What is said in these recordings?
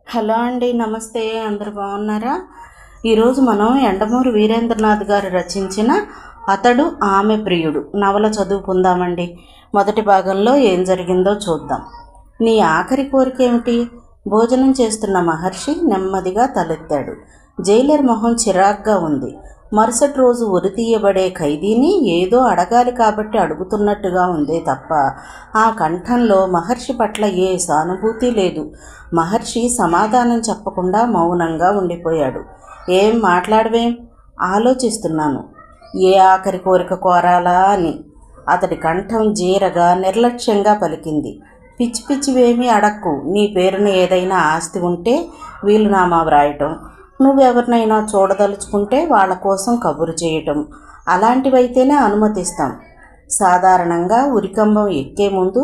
Hello అండి, నమస్తే. అందరు బాగున్నారా? ఈరోజు మనం యండమూరి వీరేంద్రనాథ్ గారు రచించిన అతడు ఆమె ప్రియుడు నవల చదువుకుందామండి. మొదటి భాగంలో ఏం జరిగిందో చూద్దాం. నీ ఆఖరి కోరిక ఏమిటి? భోజనం చేస్తున్న మహర్షి నెమ్మదిగా తలెత్తాడు. జైలర్ మొహం చిరాగ్గా ఉంది. మరుసటి రోజు ఉరితీయబడే ఖైదీని ఏదో అడగాలి కాబట్టి అడుగుతున్నట్టుగా ఉందే తప్ప ఆ కంఠంలో మహర్షి పట్ల ఏ సానుభూతి లేదు. మహర్షి సమాధానం చెప్పకుండా మౌనంగా ఉండిపోయాడు. ఏం మాట్లాడవేం? ఆలోచిస్తున్నాను. ఏ ఆఖరి కోరిక కోరాలా అని. అతడి కంఠం జీరగా నిర్లక్ష్యంగా పలికింది. పిచ్చి పిచ్చివేమీ అడక్కు. నీ పేరున ఏదైనా ఆస్తి ఉంటే వీలునామా వ్రాయటం, నువ్వెవరినైనా చూడదలుచుకుంటే వాళ్ళ కోసం కబురు చేయటం, అలాంటివైతేనే అనుమతిస్తాం. సాధారణంగా ఉరికంబం ఎక్కే ముందు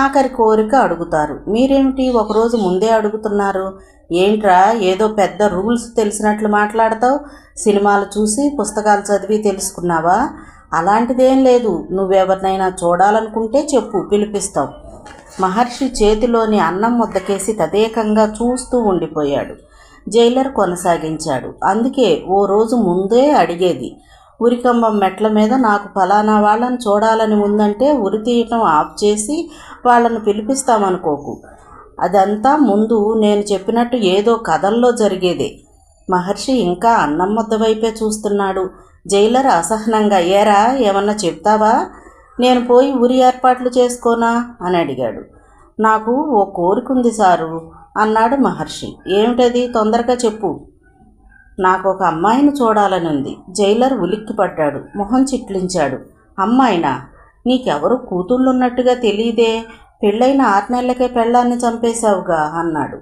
ఆఖరి కోరిక అడుగుతారు. మీరేమిటి ఒకరోజు ముందే అడుగుతున్నారు? ఏంట్రా ఏదో పెద్ద రూల్స్ తెలిసినట్లు మాట్లాడతావు? సినిమాలు చూసి పుస్తకాలు చదివి తెలుసుకున్నావా? అలాంటిదేం లేదు. నువ్వెవరినైనా చూడాలనుకుంటే చెప్పు, పిలిపిస్తాం. మహర్షి చేతిలోని అన్నం ముద్దకేసి తదేకంగా చూస్తూ ఉండిపోయాడు. జైలర్ కొనసాగించాడు. అందుకే ఓ రోజు ముందే అడిగేది. ఉరికంబం మెట్ల మీద నాకు ఫలానా వాళ్ళని చూడాలని ఉందంటే ఉరి తీయటం ఆఫ్ చేసి వాళ్ళను పిలిపిస్తామనుకోకు. అదంతా ముందు నేను చెప్పినట్టు ఏదో కథల్లో జరిగేదే. మహర్షి ఇంకా అన్నం ముద్ద వైపే చూస్తున్నాడు. జైలర్ అసహనంగా, ఏరా ఏమన్నా చెప్తావా? నేను పోయి ఉరి ఏర్పాట్లు చేసుకోనా అని అడిగాడు. నాకు ఓ కోరికుంది సారు అన్నాడు మహర్షి. ఏమిటది? తొందరగా చెప్పు. నాకు ఒక అమ్మాయిని చూడాలని ఉంది. జైలర్ ఉలిక్కిపడ్డాడు. మొహం చిట్లించాడు. అమ్మాయినా? నీకెవరు కూతుళ్ళున్నట్టుగా తెలియదే. పెళ్ళైన 6 నెలలకే పెళ్ళాన్ని చంపేశావుగా అన్నాడు.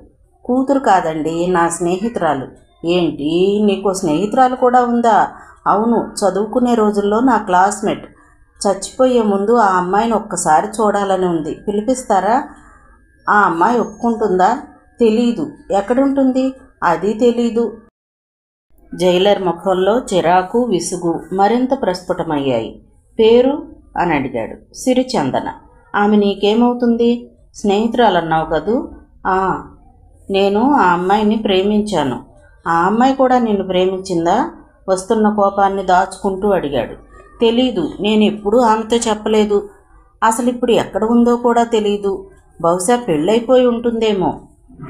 కూతురు కాదండి, నా స్నేహితురాలు. ఏంటి, నీకో స్నేహితురాలు కూడా ఉందా? అవును, చదువుకునే రోజుల్లో నా క్లాస్మేట్. చచ్చిపోయే ముందు ఆ అమ్మాయిని ఒక్కసారి చూడాలని ఉంది. పిలిపిస్తారా? ఆ అమ్మాయి ఒప్పుకుంటుందా? తెలీదు. ఎక్కడుంటుంది? అది తెలీదు. జైలర్ ముఖంలో చిరాకు, విసుగు మరింత ప్రస్ఫుటమయ్యాయి. పేరు అని అడిగాడు. సిరిచందన. ఆమె నీకేమవుతుంది? స్నేహితురాలన్నావు కదూ? నేను ఆ అమ్మాయిని ప్రేమించాను. ఆ అమ్మాయి కూడా నిన్ను ప్రేమించిందా? వస్తున్న కోపాన్ని దాచుకుంటూ అడిగాడు. తెలీదు. నేను ఎప్పుడూ ఆమెతో చెప్పలేదు. అసలు ఇప్పుడు ఎక్కడ ఉందో కూడా తెలీదు. బహుశా పెళ్ళైపోయి ఉంటుందేమో.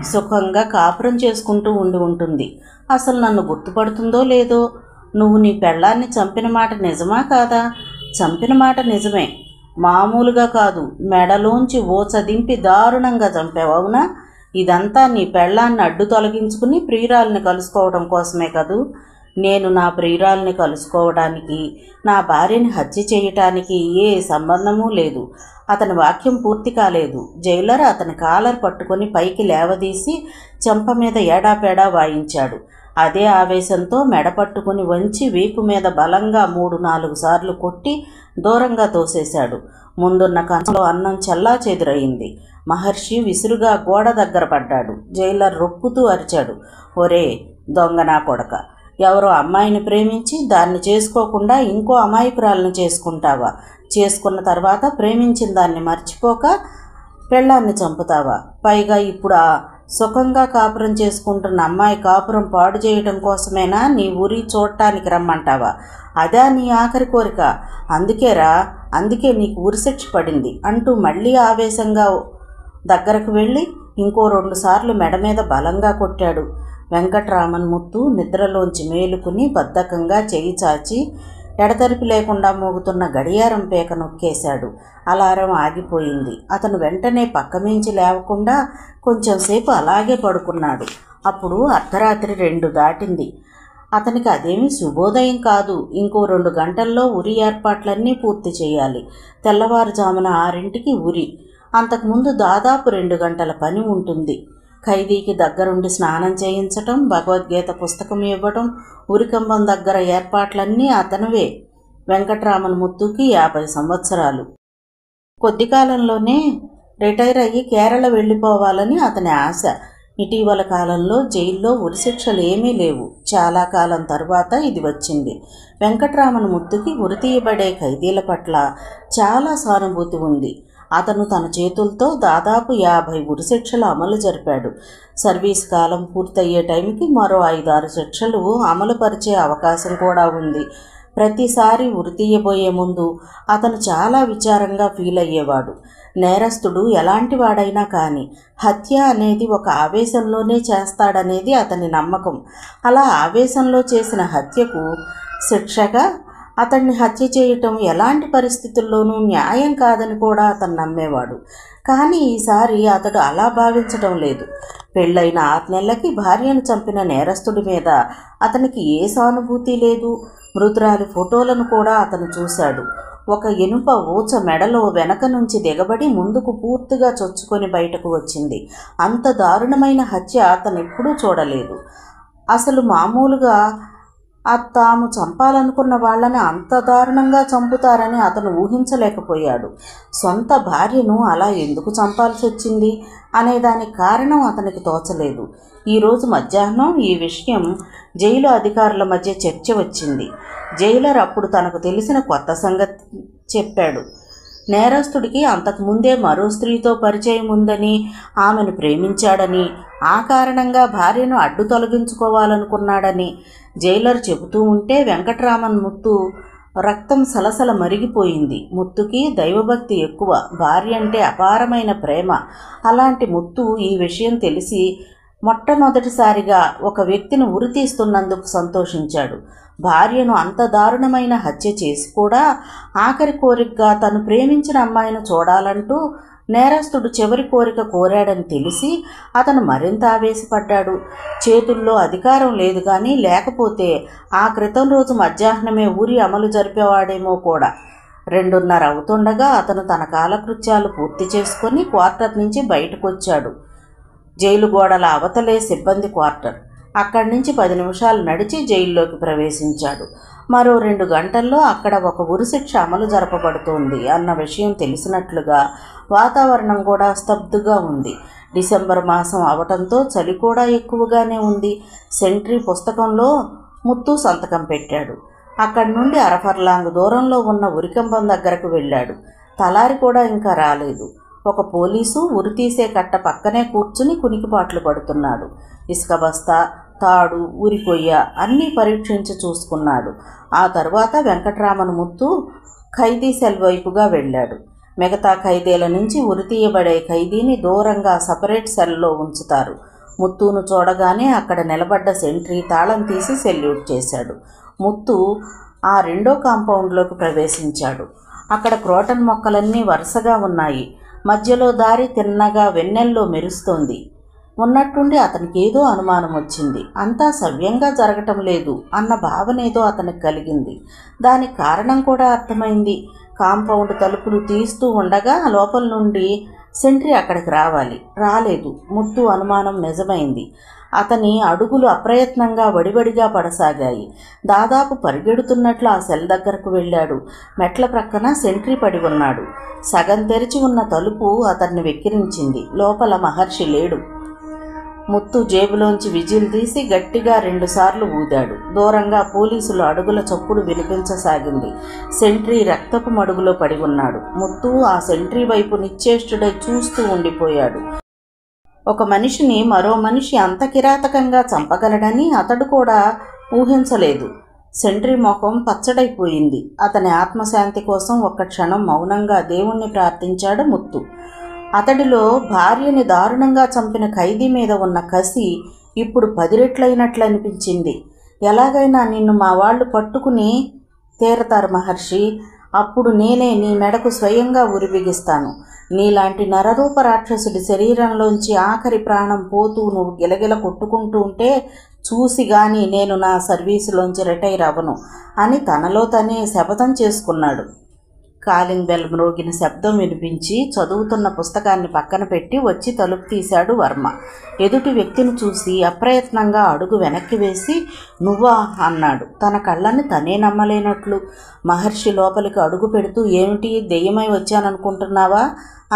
సుఖంగా కాపురం చేసుకుంటూ ఉండి ఉంటుంది. అసలు నన్ను గుర్తుపడుతుందో లేదో. నువ్వు నీ పెళ్ళాన్ని చంపిన మాట నిజమా కాదా? చంపిన మాట నిజమే. మామూలుగా కాదు, మెడలోంచి ఓచదింపి దారుణంగా చంపావు, అవునా? ఇదంతా నీ పెళ్ళాన్ని అడ్డు తొలగించుకుని ప్రియురాల్ని కలుసుకోవడం కోసమే కదూ? నేను నా ప్రియురాల్ని కలుసుకోవడానికి, నా భార్యని హత్య చేయటానికి ఏ సంబంధమూ లేదు. అతని వాక్యం పూర్తి కాలేదు. జైలర్ అతని కాలర్ పట్టుకొని పైకి లేవదీసి చెంప మీద ఏడాపేడా వాయించాడు. అదే ఆవేశంతో మెడ పట్టుకుని వంచి వీపు మీద బలంగా 3-4 సార్లు కొట్టి దూరంగా తోసేశాడు. ముందున్న కంచంలో అన్నం చెల్లా చెదురయింది. మహర్షి విసురుగా గోడ దగ్గర పడ్డాడు. జైలర్ రొప్పుతూ అరిచాడు. ఒరే దొంగ నా కొడక! ఎవరో అమ్మాయిని ప్రేమించి దాన్ని చేసుకోకుండా ఇంకో అమాయకురాలను చేసుకుంటావా? చేసుకున్న తర్వాత ప్రేమించిన దాన్ని మర్చిపోక పెళ్ళాన్ని చంపుతావా? పైగా ఇప్పుడు ఆ సుఖంగా కాపురం చేసుకుంటున్న అమ్మాయి కాపురం పాడు చేయడం కోసమేనా నీ ఊరి చూడటానికి రమ్మంటావా? అదా నీ ఆఖరి కోరిక? అందుకే నీకు ఉరిశిక్ష పడింది అంటూ మళ్ళీ ఆవేశంగా దగ్గరకు వెళ్ళి ఇంకో 2 సార్లు మెడ మీద బలంగా కొట్టాడు. వెంకట్రామన్ ముత్తు నిద్రలోంచి మేలుకుని బద్ధకంగా చెయ్యి చాచి ఎడతెరిపి లేకుండా మోగుతున్న గడియారం పేక నొక్కేశాడు. అలారం ఆగిపోయింది. అతను వెంటనే పక్కమించి లేవకుండా కొంచెంసేపు అలాగే పడుకున్నాడు. అప్పుడు అర్ధరాత్రి 2 దాటింది. అతనికి అదేమీ శుభోదయం కాదు. ఇంకో 2 గంటల్లో ఉరి ఏర్పాట్లన్నీ పూర్తి చేయాలి. తెల్లవారుజామున 6ంటికి ఉరి. అంతకుముందు దాదాపు 2 గంటల పని ఉంటుంది. ఖైదీకి దగ్గరుండి స్నానం చేయించటం, భగవద్గీత పుస్తకం ఇవ్వటం, ఉరికంబం దగ్గర ఏర్పాట్లన్నీ అతనివే. వెంకట్రామన్ ముత్తుకి 50 సంవత్సరాలు. కొద్ది కాలంలోనే రిటైర్ అయ్యి కేరళ వెళ్ళిపోవాలని అతని ఆశ. ఇటీవల కాలంలో జైల్లో ఉరిశిక్షలు ఏమీ లేవు. చాలా కాలం తరువాత ఇది వచ్చింది. వెంకట్రామన్ ముత్తుకి ఉరితీయబడే ఖైదీల పట్ల చాలా సానుభూతి ఉంది. అతను తన చేతులతో దాదాపు 50 ఉరిశిక్షలు అమలు జరిపాడు. సర్వీస్ కాలం పూర్తయ్యే టైంకి మరో 5-6 శిక్షలు అమలు పరిచే అవకాశం కూడా ఉంది. ప్రతిసారి ఉరి తీయబోయే ముందు అతను చాలా విచారంగా ఫీల్ అయ్యేవాడు. నేరస్తుడు ఎలాంటి వాడైనా కానీ హత్య అనేది ఒక ఆవేశంలోనే చేస్తాడనేది అతని నమ్మకం. అలా ఆవేశంలో చేసిన హత్యకు శిక్షగా అతన్ని హత్య చేయటం ఎలాంటి పరిస్థితుల్లోనూ న్యాయం కాదని కూడా అతను నమ్మేవాడు. కానీ ఈసారి అతడు అలా భావించడం లేదు. పెళ్ళైన 6 నెలలకి భార్యను చంపిన నేరస్తుడి మీద అతనికి ఏ సానుభూతి లేదు. మృతురాలి ఫోటోలను కూడా అతను చూశాడు. ఒక ఇనుప ఊచ మెడలో వెనక నుంచి దిగబడి ముందుకు పూర్తిగా చొచ్చుకొని బయటకు వచ్చింది. అంత దారుణమైన హత్య అతను ఎప్పుడూ చూడలేదు. అసలు మామూలుగా తాము చంపాలనుకున్న వాళ్ళని అంత దారుణంగా చంపుతారని అతను ఊహించలేకపోయాడు. సొంత భార్యను అలా ఎందుకు చంపాల్సి వచ్చింది అనే దానికి కారణం అతనికి తోచలేదు. ఈరోజు మధ్యాహ్నం ఈ విషయం జైలు అధికారుల మధ్య చర్చ వచ్చింది. జైలర్ అప్పుడు తనకు తెలిసిన కొత్త సంగతి చెప్పాడు. నేరస్తుడికి అంతకుముందే మరో స్త్రీతో పరిచయం ఉందని, ఆమెను ప్రేమించాడని, ఆ కారణంగా భార్యను అడ్డు తొలగించుకోవాలనుకున్నాడని జైలర్ చెబుతూ ఉంటే వెంకట్రామన్ ముత్తు రక్తం సలసల మరిగిపోయింది. ముత్తుకి దైవభక్తి ఎక్కువ, భార్య అంటే అపారమైన ప్రేమ. అలాంటి ముత్తు ఈ విషయం తెలిసి మొట్టమొదటిసారిగా ఒక వ్యక్తిని ఉరితీస్తున్నందుకు సంతోషించాడు. భార్యను అంత దారుణమైన హత్య చేసి కూడా ఆఖరి కోరికగా తను ప్రేమించిన అమ్మాయిని చూడాలంటూ నేరస్తుడు చివరి కోరిక కోరాడని తెలిసి అతను మరింత ఆవేశపడ్డాడు. చేతుల్లో అధికారం లేదు కానీ లేకపోతే ఆ క్రితం రోజు మధ్యాహ్నమే ఊరి అమలు జరిపేవాడేమో కూడా. 2:30 అవుతుండగా అతను తన కాలకృత్యాలు పూర్తి చేసుకొని క్వార్టర్ నుంచి బయటకు వచ్చాడు. జైలు గోడల అవతలే సిబ్బంది క్వార్టర్. అక్కడి నుంచి 10 నిమిషాలు నడిచి జైల్లోకి ప్రవేశించాడు. మరో 2 గంటల్లో అక్కడ ఒక ఉరిశిక్ష అమలు జరపబడుతోంది అన్న విషయం తెలిసినట్లుగా వాతావరణం కూడా స్తబ్దుగా ఉంది. డిసెంబర్ మాసం అవటంతో చలి కూడా ఎక్కువగానే ఉంది. సెంట్రీ పుస్తకంలో ముత్తు సంతకం పెట్టాడు. అక్కడి నుండి అరఫర్లాంగ్ దూరంలో ఉన్న ఉరికంబం దగ్గరకు వెళ్ళాడు. తలారి కూడా ఇంకా రాలేదు. ఒక పోలీసు ఉరితీసే కట్ట పక్కనే కూర్చుని కునికిపాట్లు పడుతున్నాడు. ఇసుక బస్తా, తాడు, ఉరికొయ్య అన్నీ పరీక్షించి చూసుకున్నాడు. ఆ తర్వాత వెంకట్రామన్ ముత్తు ఖైదీ సెల్ వైపుగా వెళ్ళాడు. మిగతా ఖైదీల నుంచి ఉరితీయబడే ఖైదీని దూరంగా సపరేట్ సెల్లో ఉంచుతారు. ముత్తును చూడగానే అక్కడ నిలబడ్డ సెంట్రీ తాళం తీసి సెల్యూట్ చేశాడు. ముత్తు ఆ రెండో కాంపౌండ్లోకి ప్రవేశించాడు. అక్కడ క్రోటన్ మొక్కలన్నీ వరుసగా ఉన్నాయి. మధ్యలో దారి తిన్నగా వెన్నెల్లో మెరుస్తోంది. ఉన్నట్టుండి అతనికి ఏదో అనుమానం వచ్చింది. అంతా సవ్యంగా జరగటం లేదు అన్న భావనేదో అతనికి కలిగింది. దానికి కారణం కూడా అర్థమైంది. కాంపౌండ్ తలుపులు తీస్తూ ఉండగా లోపల నుండి సెంట్రీ అక్కడికి రాలేదు. ముత్తు అనుమానం నిజమైంది. అతని అడుగులు అప్రయత్నంగా వడివడిగా పడసాగాయి. దాదాపు పరిగెడుతున్నట్లు ఆ సెల్ దగ్గరకు వెళ్ళాడు. మెట్ల ప్రక్కన సెంట్రీ పడి ఉన్నాడు. సగం తెరిచి ఉన్న తలుపు అతన్ని వెక్కిరించింది. లోపల మహర్షి లేడు. ముత్తు జేబులోంచి విజిల్ తీసి గట్టిగా 2 సార్లు ఊదాడు. దూరంగా పోలీసులు అడుగుల చప్పుడు వినిపించసాగింది. సెంట్రీ రక్తపు మడుగులో పడి ఉన్నాడు. ముత్తు ఆ సెంట్రీ వైపు నిశ్చేష్టుడై చూస్తూ ఉండిపోయాడు. ఒక మనిషిని మరో మనిషి అంత కిరాతకంగా చంపగలడని అతడు కూడా ఊహించలేదు. సెంట్రీ ముఖం పచ్చడైపోయింది. అతని ఆత్మశాంతి కోసం ఒక్క క్షణం మౌనంగా దేవుణ్ణి ప్రార్థించాడు ముత్తు. అతడిలో భార్యని దారుణంగా చంపిన ఖైదీ మీద ఉన్న కసి ఇప్పుడు 10 రెట్లయినట్లు అనిపించింది. ఎలాగైనా నిన్ను మా వాళ్ళు పట్టుకుని తీరతారు మహర్షి. అప్పుడు నేనే నీ మెడకు స్వయంగా ఉరి బిగిస్తాను. నీలాంటి నరరూప రాక్షసుడి శరీరంలోంచి ఆఖరి ప్రాణం పోతూ నువ్వు గిలగిల కొట్టుకుంటూ ఉంటే చూసి గాని నేను నా సర్వీసులోంచి రిటైర్ అవ్వను అని తనలో తనే శపథం చేసుకున్నాడు. కాలింగ్ బెల్ మ్రోగిన శబ్దం వినిపించి చదువుతున్న పుస్తకాన్ని పక్కన పెట్టి వచ్చి తలుపు తీశాడు వర్మ. ఎదుటి వ్యక్తిని చూసి అప్రయత్నంగా అడుగు వెనక్కి వేసి నువ్వా అన్నాడు. తన కళ్ళని తనే నమ్మలేనట్లు. మహర్షి లోపలికి అడుగు పెడుతూ ఏమిటి దెయ్యమై వచ్చాననుకుంటున్నావా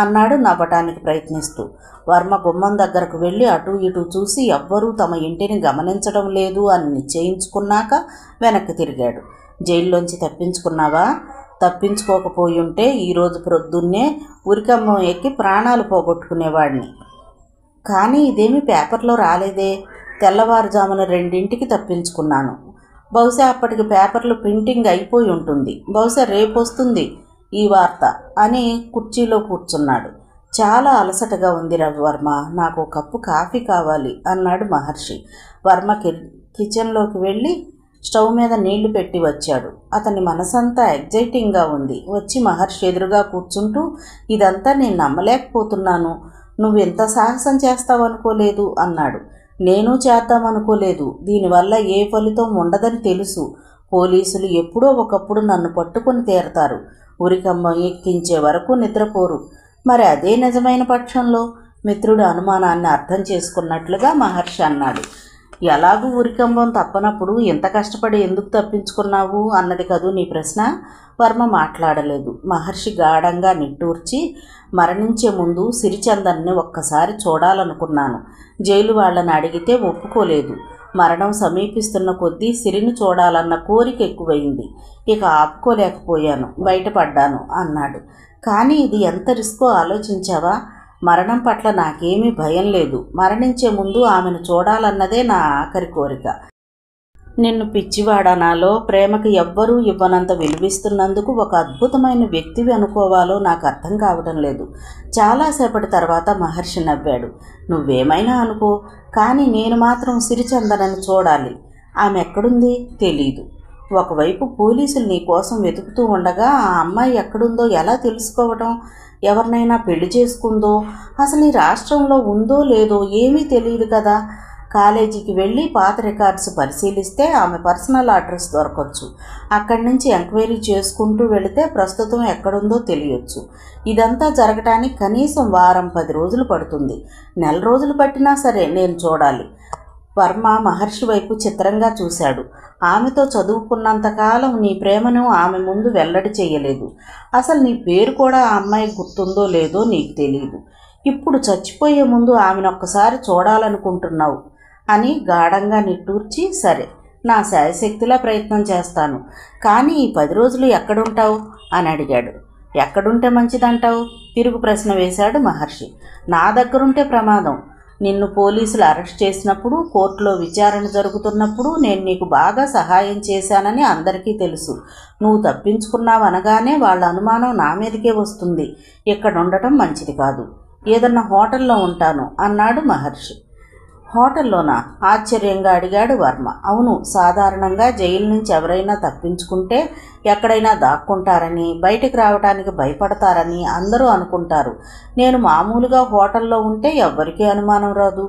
అన్నాడు నవ్వటానికి ప్రయత్నిస్తూ. వర్మ గుమ్మం దగ్గరకు వెళ్ళి అటూ ఇటూ చూసి ఎవ్వరూ తమ ఇంటిని గమనించడం లేదు అని నిశ్చయించుకున్నాక వెనక్కి తిరిగాడు. జైల్లోంచి తప్పించుకున్నావా? తప్పించుకోకపోయి ఉంటే ఈరోజు ప్రొద్దున్నే ఉరికమ్మం ఎక్కి ప్రాణాలు పోగొట్టుకునేవాడిని. కానీ ఇదేమీ పేపర్లో రాలేదే. తెల్లవారుజామున 2ంటికి తప్పించుకున్నాను. బహుశా అప్పటికి పేపర్లు ప్రింటింగ్ అయిపోయి ఉంటుంది. బహుశా రేపు వస్తుంది ఈ వార్త అని కుర్చీలో కూర్చున్నాడు. చాలా అలసటగా ఉంది రవివర్మ, నాకు ఒక కప్పు కాఫీ కావాలి అన్నాడు మహర్షి. వర్మ కిచెన్లోకి వెళ్ళి స్టవ్ మీద నీళ్లు పెట్టి వచ్చాడు. అతని మనసంతా ఎగ్జైటింగ్గా ఉంది. వచ్చి మహర్షి ఎదురుగా కూర్చుంటూ, ఇదంతా నేను నమ్మలేకపోతున్నాను, నువ్వు ఎంత సాహసం చేస్తావనుకోలేదు అన్నాడు. నేను చేద్దామనుకోలేదు. దీనివల్ల ఏ ఫలితం ఉండదని తెలుసు. పోలీసులు ఎప్పుడో ఒకప్పుడు నన్ను పట్టుకొని తీరతారు. ఉరికమ్మ ఎక్కించే వరకు నిద్రపోరు. మరి అదే నిజమైన పక్షంలో? మిత్రుడి అనుమానాన్ని అర్థం చేసుకున్నట్లుగా మహర్షి అన్నాడు. ఎలాగూ ఉరికంబం తప్పనప్పుడు ఇంత కష్టపడి ఎందుకు తప్పించుకున్నావు అన్నది కదూ నీ ప్రశ్న. వర్మ మాట్లాడలేదు. మహర్షి గాఢంగా నిట్టూర్చి, మరణించే ముందు సిరిచందన్ని ఒక్కసారి చూడాలనుకున్నాను. జైలు వాళ్ళని అడిగితే ఒప్పుకోలేదు. మరణం సమీపిస్తున్న కొద్దీ సిరిని చూడాలన్న కోరిక ఎక్కువైంది. ఇక ఆపుకోలేకపోయాను, బయటపడ్డాను అన్నాడు. కానీ ఇది ఎంత రిస్కో ఆలోచించావా? మరణం పట్ల నాకేమీ భయం లేదు. మరణించే ముందు ఆమెను చూడాలన్నదే నా ఆఖరి కోరిక. నిన్ను పిచ్చివాడనాలో, ప్రేమకి ఎవ్వరూ ఇవ్వనంత విలువిస్తున్నందుకు ఒక అద్భుతమైన వ్యక్తివి అనుకోవాలో నాకు అర్థం కావడం లేదు. చాలాసేపటి తర్వాత మహర్షి నవ్వాడు. నువ్వేమైనా అనుకో, కానీ నేను మాత్రం సిరిచందనని చూడాలి. ఆమె ఎక్కడుంది తెలీదు. ఒకవైపు పోలీసులు నీ కోసం వెతుకుతూ ఉండగా ఆ అమ్మాయి ఎక్కడుందో ఎలా తెలుసుకోవటం? ఎవరినైనా పెళ్లి చేసుకుందో, అసలు ఈ రాష్ట్రంలో ఉందో లేదో ఏమీ తెలియదు కదా. కాలేజీకి వెళ్ళి పాత రికార్డ్స్ పరిశీలిస్తే ఆమె పర్సనల్ అడ్రస్ దొరకవచ్చు. అక్కడి నుంచి ఎంక్వైరీ చేసుకుంటూ వెళితే ప్రస్తుతం ఎక్కడుందో తెలియచ్చు. ఇదంతా జరగటానికి కనీసం వారం 10 రోజులు పడుతుంది. నెల రోజులు పట్టినా సరే నేను చూడాలి. వర్మ మహర్షి వైపు చిత్రంగా చూశాడు. ఆమెతో చదువుకున్నంతకాలం నీ ప్రేమను ఆమె ముందు వెల్లడి చేయలేదు. అసలు నీ పేరు కూడా ఆ అమ్మాయికి గుర్తుందో లేదో నీకు తెలియదు. ఇప్పుడు చచ్చిపోయే ముందు ఆమెను ఒక్కసారి చూడాలనుకుంటున్నావు అని గాఢంగా నిట్టూర్చి, సరే, నా శాయశక్తిలా ప్రయత్నం చేస్తాను. కానీ ఈ 10 రోజులు ఎక్కడుంటావు అని అడిగాడు. ఎక్కడుంటే మంచిదంటావు? తిరుగు ప్రశ్న వేశాడు మహర్షి. నా దగ్గరుంటే ప్రమాదం. నిన్ను పోలీసులు అరెస్ట్ చేసినప్పుడు, కోర్టులో విచారణ జరుగుతున్నప్పుడు నేను నీకు బాగా సహాయం చేశానని అందరికీ తెలుసు. నువ్వు తప్పించుకున్నావనగానే వాళ్ళ అనుమానం నా మీదకే వస్తుంది. ఇక్కడ ఉండటం మంచిది కాదు. ఏదన్నా హోటల్లో ఉంటాను అన్నాడు మహర్షి. హోటల్లోనా? ఆశ్చర్యంగా అడిగాడు వర్మ. అవును, సాధారణంగా జైలు నుంచి ఎవరైనా తప్పించుకుంటే ఎక్కడైనా దాక్కుంటారని, బయటికి రావడానికి భయపడతారని అందరూ అనుకుంటారు. నేను మామూలుగా హోటల్లో ఉంటే ఎవ్వరికీ అనుమానం రాదు.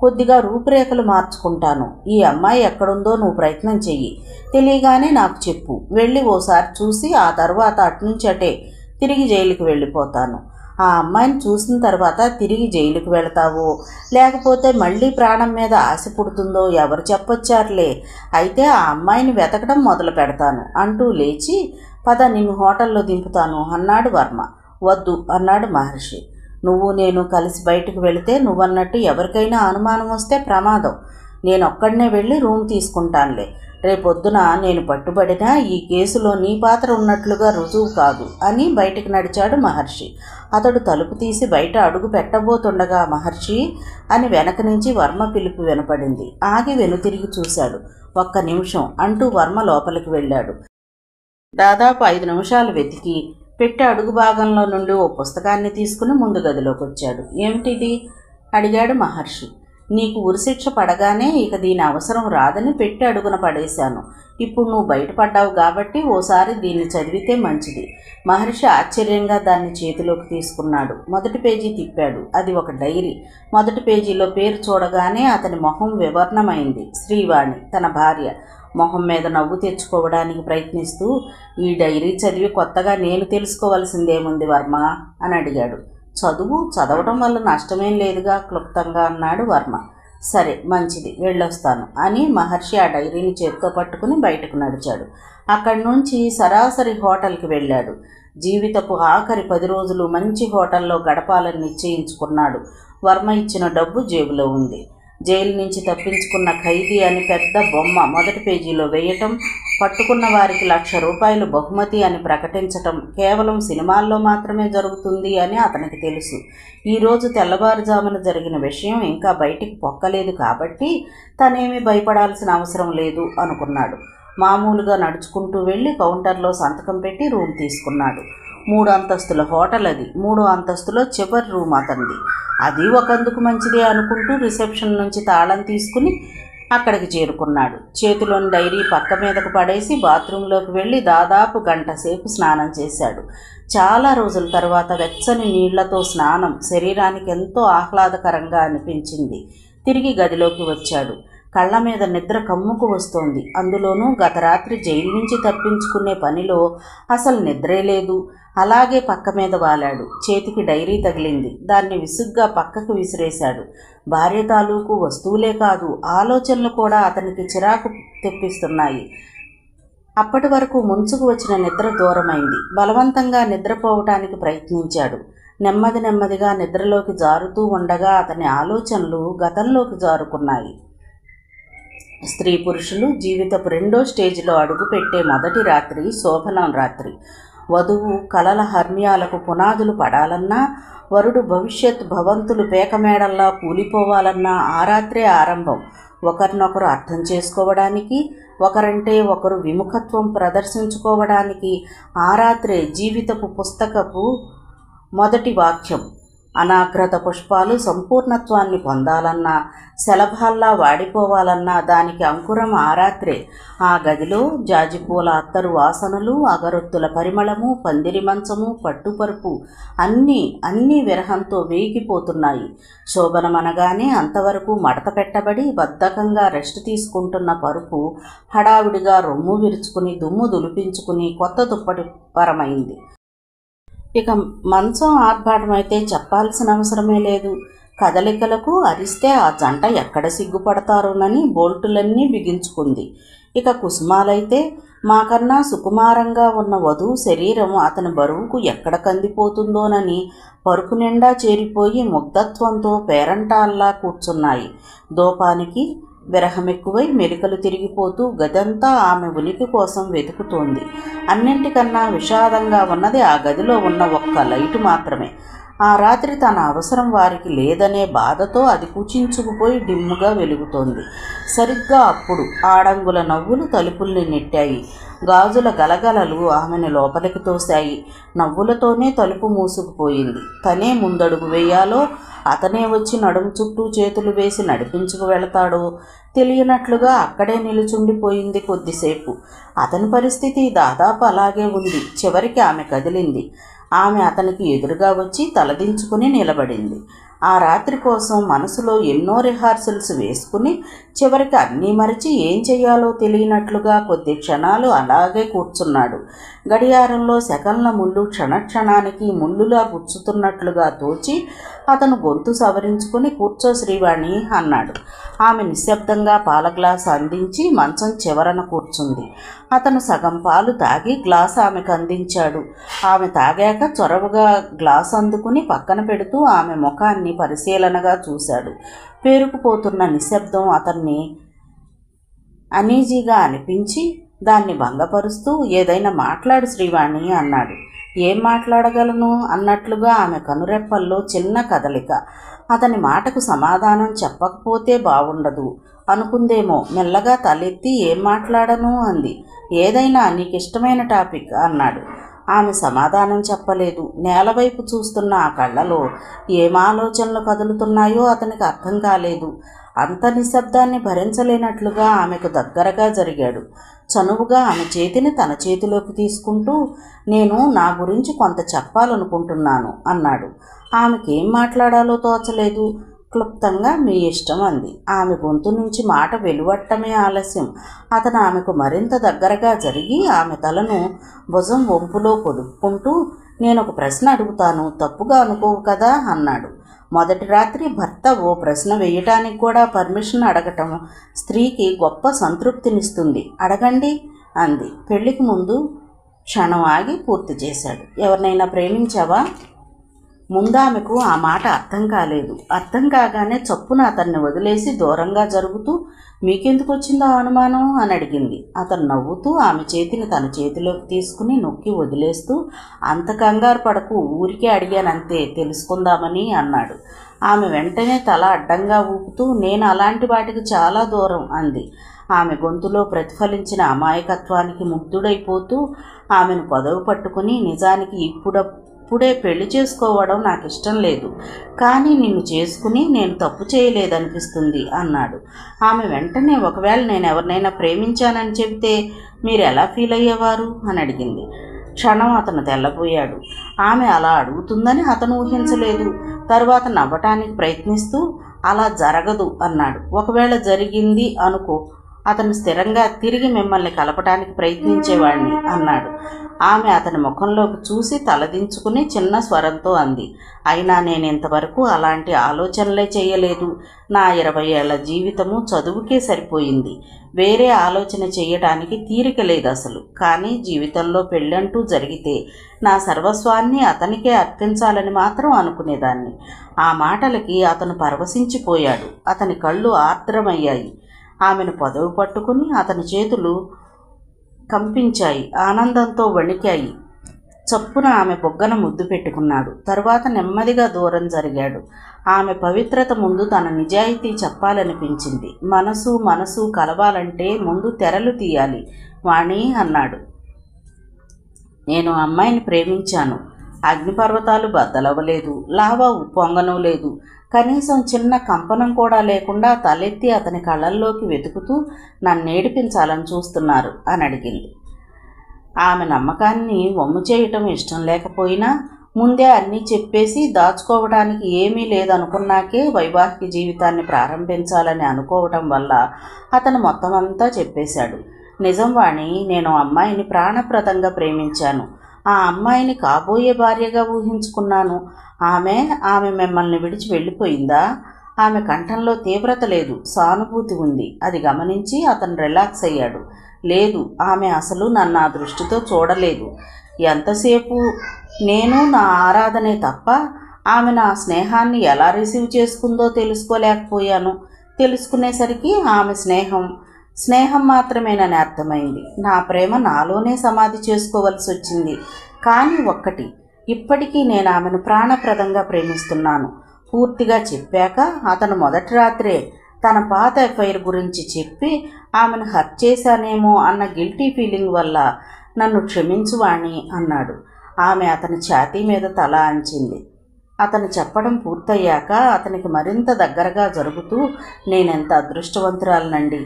కొద్దిగా రూపురేఖలు మార్చుకుంటాను. ఈ అమ్మాయి ఎక్కడుందో నువ్వు ప్రయత్నం చెయ్యి. తెలియగానే నాకు చెప్పు. వెళ్ళి ఓసారి చూసి ఆ తర్వాత అటునుంచి అటే తిరిగి జైలుకి వెళ్ళిపోతాను. ఆ అమ్మాయిని చూసిన తర్వాత తిరిగి జైలుకి వెళతావో, లేకపోతే మళ్ళీ ప్రాణం మీద ఆశ పుడుతుందో ఎవరు చెప్పొచ్చారులే. అయితే ఆ అమ్మాయిని వెతకడం మొదలు పెడతాను అంటూ లేచి, పద నిన్ను హోటల్లో దింపుతాను అన్నాడు వర్మ. వద్దు అన్నాడు మహర్షి. నువ్వు నేను కలిసి బయటకు వెళితే నువ్వన్నట్టు ఎవరికైనా అనుమానం వస్తే ప్రమాదం. నేనొక్కడనే వెళ్ళి రూమ్ తీసుకుంటానులే. రేపొద్దున నేను పట్టుబడినా ఈ కేసులో నీ పాత్ర ఉన్నట్లుగా రుజువు కాదు అని బయటికి నడిచాడు మహర్షి. అతడు తలుపు తీసి బయట అడుగు పెట్టబోతుండగా మహర్షి అని వెనక నుంచి వర్మ పిలుపు వినపడింది. ఆగి వెనుతిరిగి చూశాడు. 1 నిమిషం అంటూ వర్మ లోపలికి వెళ్ళాడు. దాదాపు 5 నిమిషాలు వెతికి పెట్టె అడుగు భాగంలో నుండి ఓ పుస్తకాన్ని తీసుకుని ముందు గదిలోకి వచ్చాడు. ఏమిటిది అడిగాడు మహర్షి. నీకు ఉరిశిక్ష పడగానే ఇక దీని అవసరం రాదని పెట్టి అడుగున పడేశాను. ఇప్పుడు నువ్వు బయటపడ్డావు కాబట్టి ఓసారి దీన్ని చదివితే మంచిది. మహర్షి ఆశ్చర్యంగా దాన్ని చేతిలోకి తీసుకున్నాడు. మొదటి పేజీ తిప్పాడు. అది ఒక డైరీ. మొదటి పేజీలో పేరు చూడగానే అతని మొహం వివర్ణమైంది. శ్రీవాణి, తన భార్య. మొహం మీద నవ్వు తెచ్చుకోవడానికి ప్రయత్నిస్తూ, ఈ డైరీ చదివి కొత్తగా నేను తెలుసుకోవాల్సిందేముంది వర్మ అని అడిగాడు. చదవటం వల్ల నష్టమేం లేదుగా క్లుప్తంగా అన్నాడు వర్మ. సరే, మంచిది, వెళ్ళొస్తాను అని మహర్షి ఆ డైరీని చేత్తో పట్టుకుని బయటకు నడిచాడు. అక్కడి నుంచి సరాసరి హోటల్కి వెళ్ళాడు. జీవితపు ఆఖరి 10 రోజులు మంచి హోటల్లో గడపాలని నిశ్చయించుకున్నాడు. వర్మ ఇచ్చిన డబ్బు జేబులో ఉంది. జైలు నుంచి తప్పించుకున్న ఖైదీ అని పెద్ద బొమ్మ మొదటి పేజీలో వేయటం, పట్టుకున్న వారికి ₹1,00,000 బహుమతి అని ప్రకటించటం కేవలం సినిమాల్లో మాత్రమే జరుగుతుంది అని అతనికి తెలుసు. ఈరోజు తెల్లవారుజామున జరిగిన విషయం ఇంకా బయటికి పొక్కలేదు కాబట్టి తనేమీ భయపడాల్సిన అవసరం లేదు అనుకున్నాడు. మామూలుగా నడుచుకుంటూ వెళ్ళి కౌంటర్లో సంతకం పెట్టి రూమ్ తీసుకున్నాడు. 3 అంతస్తుల హోటల్ అది. 3వ అంతస్తులో చివరి రూమ్ అతనిది. అది ఒకందుకు మంచిదే అనుకుంటూ రిసెప్షన్ నుంచి తాళం తీసుకుని అక్కడికి చేరుకున్నాడు. చేతిలోని డైరీ పక్క మీదకు పడేసి బాత్రూంలోకి వెళ్ళి దాదాపు గంట సేపు స్నానం చేశాడు. చాలా రోజుల తర్వాత వెచ్చని నీళ్లతో స్నానం శరీరానికి ఎంతో ఆహ్లాదకరంగా అనిపించింది. తిరిగి గదిలోకి వచ్చాడు. కళ్ళ మీద నిద్ర కమ్ముకు వస్తోంది. అందులోనూ గత రాత్రి జైలు నుంచి తప్పించుకునే పనిలో అసలు నిద్రే లేదు. అలాగే పక్క మీద వాలాడు. చేతికి డైరీ తగిలింది. దాన్ని విసుగ్గా పక్కకు విసిరేశాడు. భార్య తాలూకు వస్తువులే కాదు, ఆలోచనలు కూడా అతనికి చిరాకు తెప్పిస్తున్నాయి. అప్పటి వరకు ముంచుకు వచ్చిన నిద్ర దూరమైంది. బలవంతంగా నిద్రపోవటానికి ప్రయత్నించాడు. నెమ్మదిగా నిద్రలోకి జారుతూ ఉండగా అతని ఆలోచనలు గతంలోకి జారుకున్నాయి. స్త్రీ పురుషులు జీవితపు 2వ స్టేజిలో అడుగుపెట్టే మొదటి రాత్రి శోభనం రాత్రి. వధువు కలల హర్మ్యాలకు పునాదులు పడాలన్నా, వరుడు భవిష్యత్ భవంతులు పేకమేడల్లా కూలిపోవాలన్నా ఆ రాత్రే ఆరంభం. ఒకరినొకరు అర్థం చేసుకోవడానికి, ఒకరంటే ఒకరు విముఖత్వం ప్రదర్శించుకోవడానికి ఆ రాత్రే జీవితపు పుస్తకపు మొదటి వాక్యం. అనాగ్రత పుష్పాలు సంపూర్ణత్వాన్ని పొందాలన్నా, శలభాల్లా వాడిపోవాలన్నా దానికి అంకురం ఆ రాత్రే. ఆ గదిలో జాజిపూల అత్తరు వాసనలు, అగరొత్తుల పరిమళము, పందిరి మంచము, పట్టుపరుపు అన్నీ విరహంతో వేగిపోతున్నాయి. శోభనమనగానే అంతవరకు మడత పెట్టబడి బద్ధకంగా రెస్ట్ తీసుకుంటున్న పరుపు హడావిడిగా రొమ్ము విరుచుకుని దుమ్ము దులిపించుకుని కొత్త దుప్పటి పరమైంది. ఇక మంచం ఆర్భాటమైతే చెప్పాల్సిన అవసరమే లేదు. కదలికలకు అరిస్తే ఆ జంట ఎక్కడ సిగ్గుపడతారోనని బోల్టులన్నీ బిగించుకుంది. ఇక కుసుమాలైతే మాకన్నా సుకుమారంగా ఉన్న వధువు శరీరం అతని బరువుకు ఎక్కడ కందిపోతుందోనని పరుపు నిండా చేరిపోయి ముగ్ధత్వంతో పేరంటాల్లా కూర్చున్నాయి. దూపానికి విరహమెక్కువై మెలికలు తిరిగిపోతూ గదంతా ఆమె ఉనికి కోసం వెతుకుతోంది. అన్నింటికన్నా విషాదంగా ఉన్నది ఆ గదిలో ఉన్న ఒక్క లైటు మాత్రమే. ఆ రాత్రి తన అవసరం వారికి లేదనే బాధతో అది కుచించుకుపోయి డిమ్ముగా వెలుగుతోంది. సరిగ్గా అప్పుడు ఆడంగుల నవ్వులు తలుపుల్ని నెట్టాయి. గాజుల గలగలలు ఆమెను లోపలికి తోశాయి. నవ్వులతోనే తలుపు మూసుకుపోయింది. తనే ముందడుగు వేయాలో, అతనే వచ్చి నడుము చుట్టూ చేతులు వేసి నడిపించుకు వెళతాడో తెలియనట్లుగా అక్కడే నిలుచుండిపోయింది కొద్దిసేపు. అతని పరిస్థితి దాదాపు అలాగే ఉంది. చివరికి ఆమె కదిలింది. ఆమె అతనికి ఎదురుగా వచ్చి తలదించుకుని నిలబడింది. ఆ రాత్రి కోసం మనసులో ఎన్నో రిహార్సల్స్ వేసుకుని చివరికి అన్నీ మరిచి ఏం చెయ్యాలో తెలియనట్లుగా కొద్ది క్షణాలు అలాగే కూర్చున్నాడు. గడియారంలో సెకన్ల ముళ్ళు క్షణక్షణానికి ముళ్ళులా గుచ్చుతున్నట్లుగా తోచి అతను గొంతు సవరించుకుని కూర్చో శ్రీవాణి అన్నాడు. ఆమె నిశ్శబ్దంగా పాల గ్లాసు అందించి మంచం చివరన కూర్చుంది. అతను సగం పాలు తాగి గ్లాసు ఆమెకు అందించాడు. ఆమె తాగాక చొరవగా గ్లాసు అందుకుని పక్కన పెడుతూ ఆమె ముఖాన్ని పరిశీలనగా చూశాడు. పేరుకుపోతున్న నిశ్శబ్దం అతన్ని అనీజీగా అనిపించి దాన్ని భంగపరుస్తూ ఏదైనా మాట్లాడు శ్రీవాణి అన్నాడు. ఏం మాట్లాడగలను అన్నట్లుగా ఆమె కనురెప్పల్లో చిన్న కదలిక. అతని మాటకు సమాధానం చెప్పకపోతే బాగుండదు అనుకుందేమో. మెల్లగా తలెత్తి ఏం మాట్లాడను అంది. ఏదైనా నీకిష్టమైన టాపిక్ అన్నాడు. ఆమె సమాధానం చెప్పలేదు. నేలవైపు చూస్తున్న ఆ కళ్ళలో ఏం ఆలోచనలు కదులుతున్నాయో అతనికి అర్థం కాలేదు. అంత నిశ్శబ్దాన్ని భరించలేనట్లుగా ఆమెకు దగ్గరగా జరిగాడు. చనువుగా ఆమె చేతిని తన చేతిలోకి తీసుకుంటూ నేను నా గురించి కొంత చెప్పాలనుకుంటున్నాను అన్నాడు. ఆమెకేం మాట్లాడాలో తోచలేదు. క్లుప్తంగా మీ ఇష్టం అంది. ఆమె గొంతు నుంచి మాట వెలువట్టమే ఆలస్యం. అతను ఆమెకు మరింత దగ్గరగా జరిగి ఆమె తలను భుజం వంపులో పొదుపుకుంటూ నేను ఒక ప్రశ్న అడుగుతాను, తప్పుగా అనుకోవు కదా అన్నాడు. మొదటి రాత్రి భర్త ఓ ప్రశ్న వేయటానికి కూడా పర్మిషన్ అడగటం స్త్రీకి గొప్ప సంతృప్తినిస్తుంది. అడగండి అంది. పెళ్లికి ముందు క్షణం ఆగి పూర్తి చేశాడు. ఎవరినైనా ప్రేమించావా? ముందు ఆమెకు ఆ మాట అర్థం కాలేదు. అర్థం కాగానే చప్పున అతన్ని వదిలేసి దూరంగా జరుగుతూ, మీకెందుకు వచ్చిందో అనుమానం అని అడిగింది. అతను నవ్వుతూ ఆమె చేతిని తన చేతిలోకి తీసుకుని నొక్కి వదిలేస్తూ, అంత కంగారు పడకు, ఊరికే అడిగానంతే, తెలుసుకుందామని అన్నాడు. ఆమె వెంటనే తల అడ్డంగా ఊపుతూ, నేను అలాంటి వాటికి చాలా దూరం అంది. ఆమె గొంతులో ప్రతిఫలించిన అమాయకత్వానికి ముగ్ధుడైపోతూ ఆమెను పొదవు పట్టుకుని, నిజానికి ఇప్పుడే పెళ్లి చేసుకోవడం నాకు ఇష్టం లేదు, కానీ నిన్ను చేసుకుని నేను తప్పు చేయలేదనిపిస్తుంది అన్నాడు. ఆమె వెంటనే, ఒకవేళ నేను ఎవరినైనా ప్రేమించానని చెబితే మీరు ఎలా ఫీల్ అయ్యేవారు అని అడిగింది. క్షణం అతను తెల్లబోయాడు. ఆమె అలా అడుగుతుందని అతను ఊహించలేదు. తరువాత నవ్వటానికి ప్రయత్నిస్తూ, అలా జరగదు అన్నాడు. ఒకవేళ జరిగింది అనుకో, అతను స్థిరంగా తిరిగి మిమ్మల్ని కలపటానికి ప్రయత్నించేవాడిని అన్నాడు. ఆమె అతని ముఖంలోకి చూసి తలదించుకుని చిన్న స్వరంతో అంది, అయినా నేను ఇంతవరకు అలాంటి ఆలోచనలే చేయలేదు. నా 20 ఏళ్ల జీవితము చదువుకే సరిపోయింది. వేరే ఆలోచన చేయటానికి తీరిక లేదు అసలు. కానీ జీవితంలో పెళ్ళంటూ జరిగితే నా సర్వస్వాన్ని అతనికే అర్పించాలని మాత్రం అనుకునేదాన్ని. ఆ మాటలకి అతను పరవశించిపోయాడు. అతని కళ్ళు ఆర్ద్రమయ్యాయి. ఆమెను పొదవు పట్టుకుని అతని చేతులు కంపించాయి, ఆనందంతో వణికాయి. చప్పున ఆమె బొగ్గన ముద్దు పెట్టుకున్నాడు. తరువాత నెమ్మదిగా దూరం జరిగాడు. ఆమె పవిత్రత ముందు తన నిజాయితీ చెప్పాలనిపించింది. మనసు కలవాలంటే ముందు తెరలు తీయాలి వాణి అన్నాడు. నేను అమ్మాయిని ప్రేమించాను. అగ్నిపర్వతాలు బద్దలవ్వలేదు, లావా ఉప్పొంగనూ లేదు. కనీసం చిన్న కంపనం కూడా లేకుండా తలెత్తి అతని కళ్ళల్లోకి వెతుకుతూ నన్నేడిపించాలని చూస్తున్నారు అని అడిగింది. ఆమె నమ్మకాన్ని వమ్ము చేయటం ఇష్టం లేకపోయినా ముందే అన్నీ చెప్పేసి దాచుకోవడానికి ఏమీ లేదనుకున్నాకే వైవాహిక జీవితాన్ని ప్రారంభించాలని అనుకోవటం వల్ల అతను మొత్తం అంతా చెప్పేశాడు. నిజం వాణి, నేను అమ్మాయిని ప్రాణప్రదంగా ప్రేమించాను. ఆ అమ్మాయిని కాబోయే భార్యగా ఊహించుకున్నాను. ఆమె మిమ్మల్ని విడిచి వెళ్ళిపోయిందా? ఆమె కంఠంలో తీవ్రత లేదు, సానుభూతి ఉంది. అది గమనించి అతను రిలాక్స్ అయ్యాడు. లేదు, ఆమె అసలు నన్ను ఆ దృష్టితో చూడలేదు. ఎంతసేపు నేను నా ఆరాధనే తప్ప ఆమె నా స్నేహాన్ని ఎలా రిసీవ్ చేసుకుందో తెలుసుకోలేకపోయాను. తెలుసుకునేసరికి ఆమె స్నేహం మాత్రమేనని అర్థమైంది. నా ప్రేమ నాలోనే సమాధి చేసుకోవలసి వచ్చింది. కానీ ఒక్కటి, ఇప్పటికీ నేను ఆమెను ప్రాణప్రదంగా ప్రేమిస్తున్నాను. పూర్తిగా చెప్పాక అతను మొదటి రాత్రే తన పాత ఎఫ్ఐఆర్ గురించి చెప్పి ఆమెను హర్ట్ చేశానేమో అన్న గిల్టీ ఫీలింగ్ వల్ల నన్ను క్షమించు వాణి అన్నాడు. ఆమె అతని ఛాతీ మీద తల అంచింది. అతను చెప్పడం పూర్తయ్యాక అతనికి మరింత దగ్గరగా జరుగుతూ, నేనెంత అదృష్టవంతురాలనండి.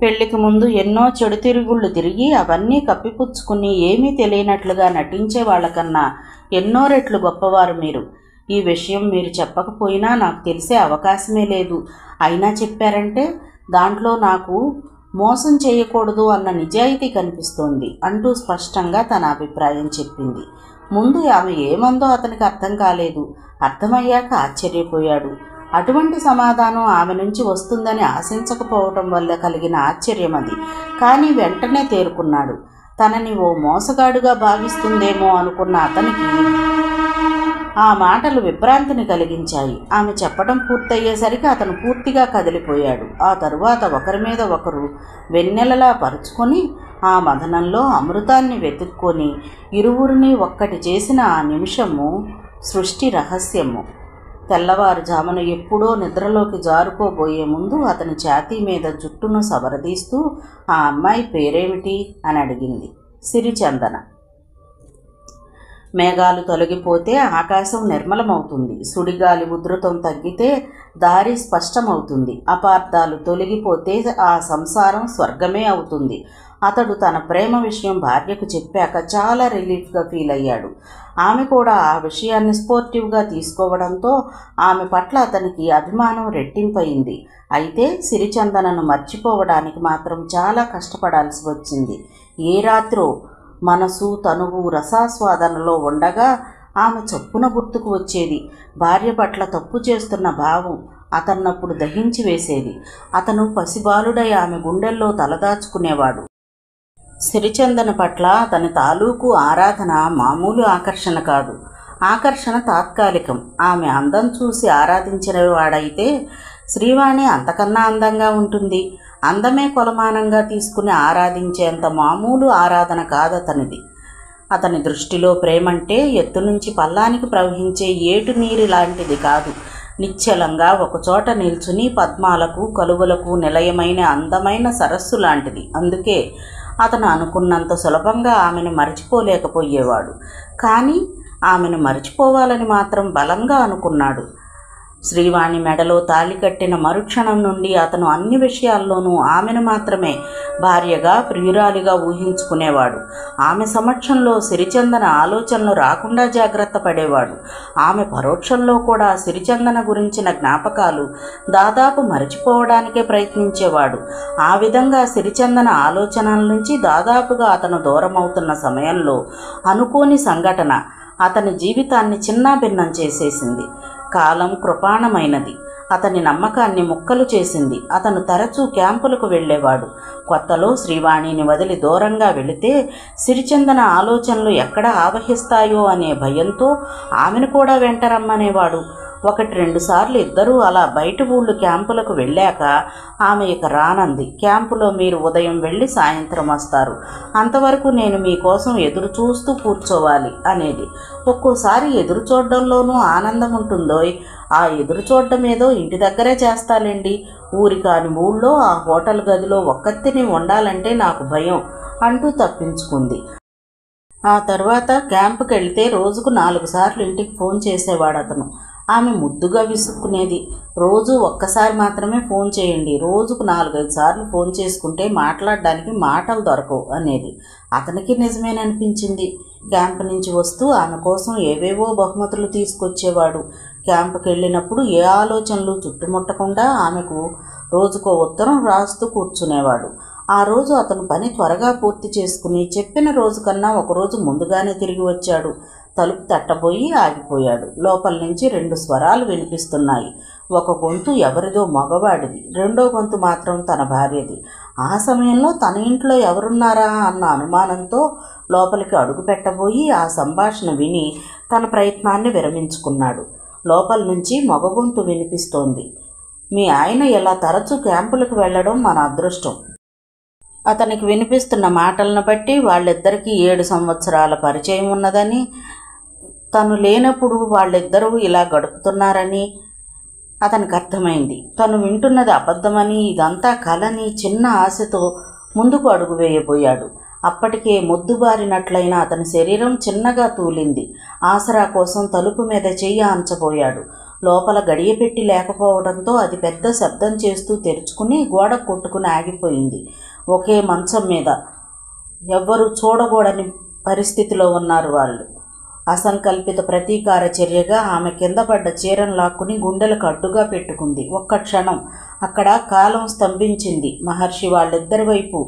పెళ్లికి ముందు ఎన్నో చెడు తిరుగుళ్ళు తిరిగి అవన్నీ కప్పిపుచ్చుకుని ఏమీ తెలియనట్లుగా నటించే వాళ్ళకన్నా ఎన్నో రెట్లు గొప్పవారు మీరు. ఈ విషయం మీరు చెప్పకపోయినా నాకు తెలిసే అవకాశమే లేదు. అయినా చెప్పారంటే దాంట్లో నాకు మోసం చేయకూడదు అన్న నిజాయితీ కనిపిస్తోంది అంటూ స్పష్టంగా తన అభిప్రాయం చెప్పింది. ముందు ఆమె ఏమందో అతనికి అర్థం కాలేదు. అర్థమయ్యాక ఆశ్చర్యపోయాడు. అటువంటి సమాధానం ఆమె నుంచి వస్తుందని ఆశించకపోవటం వల్ల కలిగిన ఆశ్చర్యం అది. కానీ వెంటనే తేరుకున్నాడు. తనని ఓ మోసగాడుగా భావిస్తుందేమో అనుకున్న అతనికి ఆ మాటలు విభ్రాంతిని కలిగించాయి. ఆమె చెప్పడం పూర్తయ్యేసరికి అతను పూర్తిగా కదిలిపోయాడు. ఆ తరువాత ఒకరి మీద ఒకరు వెన్నెలలా పరుచుకొని ఆ మదనంలో అమృతాన్ని వెతుక్కొని ఇరువురిని ఒక్కటి చేసిన ఆ నిమిషము సృష్టి రహస్యము. తెల్లవారుజామున ఎప్పుడో నిద్రలోకి జారుకోబోయే ముందు అతని ఛాతీ మీద జుట్టును సవరదీస్తూ, ఆ అమ్మాయి పేరేమిటి అని అడిగింది. సిరిచందన. మేఘాలు తొలగిపోతే ఆకాశం నిర్మలమవుతుంది. సుడిగాలి ఉధృతం తగ్గితే దారి స్పష్టమవుతుంది. అపార్థాలు తొలగిపోతే ఆ సంసారం స్వర్గమే అవుతుంది. అతడు తన ప్రేమ విషయం భార్యకు చెప్పాక చాలా రిలీఫ్గా ఫీల్ అయ్యాడు. ఆమె కూడా ఆ విషయాన్ని స్పోర్టివ్గా తీసుకోవడంతో ఆమె పట్ల అతనికి అభిమానం రెట్టింపయింది. అయితే సిరిచందనను మర్చిపోవడానికి మాత్రం చాలా కష్టపడాల్సి వచ్చింది. ఏ రాత్రో మనసు తనువు రసాస్వాదనలో ఉండగా ఆమె చప్పున గుర్తుకు వచ్చేది. భార్య పట్ల తప్పు చేస్తున్న భావం అతన్నప్పుడు దహించి వేసేది. అతను పసిబాలుడై ఆమె గుండెల్లో తలదాచుకునేవాడు. సిరిచందన పట్ల అతని తాలూకు ఆరాధన మామూలు ఆకర్షణ కాదు. ఆకర్షణ తాత్కాలికం. ఆమె అందం చూసి ఆరాధించిన వాడైతే శ్రీవాణి అంతకన్నా అందంగా ఉంటుంది. అందమే కొలమానంగా తీసుకుని ఆరాధించేంత మామూలు ఆరాధన కాదతనిది. అతని దృష్టిలో ప్రేమంటే ఎత్తు నుంచి పల్లానికి ప్రవహించే ఏటు నీరు లాంటిది కాదు. నిశ్చలంగా ఒకచోట నిల్చుని పద్మాలకు కలువలకు నిలయమైన అందమైన సరస్సు లాంటిది. అందుకే అతను అనుకున్నంత సులభంగా ఆమెను మరచిపోలేకపోయేవాడు. కానీ ఆమెను మరచిపోవాలని మాత్రం బలంగా అనుకున్నాడు. శ్రీవాణి మెడలో తాళి కట్టిన మరుక్షణం నుండి అతను అన్ని విషయాల్లోనూ ఆమెను మాత్రమే భార్యగా ప్రియురాలిగా ఊహించుకునేవాడు. ఆమె సమక్షంలో సిరిచందన ఆలోచనలు రాకుండా జాగ్రత్త పడేవాడు. ఆమె పరోక్షంలో కూడా సిరిచందన గురించిన జ్ఞాపకాలు దాదాపు మరచిపోవడానికే ప్రయత్నించేవాడు. ఆ విధంగా సిరిచందన ఆలోచనల నుంచి దాదాపుగా అతను దూరమవుతున్న సమయంలో అనుకోని సంఘటన అతని జీవితాన్ని చిన్నాభిన్నం చేసేసింది. కాలం కృపాణమైనది. అతని నమ్మకాన్ని ముక్కలు చేసింది. అతను తరచూ క్యాంపులకు వెళ్ళేవాడు. కొత్తలో శ్రీవాణిని వదిలి దూరంగా వెళితే సిరిచందన ఆలోచనలు ఎక్కడ ఆవహిస్తాయో అనే భయంతో ఆమెను కూడా వెంటరమ్మనేవాడు. 1-2 సార్లు ఇద్దరూ అలా బయట ఊళ్ళు క్యాంపులకు వెళ్ళాక ఆమె ఇక రానంది. క్యాంపులో మీరు ఉదయం వెళ్ళి సాయంత్రం వస్తారు, అంతవరకు నేను మీకోసం ఎదురు చూస్తూ కూర్చోవాలి అనేది. ఒక్కోసారి ఎదురు చూడడంలోనూ ఆనందం ఉంటుందోయ్. ఆ ఎదురు చూడడం ఏదో ఇంటి దగ్గరే చేస్తాలేండి. ఊరి కాని ఊళ్ళో ఆ హోటల్ గదిలో ఒక్కతిని ఉండాలంటే నాకు భయం అంటూ తప్పించుకుంది. ఆ తర్వాత క్యాంపుకి వెళితే రోజుకు 4 సార్లు ఇంటికి ఫోన్ చేసేవాడు అతను. ఆమె ముద్దుగా విసుక్కునేది. రోజు ఒక్కసారి మాత్రమే ఫోన్ చేయండి, రోజుకు 4-5 సార్లు ఫోన్ చేసుకుంటే మాట్లాడడానికి మాటలు దొరకవు అనేది. అతనికి నిజమేననిపించింది. క్యాంపు నుంచి వస్తూ ఆమె కోసం ఏవేవో బహుమతులు తీసుకొచ్చేవాడు. క్యాంపుకి వెళ్ళినప్పుడు ఏ ఆలోచనలు చుట్టుముట్టకుండా ఆమెకు రోజుకో ఉత్తరం రాస్తూ కూర్చునేవాడు. ఆ రోజు అతను పని త్వరగా పూర్తి చేసుకుని చెప్పిన రోజు కన్నా ఒకరోజు ముందుగానే తిరిగి వచ్చాడు. తలుపు తట్టబోయి ఆగిపోయాడు. లోపల నుంచి 2 స్వరాలు వినిపిస్తున్నాయి. ఒక గొంతు ఎవరిదో మగవాడిది, రెండో గొంతు మాత్రం తన భార్యది. ఆ సమయంలో తన ఇంట్లో ఎవరున్నారా అన్న అనుమానంతో లోపలికి అడుగు పెట్టబోయి ఆ సంభాషణ విని తన ప్రయత్నాన్ని విరమించుకున్నాడు. లోపల నుంచి మగ గొంతు వినిపిస్తోంది. మీ ఆయన ఇలా తరచూ క్యాంపులకు వెళ్ళడం మన అదృష్టం. అతనికి వినిపిస్తున్న మాటలను బట్టి వాళ్ళిద్దరికీ 7 సంవత్సరాల పరిచయం ఉన్నదని, తను లేనప్పుడు వాళ్ళిద్దరూ ఇలా గడుపుతున్నారని అతనికి అర్థమైంది. తను వింటున్నది అబద్ధమని, ఇదంతా కలని చిన్న ఆశతో ముందుకు అడుగు వేయబోయాడు. అప్పటికే మొద్దుబారినట్లయిన అతని శరీరం చిన్నగా తూలింది. ఆసరా కోసం తలుపు మీద చెయ్యి ఆంచబోయాడు. లోపల గడియపెట్టి లేకపోవడంతో అది పెద్ద శబ్దం చేస్తూ తెరుచుకుని గోడ కొట్టుకుని ఆగిపోయింది. ఒకే మంచం మీద ఎవ్వరూ చూడకూడని పరిస్థితిలో ఉన్నారు వాళ్ళు. అసంకల్పిత ప్రతీకార చర్యగా ఆమె కింద పడ్డ చీరను లాక్కుని గుండెలకు అడ్డుగా పెట్టుకుంది. ఒక్క క్షణం అక్కడ కాలం స్తంభించింది. మహర్షి వాళ్ళిద్దరి వైపు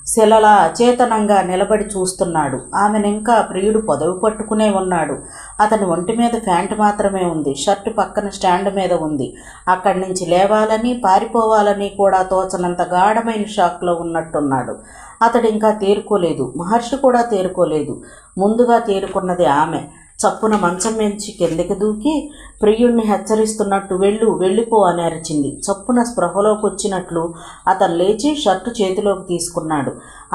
శిలలా అచేతనంగా నిలబడి చూస్తున్నాడు. ఆమెనింకా ప్రియుడు పొదవి పట్టుకునే ఉన్నాడు. అతని ఒంటి మీద ప్యాంటు మాత్రమే ఉంది. షర్టు పక్కన స్టాండ్ మీద ఉంది. అక్కడి నుంచి లేవాలని పారిపోవాలని కూడా తోచనంత గాఢమైన షాక్లో ఉన్నట్టున్నాడు. అతడు ఇంకా తేరుకోలేదు. మహర్షి కూడా తేరుకోలేదు. ముందుగా తేరుకున్నది ఆమె. చప్పున మంచం నుంచి కిందకి దూకి ప్రియుణ్ణి హెచ్చరిస్తున్నట్టు వెళ్ళిపో అని అరిచింది. చప్పున స్పృహలోకి వచ్చినట్లు అతను లేచి షర్టు చేతిలోకి తీసుకున్నాడు.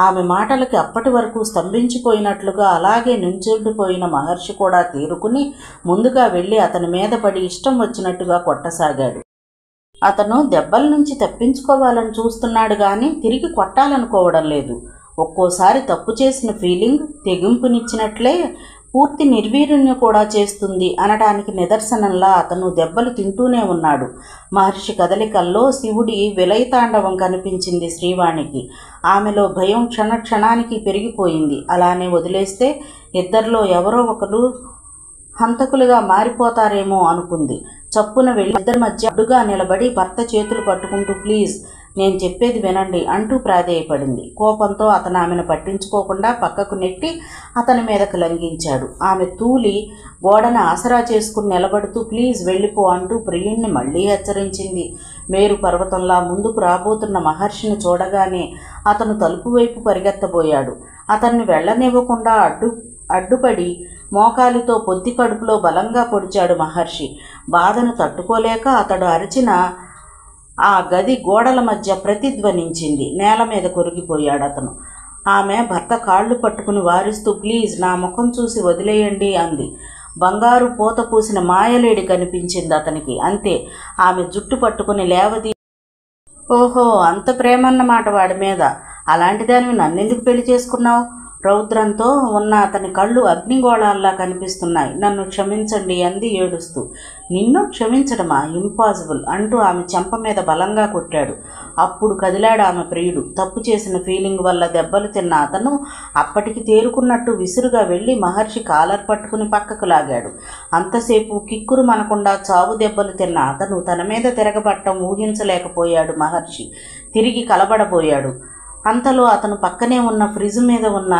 ఆమె మాటలకి అప్పటి వరకు స్తంభించిపోయినట్లుగా అలాగే నుంచుండిపోయిన మహర్షి కూడా తేరుకుని ముందుగా వెళ్ళి అతని మీద పడి ఇష్టం వచ్చినట్టుగా కొట్టసాగాడు. అతను దెబ్బల నుంచి తప్పించుకోవాలని చూస్తున్నాడు కానీ తిరిగి కొట్టాలనుకోవడం లేదు. ఒక్కోసారి తప్పు చేసిన ఫీలింగ్ తెగింపునిచ్చినట్లే పూర్తి నిర్వీర్యం కూడా చేస్తుంది అనడానికి నిదర్శనంలా అతను దెబ్బలు తింటూనే ఉన్నాడు. మహర్షి కదలికల్లో శివుడి విలయతాండవం కనిపించింది శ్రీవాణికి. ఆమెలో భయం క్షణానికి పెరిగిపోయింది. అలానే వదిలేస్తే ఇద్దరిలో ఎవరో ఒకరు హంతకులుగా మారిపోతారేమో అనుకుంది. చప్పున వెళ్ళి ఇద్దరి మధ్య అడ్డుగా నిలబడి భర్త చేతులు పట్టుకుంటూ ప్లీజ్ నేను చెప్పేది వినండి అంటూ ప్రాధేయపడింది. కోపంతో అతను ఆమెను పట్టించుకోకుండా పక్కకు నెట్టి అతని మీదకు లంఘించాడు. ఆమె తూలి గోడను ఆసరా చేసుకుని నిలబడుతూ ప్లీజ్ వెళ్ళిపో అంటూ ప్రియుణ్ణి మళ్లీ హెచ్చరించింది. మేరు పర్వతంలా ముందుకు రాబోతున్న మహర్షిని చూడగానే అతను తలుపు వైపు పరిగెత్తబోయాడు. అతన్ని వెళ్ళనివ్వకుండా అడ్డుపడి మోకాలితో పొత్తి కడుపులో బలంగా పొడిచాడు మహర్షి. బాధను తట్టుకోలేక అతడు అరిచిన ఆ గది గోడల మధ్య ప్రతిధ్వనించింది. నేల మీద కొరిగిపోయాడు అతను. ఆమె భర్త కాళ్ళు పట్టుకుని వారిస్తూ, ప్లీజ్ నా ముఖం చూసి వదిలేయండి అంది. బంగారు పూత పూసిన మాయలేడి కనిపించింది అతనికి. అంతే. ఆమె జుట్టు పట్టుకుని లేవది. ఓహో, అంత ప్రేమన్నమాట వాడి మీద. అలాంటిదానివి నన్నెందుకు పెళ్లి చేసుకున్నావు? రౌద్రంతో ఉన్న అతని కళ్ళు అగ్నిగోళాల్లా కనిపిస్తున్నాయి. నన్ను క్షమించండి అంది ఏడుస్తూ. నిన్ను క్షమించడమా? ఇంపాసిబుల్ అంటూ ఆమె చెంప మీద బలంగా కొట్టాడు. అప్పుడు కదిలాడు ఆమె ప్రియుడు. తప్పు చేసిన ఫీలింగ్ వల్ల దెబ్బలు తిన్న అతను అప్పటికి తేరుకున్నట్టు విసురుగా వెళ్ళి మహర్షి కాలర్ పట్టుకుని పక్కకు లాగాడు. అంతసేపు కిక్కురు మనకుండా చావు దెబ్బలు తిన్న అతను తన మీద తిరగబట్టం ఊహించలేకపోయాడు మహర్షి. తిరిగి కలబడబోయాడు. అంతలో అతను పక్కనే ఉన్న ఫ్రిడ్జ్ మీద ఉన్న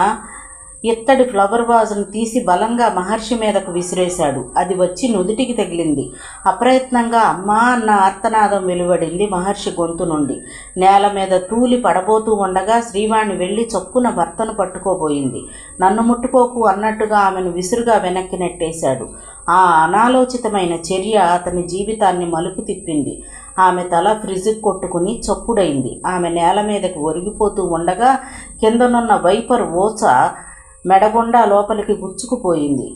ఇత్తడి ఫ్లవర్ వాజును తీసి బలంగా మహర్షి మీదకు విసిరేశాడు. అది వచ్చి నుదుటికి తగిలింది. అప్రయత్నంగా అమ్మా అన్న ఆర్తనాదం వెలువడింది మహర్షి గొంతు నుండి. నేల మీద తూలి పడబోతూ ఉండగా శ్రీవాణి వెళ్ళి చొప్పున భర్తను పట్టుకోబోయింది. నన్ను ముట్టుకోకు అన్నట్టుగా ఆమెను విసురుగా వెనక్కి నెట్టేశాడు. ఆ అనాలోచితమైన చర్య అతని జీవితాన్ని మలుపు తిప్పింది. ఆమె తల ఫ్రిడ్జ్కి కొట్టుకుని చప్పుడైంది. ఆమె నేల మీదకి ఒరిగిపోతూ ఉండగా కిందనున్న వైపర్ ఓచ మెడగుండా లోపలికి గుచ్చుకుపోయింది.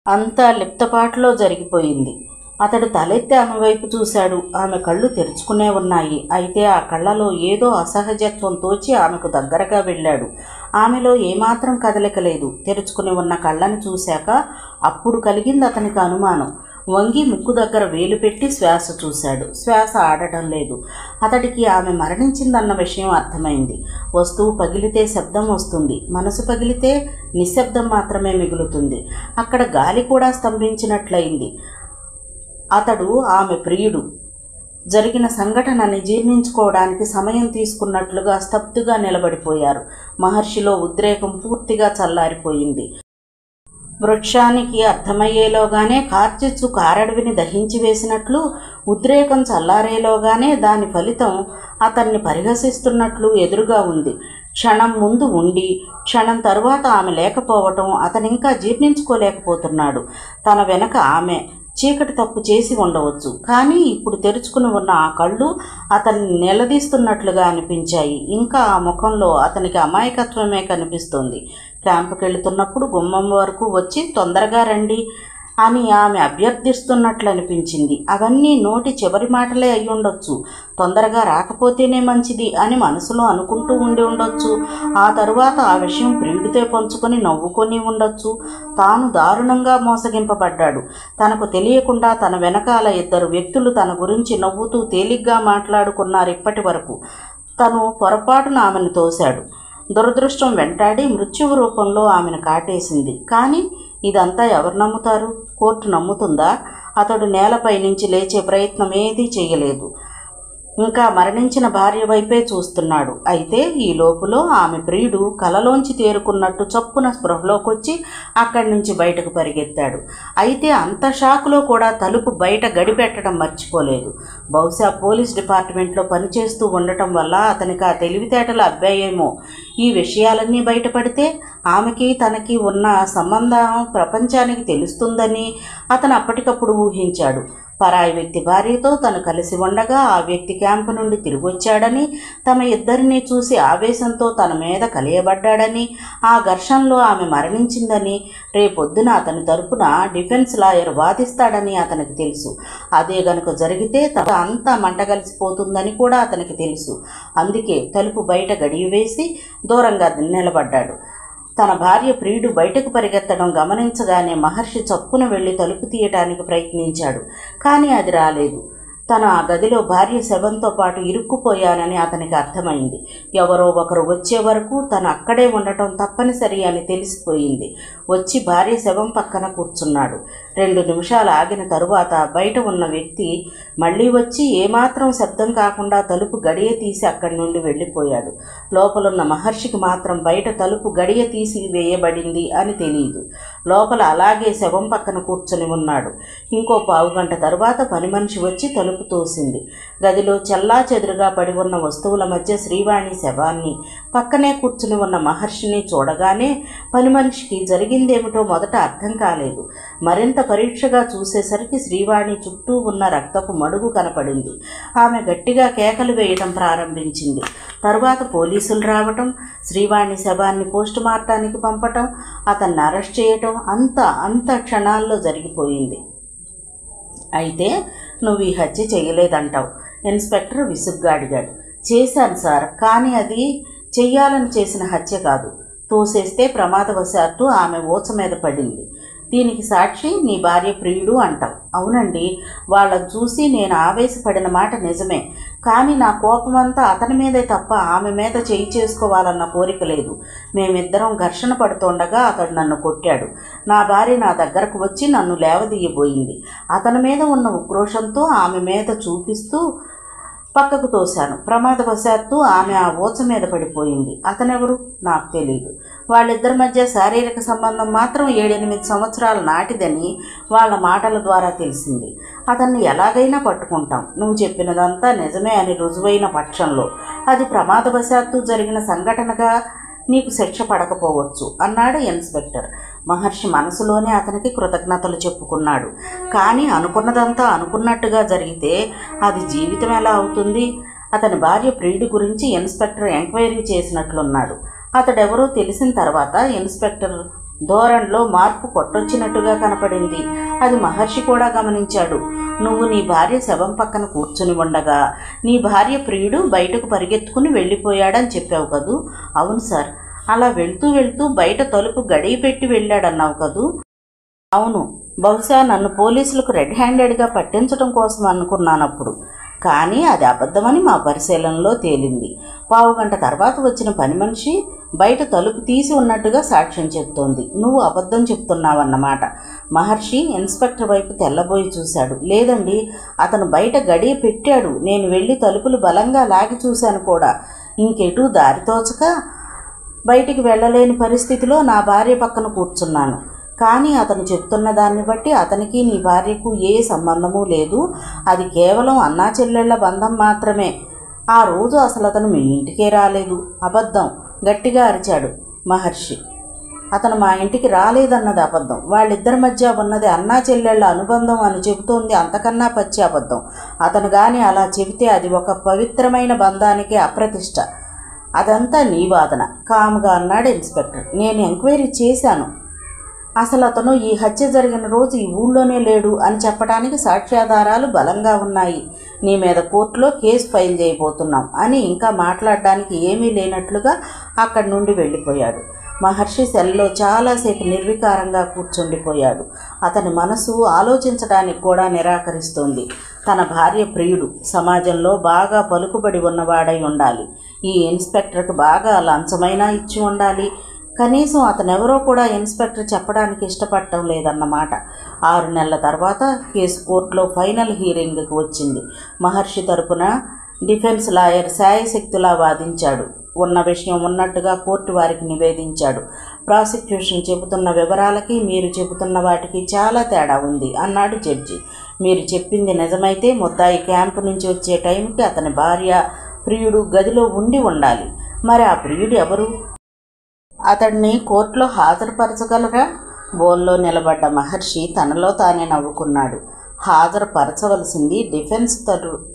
అంతా లిప్తపాటులో జరిగిపోయింది. అతడు తలెత్తి ఆమె వైపు చూశాడు. ఆమె కళ్ళు తెరుచుకునే ఉన్నాయి. అయితే ఆ కళ్ళలో ఏదో అసహజత్వం తోచి ఆమెకు దగ్గరగా వెళ్ళాడు. ఆమెలో ఏమాత్రం కదలిక లేదు. తెరుచుకుని ఉన్న కళ్ళని చూశాక అప్పుడు కలిగింది అతనికి అనుమానం. వంగి ముక్కు దగ్గర వేలు పెట్టి శ్వాస చూశాడు. శ్వాస ఆడటం లేదు. అతడికి ఆమె మరణించిందన్న విషయం అర్థమైంది. వస్తువు పగిలితే శబ్దం వస్తుంది, మనసు పగిలితే నిశ్శబ్దం మాత్రమే మిగులుతుంది. అక్కడ గాలి కూడా స్తంభించినట్లయింది. అతడు ఆమె ప్రియుడు. జరిగిన సంఘటనని జీర్ణించుకోవడానికి సమయం తీసుకున్నట్లుగా స్తబ్దుగా నిలబడిపోయారు. మహర్షిలో ఉద్రేకం పూర్తిగా చల్లారిపోయింది. వృక్షానికి అర్థమయ్యేలోగానే కార్చిచ్చు కారడవిని దహించి వేసినట్లు ఉద్రేకం చల్లారేలోగానే దాని ఫలితం అతన్ని పరిహసిస్తున్నట్లు ఎదురుగా ఉంది. క్షణం ముందు ఉండి క్షణం తరువాత ఆమె లేకపోవటం అతనింకా జీర్ణించుకోలేకపోతున్నాడు. తన వెనక ఆమె చీకటి తప్పు చేసి ఉండవచ్చు, కానీ ఇప్పుడు తెరుచుకుని ఉన్న ఆ కళ్ళు అతన్ని నిలదీస్తున్నట్లుగా అనిపించాయి. ఇంకా ఆ ముఖంలో అతనికి అమాయకత్వమే కనిపిస్తోంది. క్యాంపుకి వెళుతున్నప్పుడు గుమ్మం వరకు వచ్చి తొందరగా రండి అని ఆమె అభ్యర్థిస్తున్నట్లు అనిపించింది. అవన్నీ నోటి చివరి మాటలే అయి ఉండొచ్చు. తొందరగా రాకపోతేనే మంచిది అని మనసులో అనుకుంటూ ఉండి ఉండొచ్చు. ఆ తరువాత ఆ విషయం ప్రియుడితో పంచుకొని నవ్వుకొని ఉండొచ్చు. తాను దారుణంగా మోసగింపబడ్డాడు. తనకు తెలియకుండా తన వెనకాల ఇద్దరు వ్యక్తులు తన గురించి నవ్వుతూ తేలిగ్గా మాట్లాడుకున్నారు. ఇప్పటి వరకు తను పొరపాటున ఆమెను తోశాడు. దురదృష్టం వెంటాడి మృత్యువు రూపంలో ఆమెను కాటేసింది. కానీ ఇదంతా ఎవరు నమ్ముతారు? కోర్టు నమ్ముతుందా? అతడు నేలపై నుంచి లేచే ప్రయత్నం ఏదీ చేయలేదు. ఇంకా మరణించిన భార్య వైపే చూస్తున్నాడు. అయితే ఈ లోపులో ఆమె ప్రియుడు కలలోంచి తేరుకున్నట్టు చప్పున స్పృహలోకొచ్చి అక్కడి నుంచి బయటకు పరిగెత్తాడు. అయితే అంత షాకులో కూడా తలుపు బయట గడిపెట్టడం మర్చిపోలేదు. బహుశా పోలీస్ డిపార్ట్మెంట్లో పనిచేస్తూ ఉండటం వల్ల అతనికి ఆ తెలివితేటలు అబ్బాయేమో. ఈ విషయాలన్నీ బయటపడితే ఆమెకి తనకి ఉన్న సంబంధం ప్రపంచానికి తెలుస్తుందని అతను అప్పటికప్పుడు ఊహించాడు. పరాయి వ్యక్తి భార్యతో తను కలిసి ఉండగా ఆ వ్యక్తి క్యాంపు నుండి తిరిగొచ్చాడని, తమ ఇద్దరిని చూసి ఆవేశంతో తన మీద కలియబడ్డాడని, ఆ ఘర్షణలో ఆమె మరణించిందని, రేపొద్దున అతని తరపున డిఫెన్స్ లాయర్ వాదిస్తాడని అతనికి తెలుసు. అదే గనుక జరిగితే అంతా మంటగలిసిపోతుందని కూడా అతనికి తెలుసు. అందుకే తలుపు బయట గడియ వేసి దూరంగా నిలబడ్డాడు. తన భార్య ప్రియుడు బయటకు పరిగెత్తడం గమనించగానే మహర్షి చప్పున వెళ్ళి తలుపు తీయటానికి ప్రయత్నించాడు. కానీ అది రాలేదు. తను ఆ గదిలో భార్య శవంతో పాటు ఇరుక్కుపోయానని అతనికి అర్థమైంది. ఎవరో ఒకరు వచ్చే వరకు తను అక్కడే ఉండటం తప్పనిసరి అని తెలిసిపోయింది. వచ్చి భార్య శవం పక్కన కూర్చున్నాడు. 2 నిమిషాలు ఆగిన తరువాత బయట ఉన్న వ్యక్తి మళ్ళీ వచ్చి ఏమాత్రం శబ్దం కాకుండా తలుపు గడియ తీసి అక్కడి నుండి వెళ్ళిపోయాడు. లోపలున్న మహర్షికి మాత్రం బయట తలుపు గడియ తీసి వేయబడింది అని తెలియదు. లోపల అలాగే శవం పక్కన కూర్చొని ఉన్నాడు. ఇంకో పావుగంట తరువాత పని మనిషి వచ్చి తలుపు తోసింది. గదిలో చెల్లా చెదురుగా పడి ఉన్న వస్తువుల మధ్య శ్రీవాణి శవాన్ని, పక్కనే కూర్చుని ఉన్న మహర్షిని చూడగానే పని మనిషికి జరిగిందేమిటో మొదట అర్థం కాలేదు. మరింత పరీక్షగా చూసేసరికి శ్రీవాణి చుట్టూ ఉన్న రక్తపు మడుగు కనపడింది. ఆమె గట్టిగా కేకలు వేయటం ప్రారంభించింది. తరువాత పోలీసులు రావటం, శ్రీవాణి శవాన్ని పోస్ట్ మార్టానికి పంపటం, అతన్ని అరెస్ట్ చేయటం అంత క్షణాల్లో జరిగిపోయింది. అయితే నువ్వు ఈ హత్య చేయలేదంటావు, ఇన్స్పెక్టర్ విసుగ్గా అడిగాడు. చేశాను సార్, కానీ అది చెయ్యాలని చేసిన హత్య కాదు. తోసేస్తే ప్రమాదవశాత్తు ఆమె ఊచ మీద పడింది. దీనికి సాక్షి నీ భార్య ప్రియుడు అంటావు. అవునండి, వాళ్ళని చూసి నేను ఆవేశపడిన మాట నిజమే. కానీ నా కోపమంతా అతని మీదే తప్ప ఆమె మీద చేయి చేసుకోవాలన్న కోరిక లేదు. మేమిద్దరం ఘర్షణ పడుతుండగా అతడు నన్ను కొట్టాడు. నా భార్య నా దగ్గరకు వచ్చి నన్ను లేవదీయబోయింది. అతని మీద ఉన్న ఉక్రోషంతో ఆమె మీద చూపిస్తూ పక్కకు తోశాను. ప్రమాదవశాత్తు ఆమె ఆ ఊచ మీద పడిపోయింది. అతనెవరు నాకు తెలియదు. వాళ్ళిద్దరి మధ్య శారీరక సంబంధం మాత్రం 7-8 సంవత్సరాల నాటిదని వాళ్ళ మాటల ద్వారా తెలిసింది. అతన్ని ఎలాగైనా పట్టుకుంటాం. నువ్వు చెప్పినదంతా నిజమే అని రుజువైన పక్షంలో అది ప్రమాదవశాత్తు జరిగిన సంఘటనగా నీకు శిక్ష పడకపోవచ్చు అన్నాడు ఇన్స్పెక్టర్. మహర్షి మనసులోనే అతనికి కృతజ్ఞతలు చెప్పుకున్నాడు. కానీ అనుకున్నదంతా అనుకున్నట్టుగా జరిగితే అది జీవితం ఎలా అవుతుంది? అతని భార్య ప్రియుడి గురించి ఇన్స్పెక్టర్ ఎంక్వైరీ చేసినట్లున్నాడు. అతడెవరో తెలిసిన తర్వాత ఇన్స్పెక్టర్ ధోరణిలో మార్పు కొట్టొచ్చినట్టుగా కనపడింది. అది మహర్షి కూడా గమనించాడు. నువ్వు నీ భార్య శవం పక్కన కూర్చుని ఉండగా నీ భార్య ప్రియుడు బయటకు పరిగెత్తుకుని వెళ్ళిపోయాడని చెప్పావు కదూ? అవును సార్. అలా వెళ్తూ బయట తలుపు గడియ పెట్టి వెళ్ళాడన్నావు కదూ? అవును. బహుశా నన్ను పోలీసులకు రెడ్ హ్యాండెడ్గా పట్టించడం కోసం అనుకున్నానప్పుడు. కానీ అది అబద్ధమని మా పరిశీలనలో తేలింది. పావుగంట తర్వాత వచ్చిన పని మనిషి బయట తలుపు తీసి ఉన్నట్టుగా సాక్ష్యం చెప్తోంది. నువ్వు అబద్ధం చెప్తున్నావన్నమాట. మహర్షి ఇన్స్పెక్టర్ వైపు తెల్లబోయి చూశాడు. లేదండి, అతను బయట గడియ పెట్టాడు. నేను వెళ్ళి తలుపులు బలంగా లాగి చూశాను కూడా. ఇంకెటూ దారి తోచక బయటికి వెళ్ళలేని పరిస్థితిలో నా భార్య పక్కన కూర్చున్నాను. కానీ అతను చెప్తున్న దాన్ని బట్టి అతనికి నీ భార్యకు ఏ సంబంధమూ లేదు. అది కేవలం అన్నా చెల్లెళ్ల బంధం మాత్రమే. ఆ రోజు అసలు అతను మీ ఇంటికే రాలేదు. అబద్ధం, గట్టిగా అరిచాడు మహర్షి. అతను మా ఇంటికి రాలేదన్నది అబద్ధం. వాళ్ళిద్దరి మధ్య ఉన్నది అన్నా చెల్లెళ్ల అనుబంధం అని చెబుతోంది అంతకన్నా పచ్చి అబద్ధం. అతను గాని అలా చెబితే అది ఒక పవిత్రమైన బంధానికి అప్రతిష్ట. అదంతా నీ వాదన, కాముగా అన్నాడు ఇన్స్పెక్టర్. నేను ఎంక్వైరీ చేశాను. అసలు అతను ఈ హత్య జరిగిన రోజు ఈ ఊళ్ళోనే లేడు అని చెప్పడానికి సాక్ష్యాధారాలు బలంగా ఉన్నాయి. నీ మీద కోర్టులో కేసు ఫైల్ చేయబోతున్నాం అని ఇంకా మాట్లాడడానికి ఏమీ లేనట్లుగా అక్కడి నుండి వెళ్ళిపోయాడు. మహర్షి సెల్లో చాలాసేపు నిర్వికారంగా కూర్చుండిపోయాడు. అతని మనసు ఆలోచించడానికి కూడా నిరాకరిస్తోంది. తన భార్య ప్రియుడు సమాజంలో బాగా పలుకుబడి ఉన్నవాడై ఉండాలి. ఈ ఇన్స్పెక్టర్కి బాగా లంచమైనా ఇచ్చి ఉండాలి. కనీసం అతనెవరో కూడా ఇన్స్పెక్టర్ చెప్పడానికి ఇష్టపడటం లేదన్నమాట. 6 నెలల తర్వాత కేసు కోర్టులో ఫైనల్ హీరింగ్కి వచ్చింది. మహర్షి తరపున డిఫెన్స్ లాయర్ శాయశక్తులా వాదించాడు. ఉన్న విషయం ఉన్నట్టుగా కోర్టు వారికి నివేదించాడు. ప్రాసిక్యూషన్ చెబుతున్న వివరాలకి మీరు చెబుతున్న వాటికి చాలా తేడా ఉంది అన్నాడు జడ్జి. మీరు చెప్పింది నిజమైతే ముద్దాయి క్యాంపు నుంచి వచ్చే టైంకి అతని భార్య ప్రియుడు గదిలో ఉండి ఉండాలి. మరి ఆ ప్రియుడు ఎవరు? అతడిని కోర్టులో హాజరుపరచగలరా? బోన్లో నిలబడ్డ మహర్షి తనలో తానే నవ్వుకున్నాడు. హాజరుపరచవలసింది డిఫెన్స్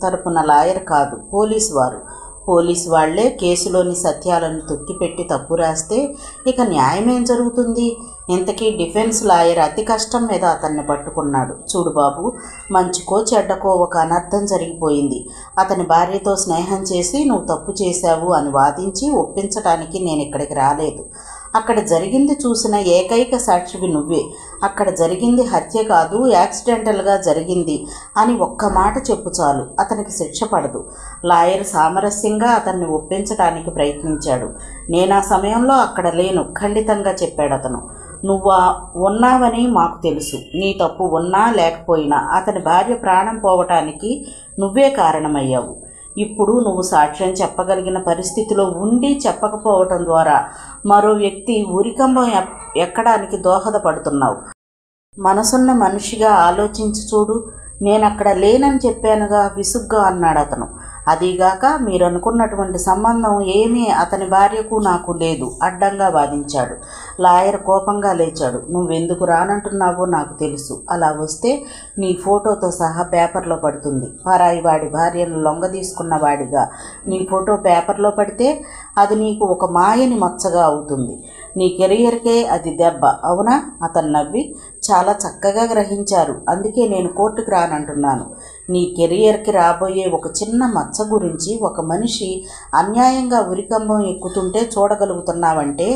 తరపున లాయర్ కాదు, పోలీసు వారు. పోలీసు వాళ్లే కేసులోని సత్యాలను తొక్కిపెట్టి తప్పు రాస్తే ఇక న్యాయమేం జరుగుతుంది? ఇంతకీ డిఫెన్స్ లాయర్ అతి కష్టం మీద అతన్ని పట్టుకున్నాడు. చూడు బాబు, మంచికో చెడ్డకో ఒక అనర్థం జరిగిపోయింది. అతని భార్యతో స్నేహం చేసి నువ్వు తప్పు చేశావు అని వాదించి ఒప్పించడానికి నేను ఇక్కడికి రాలేదు. అక్కడ జరిగింది చూసిన ఏకైక సాక్షివి నువ్వే. అక్కడ జరిగింది హత్య కాదు, యాక్సిడెంటల్గా జరిగింది అని ఒక్క మాట చెప్పు చాలు, అతనికి శిక్ష పడదు. లాయర్ సామరస్యంగా అతన్ని ఒప్పించడానికి ప్రయత్నించాడు. నేను ఆ సమయంలో అక్కడ లేను, ఖండితంగా చెప్పాడు అతను. నువ్వు ఉన్నావని మాకు తెలుసు. నీ తప్పు ఉన్నా లేకపోయినా అతని భార్య ప్రాణం పోవటానికి నువ్వే కారణమయ్యావు. ఇప్పుడు నువ్వు సాక్ష్యం చెప్పగలిగిన పరిస్థితిలో ఉండి చెప్పకపోవటం ద్వారా మరో వ్యక్తి ఉరికంబం ఎక్కడానికి దోహదపడుతున్నావు. మనసున్న మనిషిగా ఆలోచించి చూడు. నేనక్కడ లేనని చెప్పానుగా, విసుగ్గా అన్నాడు అతను. అదీగాక మీరు అనుకున్నటువంటి సంబంధం ఏమీ అతని భార్యకు నాకు లేదు, అడ్డంగా వాదించాడు. లాయర్ కోపంగా లేచాడు. నువ్వెందుకు రానంటున్నావో నాకు తెలుసు. అలా వస్తే నీ ఫోటోతో సహా పేపర్లో పడుతుంది. పరాయి వాడి భార్యను లొంగదీసుకున్న వాడిగా నీ ఫోటో పేపర్లో పడితే అది నీకు ఒక మాయని మచ్చగా అవుతుంది. నీ కెరియర్కే అది దెబ్బ, అవునా? అతను నవ్వి, చాలా చక్కగా గ్రహించారు, అందుకే నేను కోర్టుకు రానంటున్నాను. నీ కెరియర్కి రాబోయే ఒక చిన్న మచ్చ గురించి ఒక మనిషి అన్యాయంగా ఉరికంబం ఎక్కుతుంటే చూడగలుగుతున్నావంటే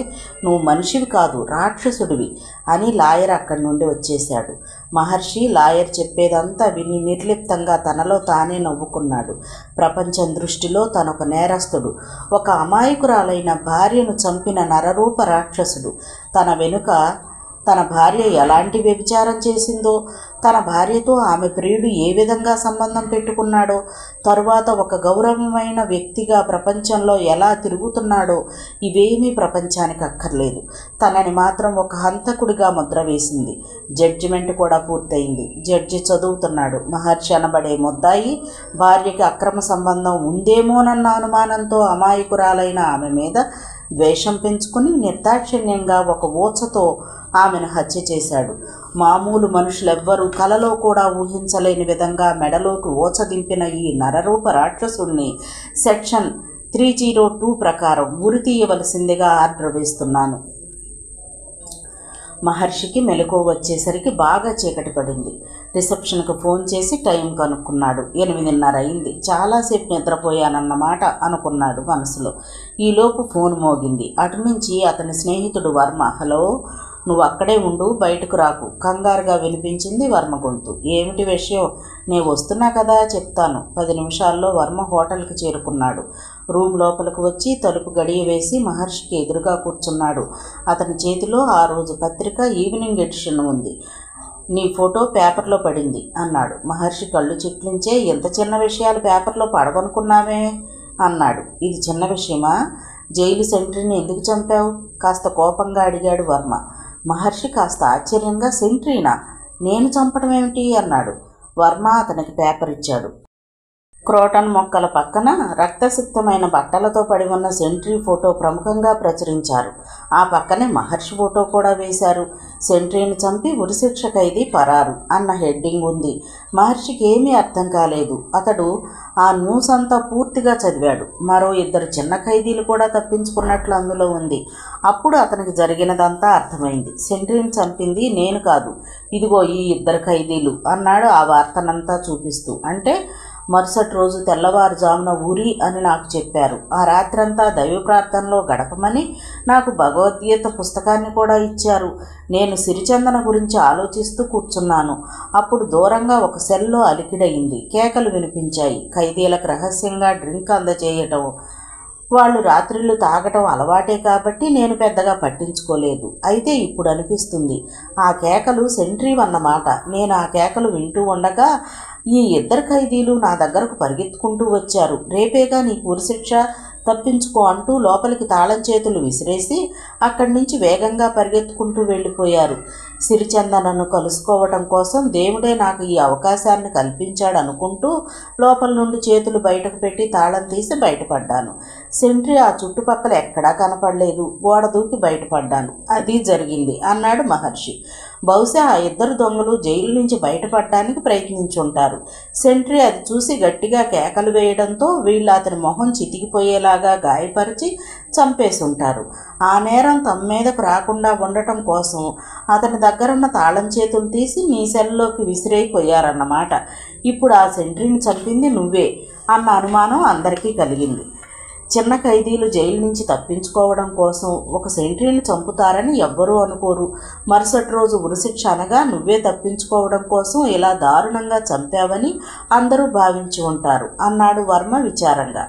నువ్వు మనిషివి కాదు, రాక్షసుడివి అని లాయర్ అక్కడి నుండి వచ్చేశాడు. మహర్షి లాయర్ చెప్పేదంతా విని నిర్లిప్తంగా తనలో తానే నవ్వుకున్నాడు. ప్రపంచం దృష్టిలో తనొక నేరస్తుడు, ఒక అమాయకురాలైన భార్యను చంపిన నరరూప రాక్షసుడు. తన వెనుక తన భార్య ఎలాంటి వ్యభిచారం చేసిందో, తన భార్యతో ఆమె ప్రియుడు ఏ విధంగా సంబంధం పెట్టుకున్నాడో, తరువాత ఒక గౌరవమైన వ్యక్తిగా ప్రపంచంలో ఎలా తిరుగుతున్నాడో ఇవేమీ ప్రపంచానికి అక్కర్లేదు. తనని మాత్రం ఒక హంతకుడిగా ముద్ర వేసింది. జడ్జిమెంట్ కూడా పూర్తయింది. జడ్జి చదువుతున్నాడు. మహర్షి అనబడే ముద్దాయి భార్యకి అక్రమ సంబంధం ఉందేమోనన్న అనుమానంతో అమాయకురాలైన ఆమె మీద ద్వేషం పెంచుకుని నిర్దాక్షిణ్యంగా ఒక ఊచతో ఆమెను హత్య చేశాడు. మామూలు మనుషులెవ్వరూ కలలో కూడా ఊహించలేని విధంగా మెడలోకి ఊచ దింపిన ఈ నరరూప రాక్షసుల్ని సెక్షన్ 302 ప్రకారం ఉరి తీయవలసిందిగా ఆర్డర్ వేస్తున్నాను. మహర్షికి మెలకువ వచ్చేసరికి బాగా చీకటి పడింది. రిసెప్షన్కు ఫోన్ చేసి టైం కనుక్కున్నాడు. 8:30 అయింది. చాలాసేపు నిద్రపోయానన్నమాట అనుకున్నాడు మనసులో. ఈలోపు ఫోన్ మోగింది. అటు నుంచి అతని స్నేహితుడు వర్మ. హలో, నువ్వు అక్కడే ఉండు, బయటకు రాకు, కంగారుగా వినిపించింది వర్మ గొంతు. ఏమిటి విషయం? నేను వస్తున్నా కదా, చెప్తాను. 10 నిమిషాల్లో వర్మ హోటల్కి చేరుకున్నాడు. రూమ్ లోపలికి వచ్చి తలుపు గడియ వేసి మహర్షికి ఎదురుగా కూర్చున్నాడు. అతని చేతిలో ఆ రోజు పత్రిక ఈవినింగ్ ఎడిషన్ ఉంది. నీ ఫోటో పేపర్లో పడింది అన్నాడు. మహర్షి కళ్ళు చిట్లించే, ఎంత చిన్న విషయాలు పేపర్లో పడవనుకున్నావే అన్నాడు. ఇది చిన్న విషయమా? జైలు సెంట్రీని ఎందుకు చంపావు? కాస్త కోపంగా అడిగాడు వర్మ. మహర్షి కాస్త ఆశ్చర్యంగా, సెంట్రీనా? నేను చంపడం ఏమిటి అన్నాడు. వర్మ అతనికి పేపర్ ఇచ్చాడు. క్రోటన్ మొక్కల పక్కన రక్తసిక్తమైన బట్టలతో పడి ఉన్న సెంట్రీ ఫోటో ప్రముఖంగా ప్రచురించారు. ఆ పక్కనే మహర్షి ఫోటో కూడా వేశారు. సెంట్రీని చంపి ఉరిశిక్ష ఖైదీ పరారు అన్న హెడ్డింగ్ ఉంది. మహర్షికి ఏమీ అర్థం కాలేదు. అతడు ఆ న్యూస్ అంతా పూర్తిగా చదివాడు. మరో 2 చిన్న ఖైదీలు కూడా తప్పించుకున్నట్లు అందులో ఉంది. అప్పుడు అతనికి జరిగినదంతా అర్థమైంది. సెంట్రీని చంపింది నేను కాదు, ఇదిగో ఈ 2 ఖైదీలు అన్నాడు ఆ వార్తనంతా చూపిస్తూ. అంటే మరుసటి రోజు తెల్లవారుజామున ఉరి అని నాకు చెప్పారు. ఆ రాత్రంతా దైవ ప్రార్థనలో గడపమని నాకు భగవద్గీత పుస్తకాన్ని కూడా ఇచ్చారు. నేను సిరిచందన గురించి ఆలోచిస్తూ కూర్చున్నాను. అప్పుడు దూరంగా ఒక సెల్లో అలికిడయింది. కేకలు వినిపించాయి. ఖైదీలకు రహస్యంగా డ్రింక్ అందజేయటం, వాళ్ళు రాత్రిళ్ళు తాగటం అలవాటే కాబట్టి నేను పెద్దగా పట్టించుకోలేదు. అయితే ఇప్పుడు అనిపిస్తుంది, ఆ కేకలు సెంట్రీవన్నమాట. నేను ఆ కేకలు వింటూ ఉండగా ఈ 2 ఖైదీలు నా దగ్గరకు పరిగెత్తుకుంటూ వచ్చారు. రేపేగా నీకు ఉరిశిక్ష, తప్పించుకో అంటూ లోపలికి తాళం చేతులు విసిరేసి అక్కడి నుంచి వేగంగా పరిగెత్తుకుంటూ వెళ్ళిపోయారు. సిరిచందనను కలుసుకోవటం కోసం దేవుడే నాకు ఈ అవకాశాన్ని కల్పించాడు అనుకుంటూ లోపల నుండి చేతులు బయటకు పెట్టి తాళం తీసి బయటపడ్డాను. సెంట్రీ ఆ చుట్టుపక్కల ఎక్కడా కనపడలేదు. గోడ దూకి బయటపడ్డాను. అది జరిగింది అన్నాడు మహర్షి. బహుశా ఆ 2 దొంగలు జైలు నుంచి బయటపడడానికి ప్రయత్నించుంటారు. సెంట్రీ అది చూసి గట్టిగా కేకలు వేయడంతో వీళ్ళు అతని మొహం చితికిపోయేలాగా గాయపరిచి చంపేసుంటారు. ఆ నేరం తమ మీదకు రాకుండా ఉండటం కోసం అతని దగ్గరున్న తాళం చేతులు తీసి నీ సెల్లోకి విసిరైపోయారన్నమాట. ఇప్పుడు ఆ సెంట్రీని చంపింది నువ్వే అన్న అనుమానం అందరికీ కలిగింది. చిన్న ఖైదీలు జైలు నుంచి తప్పించుకోవడం కోసం ఒక సెంట్రీని చంపుతారని ఎవ్వరూ అనుకోరు. మరుసటి రోజు ఉరిశిక్ష అనగా నువ్వే తప్పించుకోవడం కోసం ఇలా దారుణంగా చంపావని అందరూ భావించి ఉంటారు అన్నాడు వర్మ విచారంగా.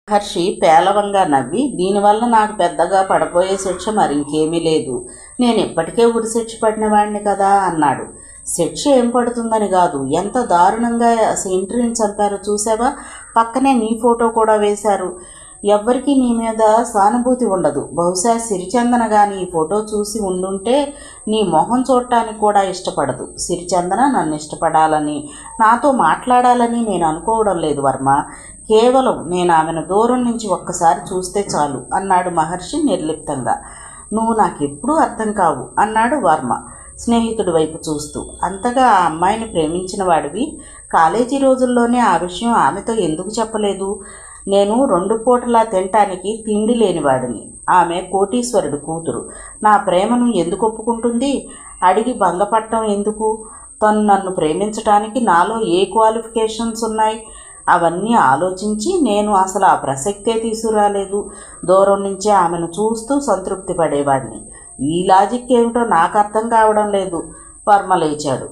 మహర్షి పేలవంగా నవ్వి, దీనివల్ల నాకు పెద్దగా పడబోయే శిక్ష మరింకేమీ లేదు, నేను ఇప్పటికే ఉరి శిక్ష పడిన వాడిని కదా అన్నాడు. శిక్ష ఏం పడుతుందని కాదు, ఎంత దారుణంగా సెంట్రీని చంపారో చూసావా? పక్కనే నీ ఫోటో కూడా వేశారు. ఎవ్వరికీ నీ మీద సానుభూతి ఉండదు. బహుశా సిరిచందన గాని ఈ ఫోటో చూసి ఉండుంటే నీ మొహం చూడటానికి కూడా ఇష్టపడదు. సిరిచందన నన్ను ఇష్టపడాలని, నాతో మాట్లాడాలని నేను అనుకోవడం లేదు వర్మ. కేవలం నేను ఆమెను దూరం నుంచి ఒక్కసారి చూస్తే చాలు అన్నాడు మహర్షి నిర్లిప్తంగా. నువ్వు నాకెప్పుడూ అర్థం కావు అన్నాడు వర్మ స్నేహితుడి వైపు చూస్తూ. అంతగా ఆ అమ్మాయిని ప్రేమించిన వాడివి కాలేజీ రోజుల్లోనే ఆ విషయం ఆమెతో ఎందుకు చెప్పలేదు? నేను 2 పూటలా తినటానికి తిండి లేనివాడిని. ఆమె కోటీశ్వరుడు కూతురు. నా ప్రేమను ఎందుకు ఒప్పుకుంటుంది? అడిగి భంగపడటం ఎందుకు? తను నన్ను ప్రేమించటానికి నాలో ఏ క్వాలిఫికేషన్స్ ఉన్నాయి? అవన్నీ ఆలోచించి నేను అసలు ఆ ప్రసక్తే తీసుకురాలేదు. దూరం నుంచే ఆమెను చూస్తూ సంతృప్తి పడేవాడిని. ఈ లాజిక్ ఏమిటో నాకు అర్థం కావడం లేదు. వర్మ లేచాడు.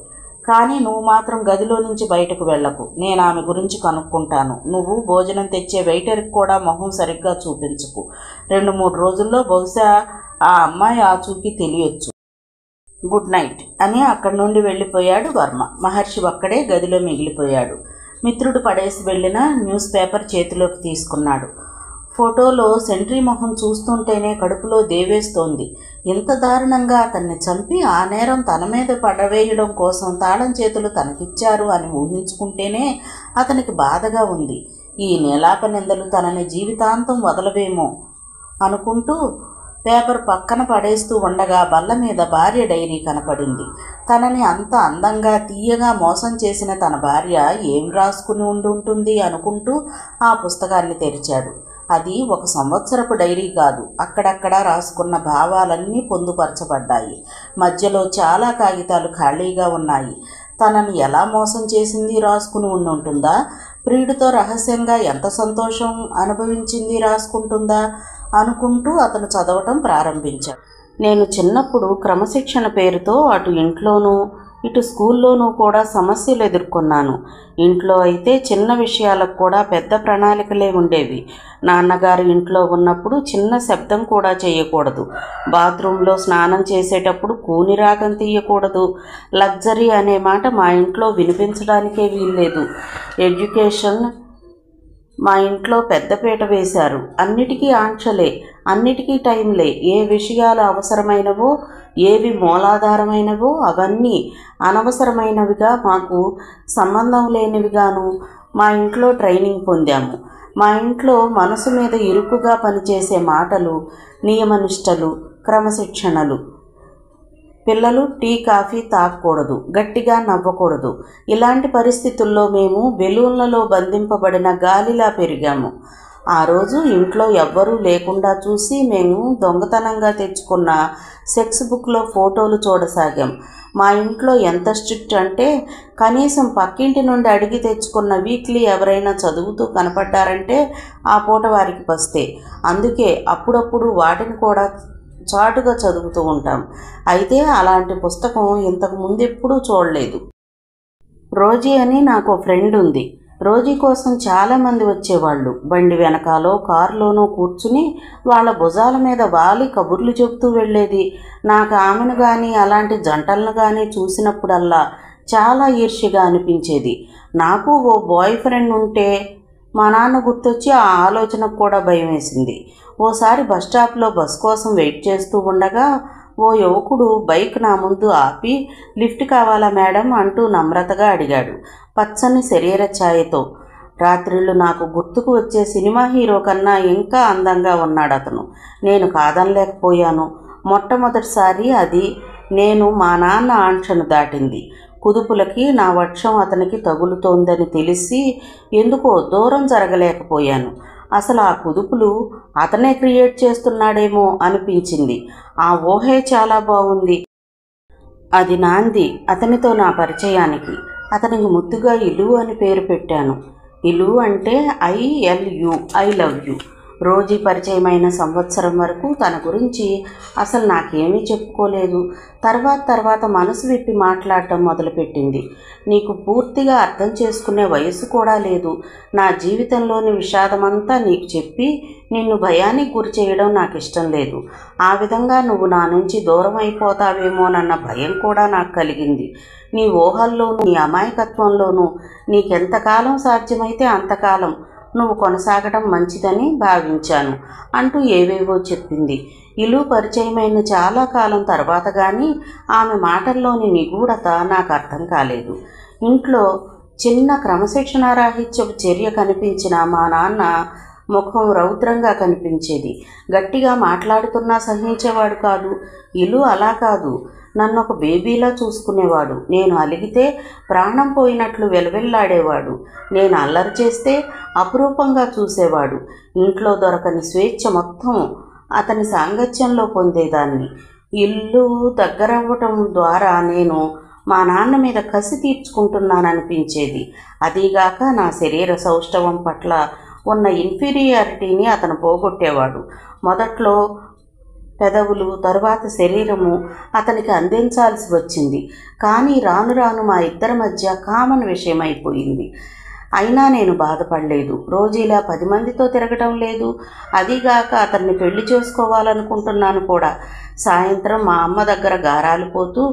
కానీ నువ్వు మాత్రం గదిలో నుంచి బయటకు వెళ్ళకు. నేను ఆమె గురించి కనుక్కుంటాను. నువ్వు భోజనం తెచ్చే వెయిటర్కి కూడా మొహం సరిగ్గా చూపించకు. 2-3 రోజుల్లో బహుశా ఆ అమ్మాయి ఆచూకీ తెలియొచ్చు. గుడ్ నైట్ అని అక్కడి నుండి వెళ్ళిపోయాడు వర్మ. మహర్షి ఒక్కడే గదిలో మిగిలిపోయాడు. మిత్రుడు పడేసి వెళ్ళిన న్యూస్ పేపర్ చేతిలోకి తీసుకున్నాడు. ఫోటోలో సెంట్రీ మొహం చూస్తుంటేనే కడుపులో దేవేస్తోంది. ఇంత దారుణంగా అతన్ని చంపి ఆ నేరం తన మీద పడవేయడం కోసం తాళం చేతులు తనకిచ్చారు అని ఊహించుకుంటేనే అతనికి బాధగా ఉంది. ఈ నీలాప నిందలు తనని జీవితాంతం వదలవేమో అనుకుంటూ పేపర్ పక్కన పడేస్తూ ఉండగా బల్ల మీద భార్య డైరీ కనపడింది. తనని అంత అందంగా తీయగా మోసం చేసిన తన భార్య ఏం రాసుకుని ఉండుంటుంది అనుకుంటూ ఆ పుస్తకాన్ని తెరిచాడు. అది 1 సంవత్సరపు డైరీ కాదు. అక్కడక్కడ రాసుకున్న భావాలన్నీ పొందుపరచబడ్డాయి. మధ్యలో చాలా కాగితాలు ఖాళీగా ఉన్నాయి. తనని ఎలా మోసం చేసింది రాసుకుని ఉంటుందా? ప్రియుడితో రహస్యంగా ఎంత సంతోషం అనుభవించింది రాసుకుంటుందా అనుకుంటూ అతను చదవటం ప్రారంభించాడు. నేను చిన్నప్పుడు క్రమశిక్షణ పేరుతో అటు ఇంట్లోనూ ఇటు స్కూల్లోనూ కూడా సమస్యలు ఎదుర్కొన్నాను. ఇంట్లో అయితే చిన్న విషయాలకు కూడా పెద్ద ప్రణాళికలే ఉండేవి. నాన్నగారు ఇంట్లో ఉన్నప్పుడు చిన్న శబ్దం కూడా చేయకూడదు. బాత్రూంలో స్నానం చేసేటప్పుడు కూని రాగం తీయకూడదు. లగ్జరీ అనే మాట మా ఇంట్లో వినిపించడానికే వీల్లేదు. ఎడ్యుకేషన్ మా ఇంట్లో పెద్దపీట వేశారు. అన్నిటికీ ఆంక్షలే, అన్నిటికీ టైంలే. ఏ విషయాలు అవసరమైనవో, ఏవి మూలాధారమైనవో అవన్నీ అనవసరమైనవిగా, మాకు సంబంధం లేనివిగాను మా ఇంట్లో ట్రైనింగ్ పొందాము. మా ఇంట్లో మనసు మీద ఇరుకుగా పనిచేసే మాటలు, నియమనిష్టలు, క్రమశిక్షణలు. పిల్లలు టీ కాఫీ తాగకూడదు, గట్టిగా నవ్వకూడదు. ఇలాంటి పరిస్థితుల్లో మేము బెలూన్లలో బంధింపబడిన గాలిలా పెరిగాము. ఆ రోజు ఇంట్లో ఎవ్వరూ లేకుండా చూసి మేము దొంగతనంగా తెచ్చుకున్న సెక్స్ బుక్లో ఫోటోలు చూడసాగాం. మా ఇంట్లో ఎంత స్ట్రిక్ట్ అంటే కనీసం పక్కింటి నుండి అడిగి తెచ్చుకున్న వీక్లీ ఎవరైనా చదువుతూ కనపడ్డారంటే ఆ పూట వారికి పస్తే. అందుకే అప్పుడప్పుడు వాటిని కూడా చాటుగా చదువుతూ ఉంటాం. అయితే అలాంటి పుస్తకం ఇంతకు ముందెప్పుడూ చూడలేదు. రోజీ అని నాకు ఫ్రెండ్ ఉంది. రోజీ కోసం చాలామంది వచ్చేవాళ్ళు. బండి వెనకాలో కారులోనూ కూర్చుని వాళ్ళ భుజాల మీద వాలి కబుర్లు చెబుతూ వెళ్ళేది. నాకు ఆమెను కానీ అలాంటి జంటలను కానీ చూసినప్పుడల్లా చాలా ఈర్ష్యగా అనిపించేది. నాకు ఓ బాయ్ ఫ్రెండ్ ఉంటే మా నాన్న గుర్తొచ్చి ఆ ఆలోచనకు కూడా భయం వేసింది. ఓసారి బస్టాప్లో బస్ కోసం వెయిట్ చేస్తూ ఉండగా ఓ యువకుడు బైక్ నా ముందు ఆపి, లిఫ్ట్ కావాలా మేడం అంటూ నమ్రతగా అడిగాడు. పచ్చని శరీర ఛాయతో. రాత్రిళ్ళు నాకు గుర్తుకు వచ్చే సినిమా హీరో కన్నా ఇంకా అందంగా ఉన్నాడు అతను. నేను కాదనలేకపోయాను. మొట్టమొదటిసారి అది నేను మా నాన్న ఆంక్షను దాటింది. కుదుపులకి నా వక్షం అతనికి తగులుతోందని తెలిసి ఎందుకో దూరం జరగలేకపోయాను. అసలు ఆ కుదుపులు అతనే క్రియేట్ చేస్తున్నాడేమో అనిపించింది. ఆ ఊహే చాలా బాగుంది. అది నాంది అతనితో నా పరిచయానికి. అతనికి ముద్దుగా ఇలు అని పేరు పెట్టాను. ఇలు అంటే ILU, I love you. Rosie పరిచయమైన సంవత్సరం వరకు తన గురించి అసలు నాకేమీ చెప్పుకోలేదు. తర్వాత మనసు విప్పి మాట్లాడటం మొదలుపెట్టింది. నీకు పూర్తిగా అర్థం చేసుకునే వయసు కూడా లేదు. నా జీవితంలోని విషాదమంతా నీకు చెప్పి నిన్ను భయానికి గురి చేయడం నాకు ఇష్టం లేదు. ఆ విధంగా నువ్వు నా నుంచి దూరం అయిపోతావేమోనన్న భయం కూడా నాకు కలిగింది. నీ ఊహల్లోనూ నీ అమాయకత్వంలోనూ నీకెంతకాలం సాధ్యమైతే అంతకాలం నువ్వు కొనసాగడం మంచిదని భావించాను అంటూ ఏవేవో చెప్పింది. ఇల్లు పరిచయమైన చాలా కాలం తర్వాత కానీ ఆమె మాటల్లోని నిగూఢత నాకు అర్థం కాలేదు. ఇంట్లో చిన్న క్రమశిక్షణారాహిత్యపు చర్య కనిపించిన మా నాన్న ముఖం రౌద్రంగా కనిపించేది. గట్టిగా మాట్లాడుతున్నా సహించేవాడు కాదు. ఇల్లు అలా కాదు, నన్ను ఒక బేబీలా చూసుకునేవాడు. నేను అలిగితే ప్రాణం పోయినట్లు వెలవెల్లాడేవాడు. నేను అల్లరి చేస్తే అపురూపంగా చూసేవాడు. ఇంట్లో దొరకని స్వేచ్ఛ మొత్తం అతని సాంగత్యంలో పొందేదాన్ని. ఇల్లు దగ్గరవ్వటం ద్వారా నేను మా నాన్న మీద కసి తీర్చుకుంటున్నాననిపించేది. అదీగాక నా శరీర సౌష్ఠవం పట్ల ఉన్న ఇన్ఫీరియారిటీని అతను పోగొట్టేవాడు. మొదట్లో పెదవులు, తరువాత శరీరము అతనికి అందించాల్సి వచ్చింది. కానీ రాను రాను మా ఇద్దరి మధ్య కామన్ విషయం అయిపోయింది. అయినా నేను బాధపడలేదు. రోజీలా 10 మందితో తిరగటం లేదు. అదీగాక అతన్ని పెళ్లి చేసుకోవాలనుకుంటున్నాను కూడా. సాయంత్రం మా అమ్మ దగ్గర గారాలు పోతూ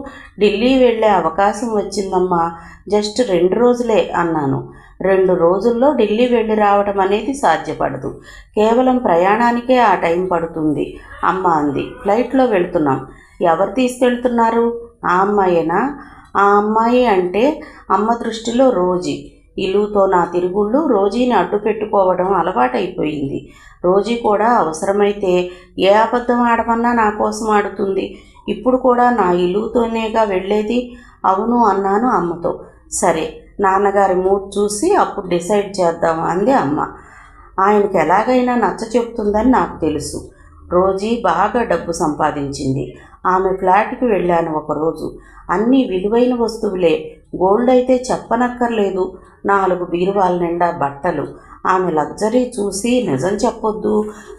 ఢిల్లీ వెళ్ళే అవకాశం వచ్చిందమ్మా, జస్ట్ 2 రోజులే అన్నాను. 2 రోజుల్లో ఢిల్లీ వెళ్ళి రావడం అనేది సాధ్యపడదు. కేవలం ప్రయాణానికే ఆ టైం పడుతుంది అమ్మ అంది. ఫ్లైట్లో వెళుతున్నాం. ఎవరు తీసుకెళ్తున్నారు? ఆ అమ్మాయేనా? ఆ అమ్మాయి అంటే అమ్మ దృష్టిలో రోజీ. ఇల్లుతో నా తిరుగుళ్ళు రోజీని అడ్డు పెట్టుకోవడం అలవాటైపోయింది. రోజీ కూడా అవసరమైతే ఏ అబద్ధం ఆడమన్నా నా కోసం ఆడుతుంది. ఇప్పుడు కూడా నా ఇల్లుతోనేగా వెళ్ళేది. అవును అన్నాను అమ్మతో. సరే, నాన్నగారి మూడ్ చూసి అప్పుడు డిసైడ్ చేద్దాం అంది అమ్మ. ఆయనకి ఎలాగైనా నచ్చ చెప్తుందని నాకు తెలుసు. రోజీ బాగా డబ్బు సంపాదించింది. ఆమె ఫ్లాట్కి వెళ్ళాను ఒకరోజు. అన్నీ విలువైన వస్తువులే. గోల్డ్ అయితే చెప్పనక్కర్లేదు. 4 బీరువాల నిండా బట్టలు. ఆమె లగ్జరీ చూసి నిజం చెప్పొద్దు,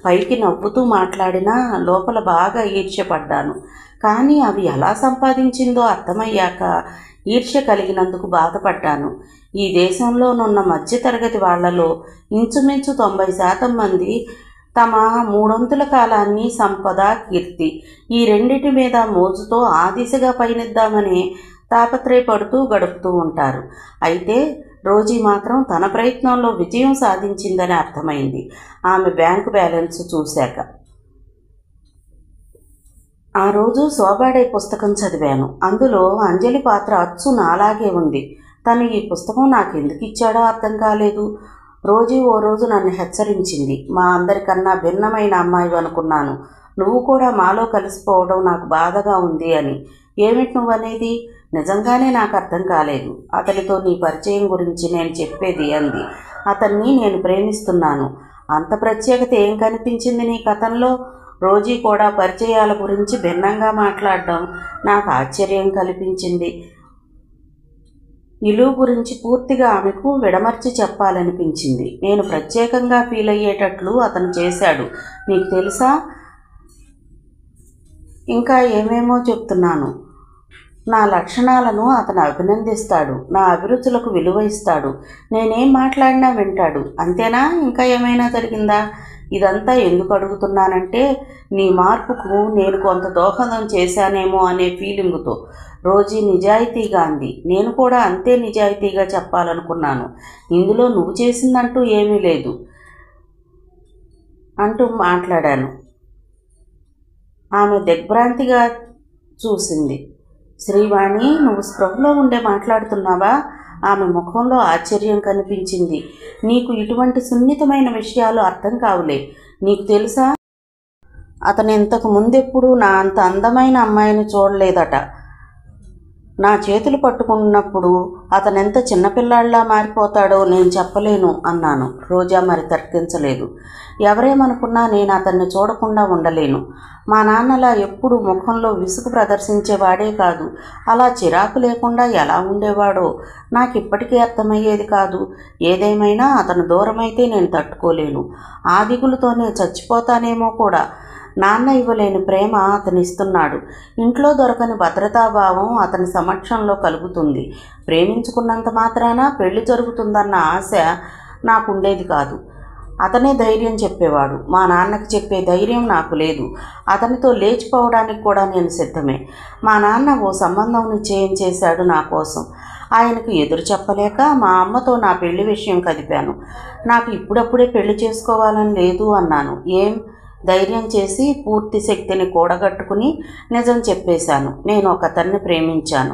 పైకి నవ్వుతూ మాట్లాడినా లోపల బాగా ఈర్ష్యపడ్డాను. కానీ అవి ఎలా సంపాదించిందో అర్థమయ్యాక ఈర్ష్య కలిగినందుకు బాధపడ్డాను. ఈ దేశంలోనున్న మధ్యతరగతి వాళ్లలో ఇంచుమించు 90% మంది తమ 3 కాలాన్ని సంపద, కీర్తి ఈ రెండిటి మీద మోజుతో ఆ దిశగా పయనిద్దామని తాపత్రయపడుతూ గడుపుతూ ఉంటారు. అయితే రోజీ మాత్రం తన ప్రయత్నంలో విజయం సాధించిందని అర్థమైంది ఆమె బ్యాంకు బ్యాలెన్స్ చూశాక. ఆ రోజు శోభాడే పుస్తకం చదివాను. అందులో అంజలి పాత్ర అచ్చు నాలాగే ఉంది. తను ఈ పుస్తకం నాకెందుకు ఇచ్చాడో అర్థం కాలేదు. రోజీ ఓ రోజు నన్ను హెచ్చరించింది. మా అందరికన్నా భిన్నమైన అమ్మాయి అనుకున్నాను. నువ్వు కూడా మాలో కలిసిపోవడం నాకు బాధగా ఉంది అని. ఏమిటి నువ్వనేది? నిజంగానే నాకు అర్థం కాలేదు. అతనితో నీ పరిచయం గురించి నేను చెప్పేది అంది. అతన్ని నేను ప్రేమిస్తున్నాను. అంత ప్రత్యేకత ఏం కనిపించింది నీ కథంలో? రోజీ కూడా పరిచయాల గురించి భిన్నంగా మాట్లాడడం నాకు ఆశ్చర్యం కల్పించింది. ఇల్లు గురించి పూర్తిగా ఆమెకు విడమర్చి చెప్పాలనిపించింది. నేను ప్రత్యేకంగా ఫీల్ అయ్యేటట్లు అతను చేశాడు. నీకు తెలుసా? ఇంకా ఏమేమో చెప్తున్నాను. నా లక్షణాలను అతను అభినందిస్తాడు. నా అభిరుచులకు విలువ ఇస్తాడు. నేనేం మాట్లాడినా వింటాడు. అంతేనా? ఇంకా ఏమైనా జరిగిందా? ఇదంతా ఎందుకు అడుగుతున్నానంటే నీ మార్పుకు నేను కొంత దోహదం చేశానేమో అనే ఫీలింగుతో. రోజీ నిజాయితీగా అంది. నేను కూడా అంతే నిజాయితీగా చెప్పాలనుకున్నాను. ఇందులో నువ్వు చేసిందంటూ ఏమీ లేదు అంటూ మాట్లాడాను. ఆమె దిగ్భ్రాంతిగా చూసింది. శ్రీవాణి, నువ్వు స్పృహలో ఉండే మాట్లాడుతున్నావా? ఆమె ముఖంలో ఆశ్చర్యం కనిపించింది. నీకు ఇటువంటి సున్నితమైన విషయాలు అర్థం కావులే. నీకు తెలుసా, అతను ఇంతకు ముందెప్పుడు నా అంత అందమైన అమ్మాయిని చూడలేదట. నా చేతులు పట్టుకున్నప్పుడు అతనెంత చిన్నపిల్లాడిలా మారిపోతాడో నేను చెప్పలేను అన్నాను. రోజా మరి తర్కించలేదు. ఎవరేమనుకున్నా నేను అతన్ని చూడకుండా ఉండలేను. మా నాన్నలా ఎప్పుడు ముఖంలో విసుగు ప్రదర్శించేవాడే కాదు, అలా చిరాకు లేకుండా ఎలా ఉండేవాడో నాకిప్పటికీ అర్థమయ్యేది కాదు. ఏదేమైనా అతను దూరమైతే నేను తట్టుకోలేను. ఆ దిగులుతోనే చచ్చిపోతానేమో కూడా. నాన్న ఇవ్వలేని ప్రేమ అతనిస్తున్నాడు. ఇంట్లో దొరకని భద్రతాభావం అతని సమక్షంలో కలుగుతుంది. ప్రేమించుకున్నంత మాత్రాన పెళ్లి జరుగుతుందన్న ఆశ నాకుండేది కాదు. అతనే ధైర్యం చెప్పేవాడు. మా నాన్నకి చెప్పే ధైర్యం నాకు లేదు. అతనితో లేచిపోవడానికి కూడా నేను సిద్ధమే. మా నాన్న ఓ సంబంధం నిశ్చయం చేశాడు నా కోసం. ఆయనకు ఎదురు చెప్పలేక మా అమ్మతో నా పెళ్లి విషయం కదిపాను. నాకు ఇప్పుడప్పుడే పెళ్లి చేసుకోవాలని లేదు అన్నాను. ఏం ధైర్యం చేసి పూర్తి శక్తిని కూడగట్టుకుని నిజం చెప్పేశాను. నేను ఒకతన్ని ప్రేమించాను.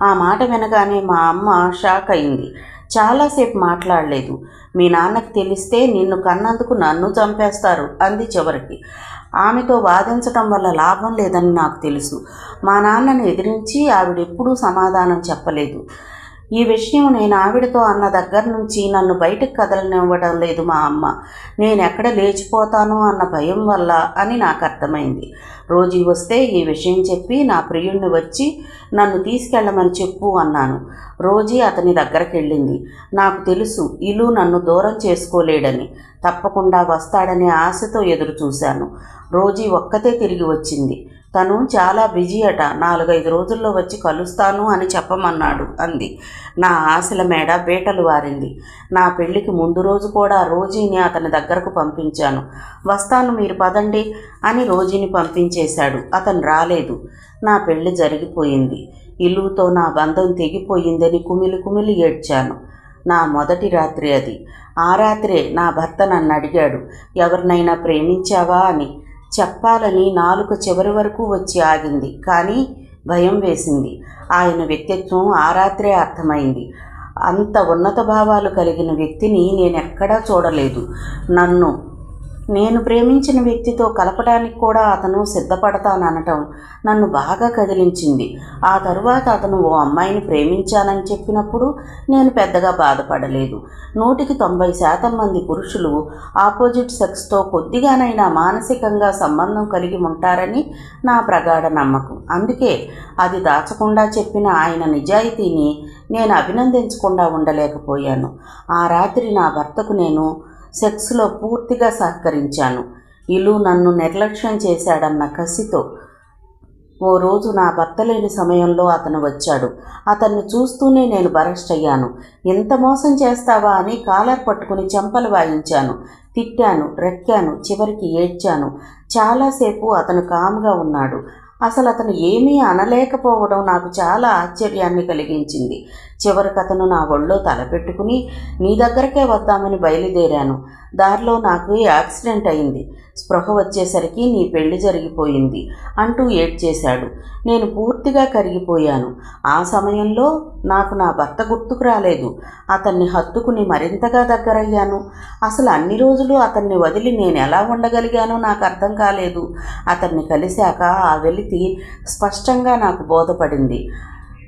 ఆ మాట వినగానే మా అమ్మ షాక్ అయింది. చాలాసేపు మాట్లాడలేదు. మీ నాన్నకు తెలిస్తే నిన్ను కన్నందుకు నన్ను చంపేస్తారు అంది చివరికి. ఆమెతో వాదించటం వల్ల లాభం లేదని నాకు తెలుసు. మా నాన్నను ఎదిరించి ఆవిడెప్పుడూ సమాధానం చెప్పలేదు. ఈ విషయం నేను ఆవిడతో అన్న దగ్గర నుంచి నన్ను బయటకు కదలనివ్వడం లేదు మా అమ్మ. నేనెక్కడ లేచిపోతానో అన్న భయం వల్ల అని నాకు అర్థమైంది. రోజీ వస్తే ఈ విషయం చెప్పి నా ప్రియుణ్ణి వచ్చి నన్ను తీసుకెళ్ళమని చెప్పు అన్నాను. రోజీ అతని దగ్గరికి వెళ్ళింది. నాకు తెలుసు ఇల్లు నన్ను దూరం చేసుకోలేడని. తప్పకుండా వస్తాడనే ఆశతో ఎదురు చూశాను. రోజీ ఒక్కతే తిరిగి వచ్చింది. తను చాలా బిజీ అట, 4-5 రోజుల్లో వచ్చి కలుస్తాను అని చెప్పమన్నాడు అంది. నా ఆశల మేడ బీటలు వారింది. నా పెళ్లికి ముందు రోజు కూడా రోజీని అతని దగ్గరకు పంపించాను. వస్తాను మీరు పదండి అని రోజీని పంపించేశాడు. అతను రాలేదు. నా పెళ్లి జరిగిపోయింది. ఇల్లుతో నా బంధం తెగిపోయిందని కుమిలి కుమిలి ఏడ్చాను. నా మొదటి రాత్రి అది. ఆ రాత్రే నా భర్త నన్ను అడిగాడు, ఎవరినైనా ప్రేమించావా అని. చెప్పాలని నాలుక చివరి వరకు వచ్చి ఆగింది. కానీ భయం వేసింది. ఆయన వ్యక్తిత్వం ఆ రాత్రే అర్థమైంది. అంత ఉన్నత భావాలు కలిగిన వ్యక్తిని నేనెక్కడా చూడలేదు. నేను ప్రేమించిన వ్యక్తితో కలపడానికి కూడా అతను సిద్ధపడతాననటం నన్ను బాగా కదిలించింది. ఆ తరువాత అతను ఓ అమ్మాయిని ప్రేమించానని చెప్పినప్పుడు నేను పెద్దగా బాధపడలేదు. 100% మంది పురుషులు ఆపోజిట్ సెక్స్తో కొద్దిగానైనా మానసికంగా సంబంధం కలిగి ఉంటారని నా ప్రగాఢ నమ్మకం. అందుకే అది దాచకుండా చెప్పిన ఆయన నిజాయితీని నేను అభినందించకుండా ఉండలేకపోయాను. ఆ రాత్రి నా భర్తకు నేను సెక్స్లో పూర్తిగా సహకరించాను. ఇల్లు నన్ను నిర్లక్ష్యం చేశాడన్న కసితో. ఓ రోజు నా భర్త లేని సమయంలో అతను వచ్చాడు. అతన్ని చూస్తూనే నేను బరస్ట్ అయ్యాను. ఎంత మోసం చేస్తావా అని కాలర్ పట్టుకుని చెంపలు వాయించాను. తిట్టాను, రెక్కాను, చివరికి ఏడ్చాను. చాలాసేపు అతను కామ్గా ఉన్నాడు. అసలు అతను ఏమీ అనలేకపోవడం నాకు చాలా ఆశ్చర్యాన్ని కలిగించింది. చివరికి అతను నా ఒళ్ళో తలపెట్టుకుని నీ దగ్గరకే వద్దామని బయలుదేరాను. దారిలో నాకు యాక్సిడెంట్ అయింది. స్పృహ వచ్చేసరికి నీ పెళ్లి జరిగిపోయింది అంటూ ఏడ్చేశాడు. నేను పూర్తిగా కరిగిపోయాను. ఆ సమయంలో నాకు నా భర్త గుర్తుకు రాలేదు. అతన్ని హత్తుకుని మరింతగా దగ్గరయ్యాను. అసలు అన్ని రోజులు అతన్ని వదిలి నేను ఎలా ఉండగలిగానో నాకు అర్థం కాలేదు. అతన్ని కలిశాక ఆ వెలితి స్పష్టంగా నాకు బోధపడింది.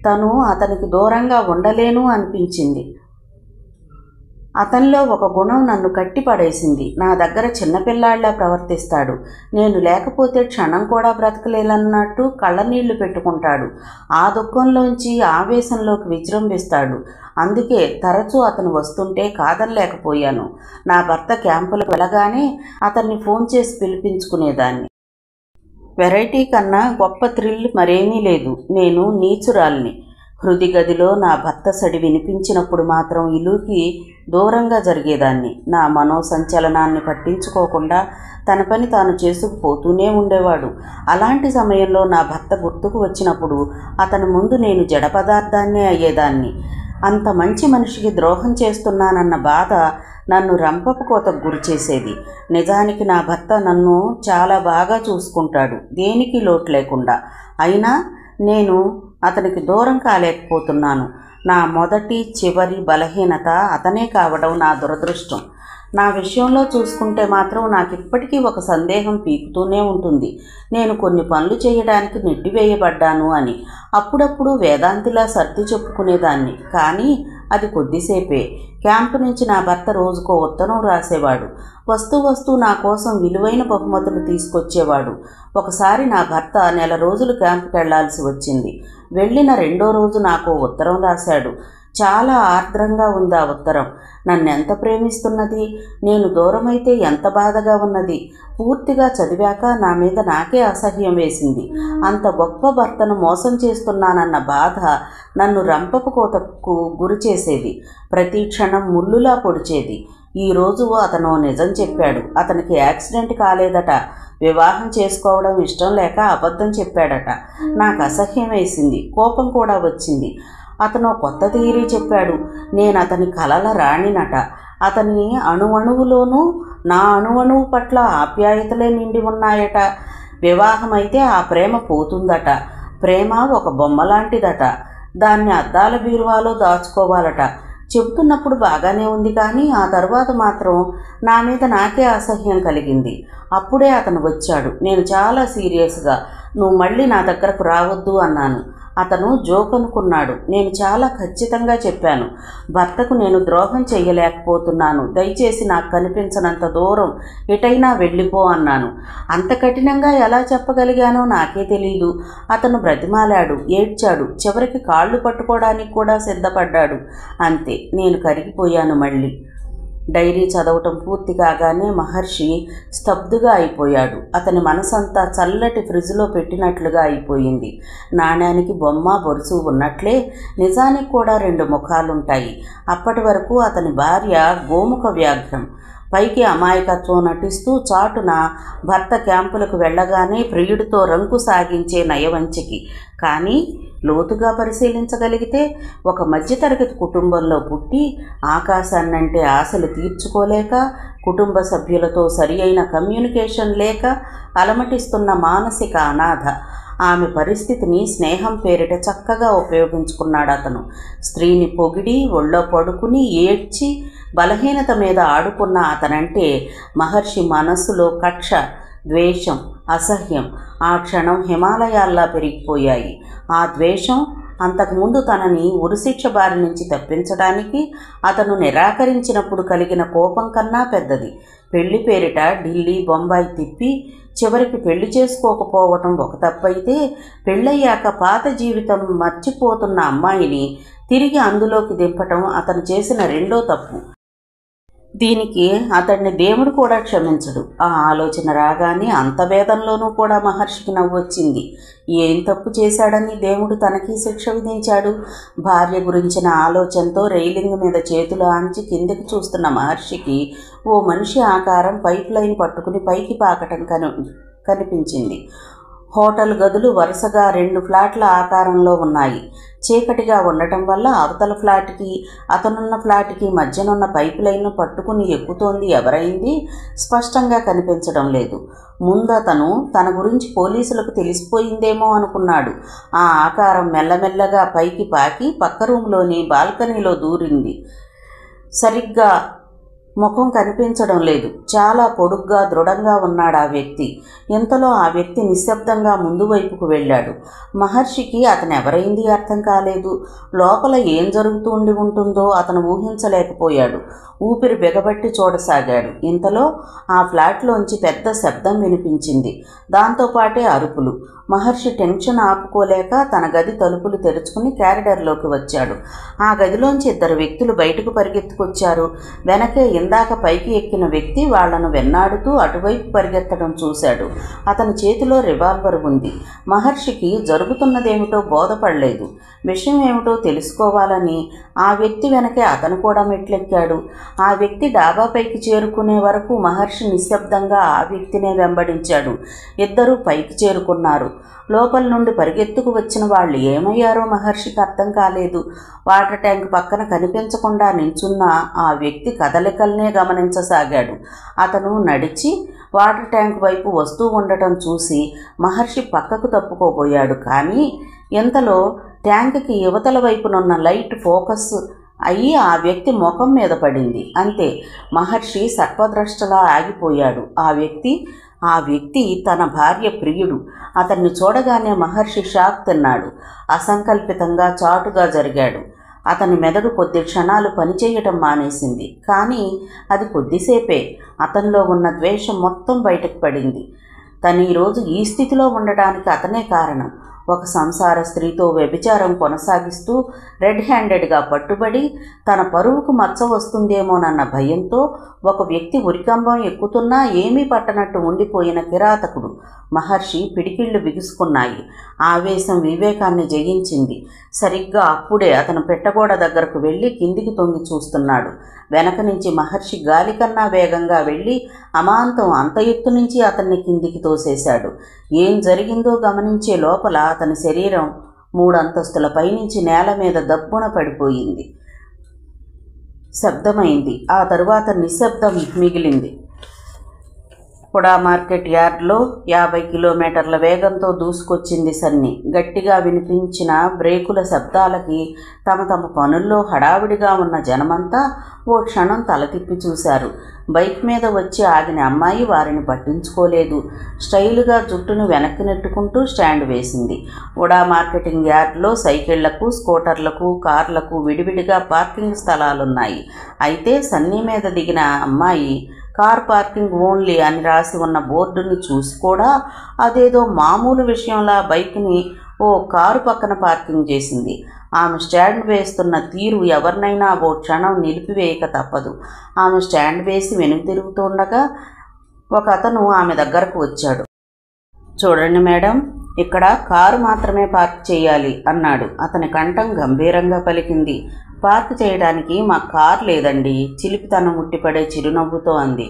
తను అతనికి దూరంగా ఉండలేను అనిపించింది. అతనిలో ఒక గుణం నన్ను కట్టిపడేసింది. నా దగ్గర చిన్నపిల్లాళ్లా ప్రవర్తిస్తాడు. నేను లేకపోతే క్షణం కూడా బ్రతకలేనన్నట్టు కళ్ళనీళ్లు పెట్టుకుంటాడు. ఆ దుఃఖంలోంచి ఆవేశంలోకి విజృంభిస్తాడు. అందుకే తరచూ అతను వస్తుంటే కాదనలేకపోయాను. నా భర్త క్యాంపులకు వెళ్ళగానే అతన్ని ఫోన్ చేసి పిలిపించుకునేదాన్ని. వెరైటీ కన్నా గొప్ప థ్రిల్ మరేమీ లేదు. నేను నీచురాల్ని. హృది గదిలో నా భర్త సడి వినిపించినప్పుడు మాత్రం ఇలుకి దూరంగా జరిగేదాన్ని. నా మనోసంచలనాన్ని పట్టించుకోకుండా తన పని తాను చేసుకుపోతూనే ఉండేవాడు. అలాంటి సమయంలో నా భర్త గుర్తుకు వచ్చినప్పుడు అతని ముందు నేను జడ పదార్థాన్నే అయ్యేదాన్ని. అంత మంచి మనిషికి ద్రోహం చేస్తున్నానన్న బాధ నన్ను రంపపు కోతకు గురిచేసేది. నిజానికి నా భర్త నన్ను చాలా బాగా చూసుకుంటాడు, దేనికి లోటు లేకుండా. అయినా నేను అతనికి దూరం కాలేకపోతున్నాను. నా మొదటి చివరి బలహీనత అతనే కావడం నా దురదృష్టం. నా విషయంలో చూసుకుంటే మాత్రం నాకు ఇప్పటికీ ఒక సందేహం పీకుతూనే ఉంటుంది. నేను కొన్ని పనులు చేయడానికి నెట్టివేయబడ్డాను అని అప్పుడప్పుడు వేదాంతిలా సర్ది చెప్పుకునేదాన్ని. కానీ అది కొద్దిసేపే. క్యాంపు నుంచి నా భర్త రోజుకో ఉత్తరం రాసేవాడు. వస్తూ నా కోసం విలువైన బహుమతులు తీసుకొచ్చేవాడు. ఒకసారి నా భర్త నెల రోజులు క్యాంపుకి వెళ్లాల్సి వచ్చింది. వెళ్ళిన రెండో రోజు నాకు ఉత్తరం రాశాడు. చాలా ఆర్ద్రంగా ఉంది ఆ ఉత్తరం. నన్నెంత ప్రేమిస్తున్నది, నేను దూరమైతే ఎంత బాధగా ఉన్నది. పూర్తిగా చదివాక నా మీద నాకే అసహ్యం వేసింది. అంత గొప్ప భర్తను మోసం చేస్తున్నానన్న బాధ నన్ను రంపపు కోతకు గురి చేసేది. ప్రతి క్షణం ముళ్ళులా పొడిచేది. ఈరోజు అతను నిజం చెప్పాడు. అతనికి యాక్సిడెంట్ కాలేదట. వివాహం చేసుకోవడం ఇష్టం లేక అబద్ధం చెప్పాడట. నాకు అసహ్యం వేసింది, కోపం కూడా వచ్చింది. అతను కొత్త థియరీ చెప్పాడు. నేను అతని కలల రాణినట. అతని అణువణువులోనూ నా అణువణువు పట్ల ఆప్యాయతలే నిండి ఉన్నాయట. వివాహమైతే ఆ ప్రేమ పోతుందట. ప్రేమ ఒక బొమ్మలాంటిదట. దాన్ని అద్దాల బీరువాలో దాచుకోవాలట. చెబుతున్నప్పుడు బాగానే ఉంది, కానీ ఆ తర్వాత మాత్రం నా మీద నాకే అసహ్యం కలిగింది. అప్పుడే అతను వచ్చాడు. నేను చాలా సీరియస్గా, నువ్వు మళ్ళీ నా దగ్గరకు రావద్దు అన్నాను. అతను జోక్ అనుకున్నాడు. నేను చాలా ఖచ్చితంగా చెప్పాను, భర్తకు నేను ద్రోహం చెయ్యలేకపోతున్నాను. దయచేసి నాకు కనిపించనంత దూరం ఎటైనా వెళ్ళిపో అన్నాను. అంత కఠినంగా ఎలా చెప్పగలిగానో నాకే తెలీదు. అతను బ్రతిమాలాడు, ఏడ్చాడు, చివరికి కాళ్ళు పట్టుకోవడానికి కూడా సిద్ధపడ్డాడు. అంతే, నేను కరిగిపోయాను. మళ్ళీ డైరీ చదవటం పూర్తి కాగానే మహర్షి స్తబ్దుగా అయిపోయాడు. అతని మనసంతా చల్లటి ఫ్రిడ్జ్లో పెట్టినట్లుగా అయిపోయింది. నాణ్యానికి బొమ్మ బొరుసు ఉన్నట్లే నిజానికి కూడా రెండు ముఖాలుంటాయి. అప్పటి వరకు అతని భార్య గోముఖ వ్యాఘ్రం. పైకి అమాయకత్వం నటిస్తూ చాటున భర్త క్యాంపులకు వెళ్ళగానే ప్రియుడితో రంకు సాగించే నయవంచికి. కానీ లోతుగా పరిశీలించగలిగితే ఒక మధ్యతరగతి కుటుంబంలో పుట్టి ఆకాశాన్నంటే ఆశలు తీర్చుకోలేక, కుటుంబ సభ్యులతో సరి అయిన కమ్యూనికేషన్ లేక అలమటిస్తున్న మానసిక అనాథ. ఆమె పరిస్థితిని స్నేహం పేరిట చక్కగా ఉపయోగించుకున్నాడు అతను. స్త్రీని పొగిడి ఒళ్ళో పడుకుని ఏడ్చి బలహీనత మీద ఆడుకున్న అతనంటే మహర్షి మనస్సులో కక్ష, ద్వేషం, అసహ్యం ఆ క్షణం హిమాలయాల్లా పెరిగిపోయాయి. ఆ ద్వేషం అంతకుముందు తనని ఉరిశిక్ష బారి నుంచి తప్పించడానికి అతను నిరాకరించినప్పుడు కలిగిన కోపం కన్నా పెద్దది. పెళ్లి పేరిట ఢిల్లీ, బొంబాయి తిప్పి చివరికి పెళ్లి చేసుకోకపోవటం ఒక తప్పైతే, పెళ్ళయ్యాక పాత జీవితం మర్చిపోతున్న అమ్మాయిని తిరిగి అందులోకి దింపటం అతను చేసిన రెండో తప్పు. దీనికి అతన్ని దేవుడు కూడా క్షమించడు. ఆ ఆలోచన రాగానే అంత వేదంలోనూ కూడా మహర్షికి నవ్వొచ్చింది. ఏం తప్పు చేశాడని దేవుడు తనకి శిక్ష విధించాడు? భార్య గురించిన ఆలోచనతో రైలింగ్ మీద చేతులు ఆంచి కిందకి చూస్తున్న మహర్షికి ఓ మనిషి ఆకారం పైప్ లైన్ పట్టుకుని పైకి పాకటం కనిపించింది. హోటల్ గదులు వరుసగా 2 ఫ్లాట్ల ఆకారంలో ఉన్నాయి. చీకటిగా ఉండటం వల్ల అవతల ఫ్లాట్కి అతనున్న ఫ్లాట్కి మధ్యనున్న పైప్ లైన్ పట్టుకుని ఎక్కుతోంది ఎవరైంది స్పష్టంగా కనిపించడం లేదు. ముందు అతను తన గురించి పోలీసులకు తెలిసిపోయిందేమో అనుకున్నాడు. ఆ ఆకారం మెల్లమెల్లగా పైకి పాకి పక్క రూమ్లోని బాల్కనీలో దూరింది. సరిగ్గా ముఖం కనిపించడం లేదు. చాలా పొడుగ్గా దృఢంగా ఉన్నాడు ఆ వ్యక్తి. ఇంతలో ఆ వ్యక్తి నిశ్శబ్దంగా ముందు వైపుకు వెళ్ళాడు. మహర్షికి అతను ఎవరైంది అర్థం కాలేదు. లోపల ఏం జరుగుతూ ఉంటుందో అతను ఊహించలేకపోయాడు. ఊపిరి బిగబట్టి చూడసాగాడు. ఇంతలో ఆ ఫ్లాట్లోంచి పెద్ద శబ్దం వినిపించింది. దాంతోపాటే అరుపులు. మహర్షి టెన్షన్ ఆపుకోలేక తన గది తలుపులు తెరుచుకుని క్యారిడర్లోకి వచ్చాడు. ఆ గదిలోంచి 2 వ్యక్తులు బయటకు పరిగెత్తుకొచ్చారు. వెనకే ఇందాక పైకి ఎక్కిన వ్యక్తి వాళ్లను వెన్నాడుతూ అటువైపు పరిగెత్తడం చూశాడు. అతని చేతిలో రివాల్వర్ ఉంది. మహర్షికి జరుగుతున్నదేమిటో బోధపడలేదు. విషయం ఏమిటో తెలుసుకోవాలని ఆ వ్యక్తి వెనకే అతను కూడా మెట్లెక్కాడు. ఆ వ్యక్తి డాబాపైకి చేరుకునే వరకు మహర్షి నిశ్శబ్దంగా ఆ వ్యక్తినే వెంబడించాడు. 2 పైకి చేరుకున్నారు. లోపల నుండి పరిగెత్తుకు వచ్చిన వాళ్ళు ఏమయ్యారో మహర్షికి అర్థం కాలేదు. వాటర్ ట్యాంక్ పక్కన కనిపించకుండా నించున్న ఆ వ్యక్తి కదలికల్నే గమనించసాగాడు. అతను నడిచి వాటర్ ట్యాంక్ వైపు వస్తూ ఉండటం చూసి మహర్షి పక్కకు తప్పుకోబోయాడు. కానీ ఇంతలో ట్యాంక్కి యువతల వైపునున్న లైట్ ఫోకస్ అయ్యి ఆ వ్యక్తి ముఖం మీద పడింది. అంతే, మహర్షి సర్పద్రష్టలా ఆగిపోయాడు. ఆ వ్యక్తి తన భార్య ప్రియుడు. అతన్ని చూడగానే మహర్షి షాక్ తిన్నాడు. అసంకల్పితంగా చాటుగా జరిగాడు. అతని మెదడు కొద్ది క్షణాలు పనిచేయటం మానేసింది. కానీ అది కొద్దిసేపే. అతనిలో ఉన్న ద్వేషం మొత్తం బయటకు పడింది. తను ఈరోజు ఈ స్థితిలో ఉండడానికి అతనే కారణం. ఒక సంసార స్త్రీతో వ్యభిచారం కొనసాగిస్తూ రెడ్ హ్యాండెడ్గా పట్టుబడి తన పరువుకు మచ్చ వస్తుందేమోనన్న భయంతో ఒక వ్యక్తి ఉరికంబం ఎక్కుతున్నా ఏమీ పట్టనట్టు ఉండిపోయిన కిరాతకుడు. మహర్షి పిడికిళ్ళు బిగుసుకున్నాయి. ఆవేశం వివేకాన్ని జయించింది. సరిగ్గా అప్పుడే అతను పెట్టగోడ దగ్గరకు వెళ్ళి కిందికి తొంగి చూస్తున్నాడు. వెనక నుంచి మహర్షి గాలి కన్నా వేగంగా వెళ్ళి అమాంతం అంత ఎత్తు నుంచి అతన్ని కిందికి తోసేశాడు. ఏం జరిగిందో గమనించే లోపల అతని శరీరం 3 అంతస్తుల పైనుంచి నేల మీద దబ్బున పడిపోయింది. శబ్దమైంది. ఆ తరువాత నిశ్శబ్దం మిగిలింది. హుడా మార్కెట్ యార్డ్లో 50 కిలోమీటర్ల వేగంతో దూసుకొచ్చింది సన్ని. గట్టిగా వినిపించిన బ్రేకుల శబ్దాలకి తమ పనుల్లో హడావిడిగా ఉన్న జనమంతా ఓ క్షణం తల తిప్పి చూశారు. బైక్ మీద వచ్చి ఆగిన అమ్మాయి వారిని పట్టించుకోలేదు. స్టైలుగా జుట్టును వెనక్కి నెట్టుకుంటూ స్టాండ్ వేసింది. హుడా మార్కెటింగ్ యార్డ్లో సైకిళ్లకు, స్కూటర్లకు, కార్లకు విడివిడిగా పార్కింగ్ స్థలాలున్నాయి. అయితే సన్నీ మీద దిగిన అమ్మాయి కార్ పార్కింగ్ ఓన్లీ అని రాసి ఉన్న బోర్డుని చూసి కూడా అదేదో మామూలు విషయంలా బైక్ని ఓ కారు పక్కన పార్కింగ్ చేసింది. ఆమె స్టాండ్ వేస్తున్న తీరు ఎవరినైనా ఓ క్షణం నిలిపివేయక తప్పదు. ఆమె స్టాండ్ వేసి వెనుక తిరుగుతుండగా ఒక అతను ఆమె దగ్గరకు వచ్చాడు. చూడండి మేడం, ఇక్కడ కారు మాత్రమే పార్క్ చేయాలి అన్నాడు. అతని కంఠం గంభీరంగా పలికింది. పార్క్ చేయడానికి మా కార్ లేదండి, చిలిపితనం ముట్టిపడే చిరునవ్వుతో అంది.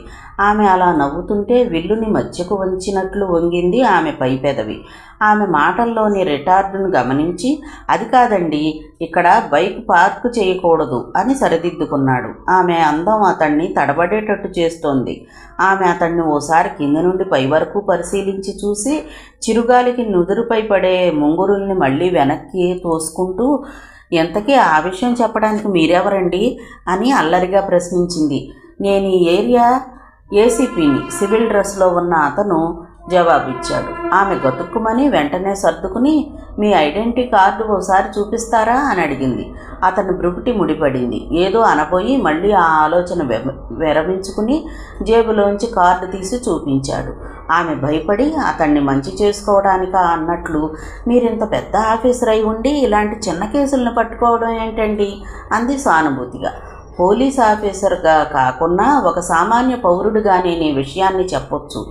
ఆమె అలా నవ్వుతుంటే విల్లుని మధ్యకు వంచినట్లు వంగింది ఆమె పై పెదవి. ఆమె మాటల్లోని రిటార్డును గమనించి, అది కాదండి, ఇక్కడ బైక్ పార్క్ చేయకూడదు అని సరిదిద్దుకున్నాడు. ఆమె అందం అతన్ని తడబడేటట్టు చేస్తోంది. ఆమె అతన్ని ఓసారి కింద నుండి పై వరకు పరిశీలించి చూసి చిరుగాలికి నుదురుపై పడే ముంగురుల్ని మళ్ళీ వెనక్కి తోసుకుంటూ, ఎంతకీ ఆ విషయం చెప్పడానికి మీరెవరండి అని అల్లరిగా ప్రశ్నించింది. నేను ఈ ఏరియా ఏసీపీని, సివిల్ డ్రెస్లో ఉన్న అతను జవాబిచ్చాడు. ఆమె గతుక్కుమని వెంటనే సర్దుకుని, మీ ఐడెంటిటీ కార్డు ఓసారి చూపిస్తారా అని అడిగింది. అతని బ్రుకుటి ముడిపడింది. ఏదో అనబోయి మళ్ళీ ఆ ఆలోచన విరమించుకుని జేబులోంచి కార్డు తీసి చూపించాడు. ఆమె భయపడి అతన్ని మంచి చేసుకోవడానికా అన్నట్లు, మీరింత పెద్ద ఆఫీసర్ అయి ఉండి ఇలాంటి చిన్న కేసులను పట్టుకోవడం ఏంటండి అంది సానుభూతిగా. పోలీస్ ఆఫీసర్గా కాకున్నా ఒక సామాన్య పౌరుడిగా నేను ఈ విషయాన్ని చెప్పొచ్చు.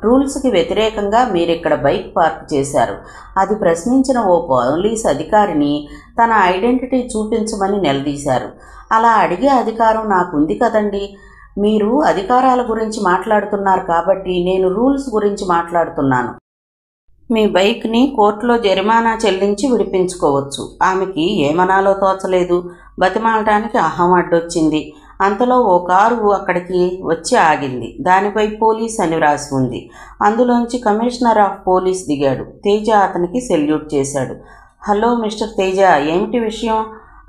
రూల్స్కి వ్యతిరేకంగా మీరిక్కడ బైక్ పార్క్ చేశారు. అది ప్రశ్నించిన ఓ పోలీస్ అధికారిని తన ఐడెంటిటీ చూపించమని నిలదీశారు. అలా అడిగే అధికారం నాకుంది కదండి. మీరు అధికారాల గురించి మాట్లాడుతున్నారు కాబట్టి నేను రూల్స్ గురించి మాట్లాడుతున్నాను. మీ బైక్ని కోర్టులో జరిమానా చెల్లించి విడిపించుకోవచ్చు. ఆమెకి ఏమనాలో తోచలేదు. బతిమాలటానికి అహం అడ్డొచ్చింది. అంతలో ఓ కారు అక్కడికి వచ్చి ఆగింది. దానిపై పోలీస్ అని వ్రాసి ఉంది. అందులోంచి కమిషనర్ ఆఫ్ పోలీస్ దిగాడు. తేజ అతనికి సెల్యూట్ చేశాడు. హలో మిస్టర్ తేజ, ఏమిటి విషయం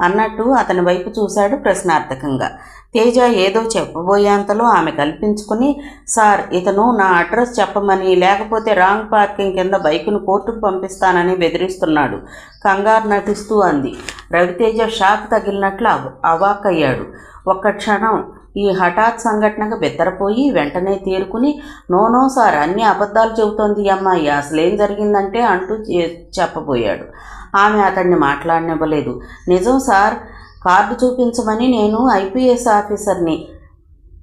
అన్నట్టు అతని వైపు చూశాడు ప్రశ్నార్థకంగా. తేజ ఏదో చెప్పబోయేంతలో ఆమె కల్పించుకుని, సార్, ఇతను నా అడ్రస్ చెప్పమని, లేకపోతే రాంగ్ పార్కింగ్ కింద బైకును కోర్టుకు పంపిస్తానని బెదిరిస్తున్నాడు కంగారు నటిస్తూ అంది. రవితేజ షాక్ తగిలినట్లు అవాక్కయ్యాడు. ఒక్క క్షణం ఈ హఠాత్ సంఘటనకు బెత్తరపోయి వెంటనే తేరుకుని, నో సార్, అన్ని అబద్ధాలు చెబుతోంది ఈ అమ్మాయి, అసలేం జరిగిందంటే అంటూ చెప్పబోయాడు. ఆమె అతన్ని మాట్లాడనివ్వలేదు. నిజం సార్, కార్డు చూపించమని, నేను ఐపీఎస్ ఆఫీసర్ని,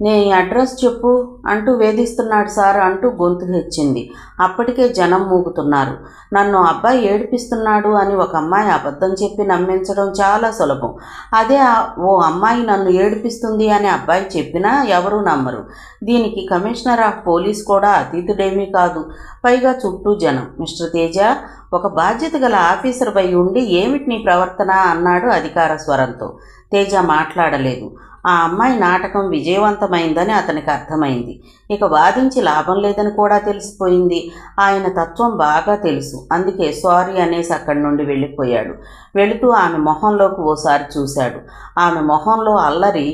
నీ అడ్రస్ చెప్పు అంటూ వేధిస్తున్నాడు సార్ అంటూ గొంతు హెచ్చింది. అప్పటికే జనం మూగుతున్నారు. నన్ను అబ్బాయి ఏడిపిస్తున్నాడు అని ఒక అమ్మాయి అబద్ధం చెప్పి నమ్మించడం చాలా సులభం. అదే ఓ అమ్మాయి నన్ను ఏడిపిస్తుంది అని అబ్బాయి చెప్పినా ఎవరూ నమ్మరు. దీనికి కమిషనర్ ఆఫ్ పోలీస్ కూడా అతీతుడేమీ కాదు. పైగా చుట్టూ జనం. మిస్టర్ తేజ, ఒక బాధ్యత గల ఆఫీసర్ పై ఉండి ఏమిటి నీ ప్రవర్తన అన్నాడు అధికార స్వరంతో. తేజ మాట్లాడలేదు. ఆ అమ్మాయి నాటకం విజయవంతమైందని అతనికి అర్థమైంది. ఇక వాదించి లాభం లేదని కూడా తెలిసిపోయింది. ఆయన తత్వం బాగా తెలుసు. అందుకే సారీ అనేసి అక్కడి నుండి వెళ్ళిపోయాడు. వెళుతూ ఆమె మొహంలోకి ఓసారి చూశాడు. ఆమె మొహంలో అల్లరి